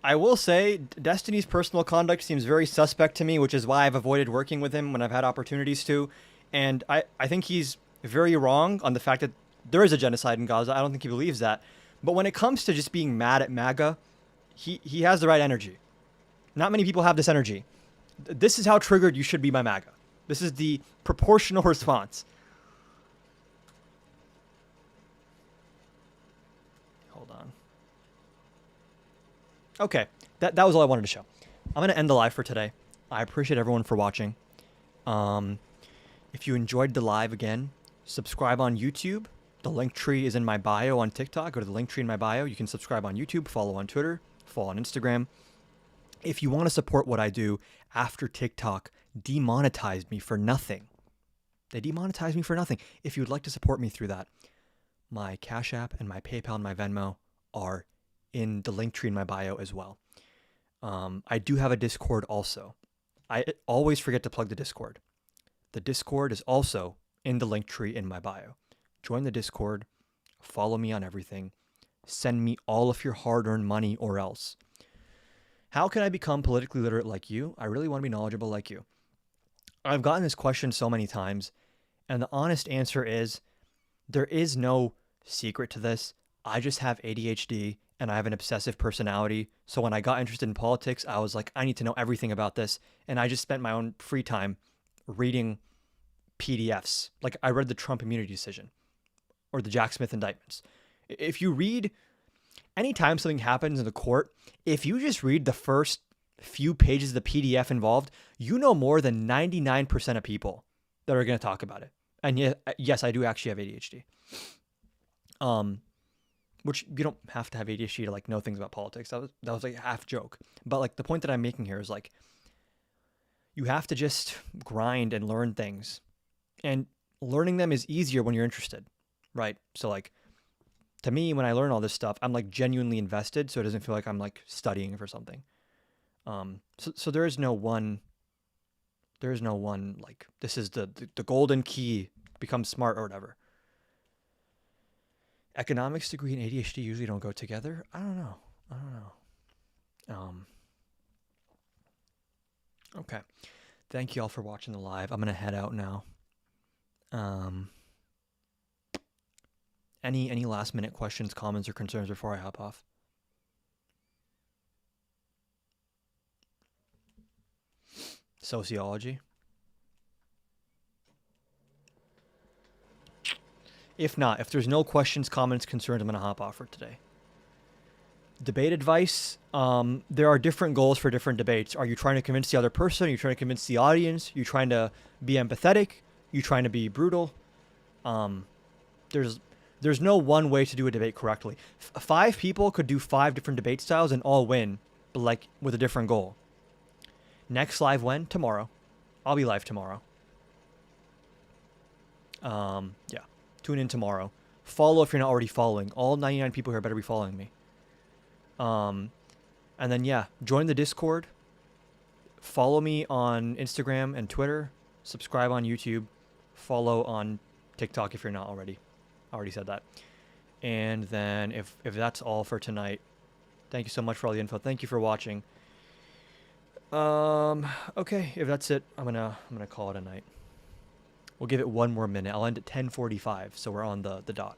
I will say Destiny's personal conduct seems very suspect to me, which is why I've avoided working with him when I've had opportunities to. And I think he's very wrong on the fact that there is a genocide in Gaza. I don't think he believes that. But when it comes to just being mad at MAGA, he has the right energy. Not many people have this energy. This is how triggered you should be by MAGA. This is the proportional response. Hold on. Okay, that was all I wanted to show. I'm going to end the live for today. I appreciate everyone for watching. If you enjoyed the live again, subscribe on YouTube. The link tree is in my bio on TikTok. Go to the link tree in my bio. You can subscribe on YouTube, follow on Twitter, follow on Instagram. If you want to support what I do after TikTok demonetized me for nothing, they demonetized me for nothing. If you would like to support me through that, my Cash App and my PayPal and my Venmo are in the link tree in my bio as well. I do have a Discord also. I always forget to plug the Discord. The Discord is also in the link tree in my bio. Join the Discord, follow me on everything, send me all of your hard-earned money or else. How can I become politically literate like you? I really want to be knowledgeable like you. I've gotten this question so many times, and the honest answer is there is no secret to this. I just have ADHD and I have an obsessive personality. So when I got interested in politics, I was like, I need to know everything about this. And I just spent my own free time reading PDFs. Like I read the Trump immunity decision or the Jack Smith indictments. If you read, anytime something happens in the court, if you just read the first few pages of the PDF involved, you know more than 99% of people that are going to talk about it. And yes, I do actually have ADHD. Which you don't have to have ADHD to like know things about politics. That was like a half joke. But like the point that I'm making here is like you have to just grind and learn things. And learning them is easier when you're interested, right? So like to me, when I learn all this stuff, I'm like genuinely invested, so it doesn't feel like I'm like studying for something. So there is no one like this is the golden key, become smart or whatever. Economics degree and ADHD usually don't go together. I don't know. Okay. Thank you all for watching the live. I'm gonna head out now. Any last minute questions, comments, or concerns before I hop off? Sociology. If not, if there's no questions, comments, concerns, I'm going to hop off for today. Debate advice. There are different goals for different debates. Are you trying to convince the other person? Are you trying to convince the audience? Are you trying to be empathetic? Are you trying to be brutal? There's no one way to do a debate correctly. 5 people could do 5 different debate styles and all win, but like with a different goal. Next live when? Tomorrow. I'll be live tomorrow. Yeah. Tune in tomorrow. Follow if you're not already following. All 99 people here better be following me. And then, yeah, join the Discord. Follow me on Instagram and Twitter. Subscribe on YouTube. Follow on TikTok if you're not already. I already said that. And then if that's all for tonight, thank you so much for all the info. Thank you for watching. Okay, if that's it, I'm gonna call it a night. We'll give it one more minute. I'll end at 10:45, so we're on the dot.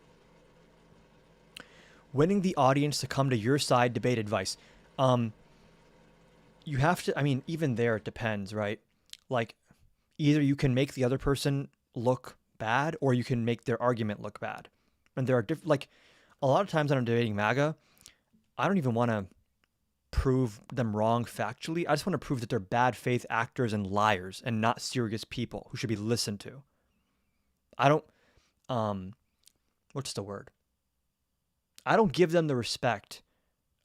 Winning the audience to come to your side, debate advice. You have to, I mean, even there it depends, right? Like, either you can make the other person look bad or you can make their argument look bad. And there are different, like, a lot of times when I'm debating MAGA, I don't even want to prove them wrong factually. I just want to prove that they're bad faith actors and liars and not serious people who should be listened to. I don't, what's the word? I don't give them the respect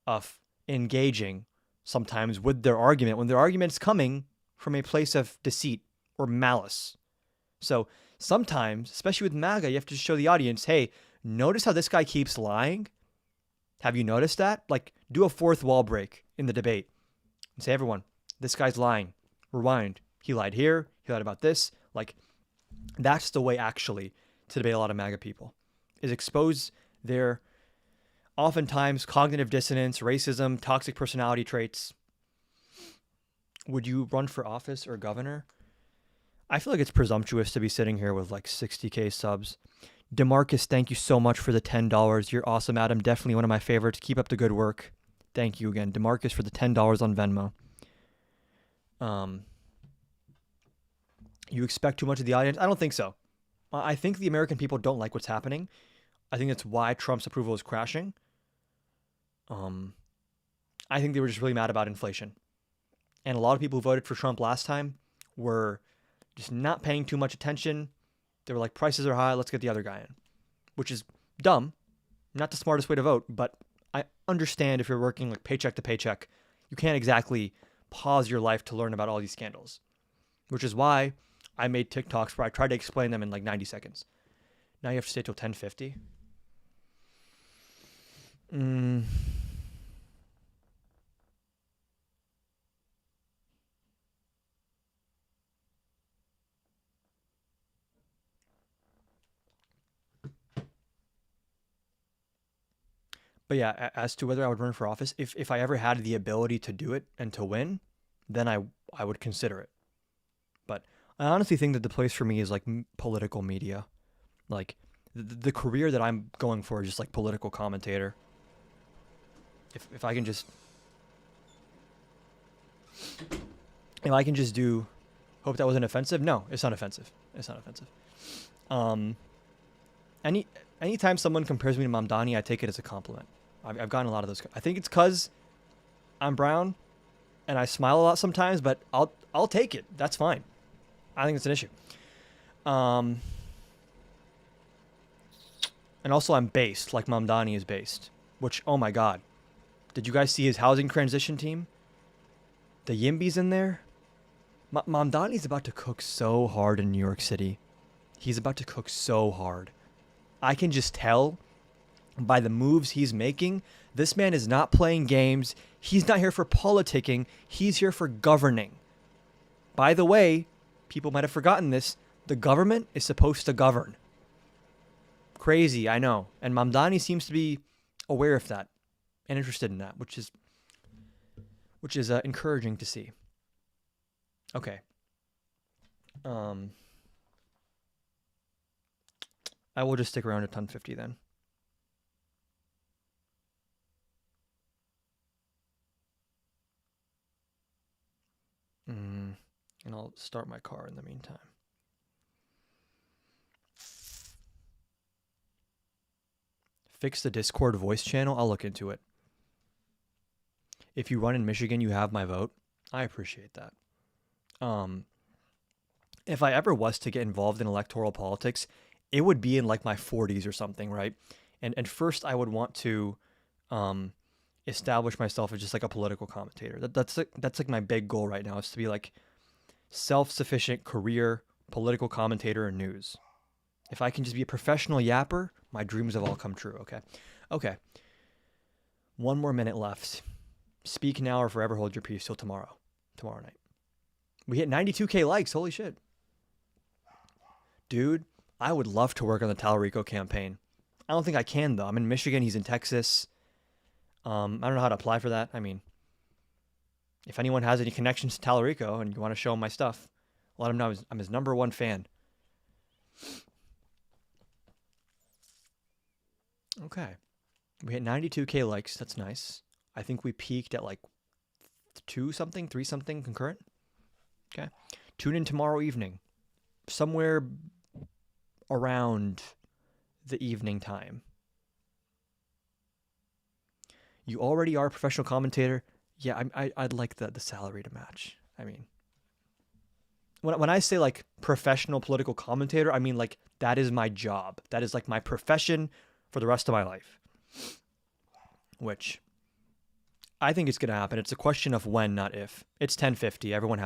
of engaging sometimes with their argument when their argument's coming from a place of deceit or malice. So sometimes, especially with MAGA, you have to show the audience, hey, notice how this guy keeps lying? Have you noticed that? Like, do a fourth wall break in the debate and say, everyone, this guy's lying. Rewind. He lied here. He lied about this. Like, that's the way actually to debate a lot of MAGA people, is expose their oftentimes cognitive dissonance, racism, toxic personality traits. Would you run for office or governor? I feel like it's presumptuous to be sitting here with like 60K subs. DeMarcus, thank you so much for the $10. You're awesome, Adam. Definitely one of my favorites. Keep up the good work. Thank you again, DeMarcus, for the $10 on Venmo. You expect too much of the audience? I don't think so. I think the American people don't like what's happening. I think that's why Trump's approval is crashing. I think they were just really mad about inflation. And a lot of people who voted for Trump last time were just not paying too much attention. They were like, prices are high, let's get the other guy in. Which is dumb. Not the smartest way to vote, but I understand if you're working like paycheck to paycheck, you can't exactly pause your life to learn about all these scandals. Which is why I made TikToks where I tried to explain them in like 90 seconds. Now you have to stay till 10:50. But yeah, as to whether I would run for office, if I ever had the ability to do it and to win, then I would consider it. But I honestly think that the place for me is like political media. Like the career that I'm going for is just like political commentator. If I can just do, hope that wasn't offensive. No, it's not offensive. It's not offensive. Anytime someone compares me to Mamdani, I take it as a compliment. I've gotten a lot of those. I think it's because I'm brown and I smile a lot sometimes, but I'll take it. That's fine. I think it's an issue. And also I'm based like Mamdani is based, which, oh my God. Did you guys see his housing transition team? The Yimby's in there. Mamdani's about to cook so hard in New York City. He's about to cook so hard. I can just tell by the moves he's making, this man is not playing games. He's not here for politicking. He's here for governing. By the way, people might have forgotten this. The government is supposed to govern. Crazy, I know. And Mamdani seems to be aware of that and interested in that, which is encouraging to see. Okay. I will just stick around at 10:50 then. And I'll start my car in the meantime. Fix the Discord voice channel. I'll look into it. If you run in Michigan, you have my vote. I appreciate that. If I ever was to get involved in electoral politics, it would be in like my 40s or something, right? And first I would want to establish myself as just like a political commentator. That's like my big goal right now, is to be like self-sufficient career political commentator in news. If I can just be a professional yapper, my dreams have all come true. Okay. 1 more minute left. Speak now or forever hold your peace till tomorrow night. We hit 92K likes. Holy shit. Dude, I would love to work on the Talarico campaign. I don't think I can, though. I'm in Michigan. He's in Texas. I don't know how to apply for that. I mean, if anyone has any connections to Talarico and you want to show him my stuff, let him know I'm his #1 fan. Okay. We hit 92K likes. That's nice. I think we peaked at like 3 something concurrent. Okay. Tune in tomorrow evening. Somewhere around the evening time. You already are a professional commentator. Yeah, I'd like the salary to match. I mean, when I say like professional political commentator, I mean like that is my job. That is like my profession for the rest of my life. Which I think it's going to happen. It's a question of when, not if. It's 10:50. Everyone have a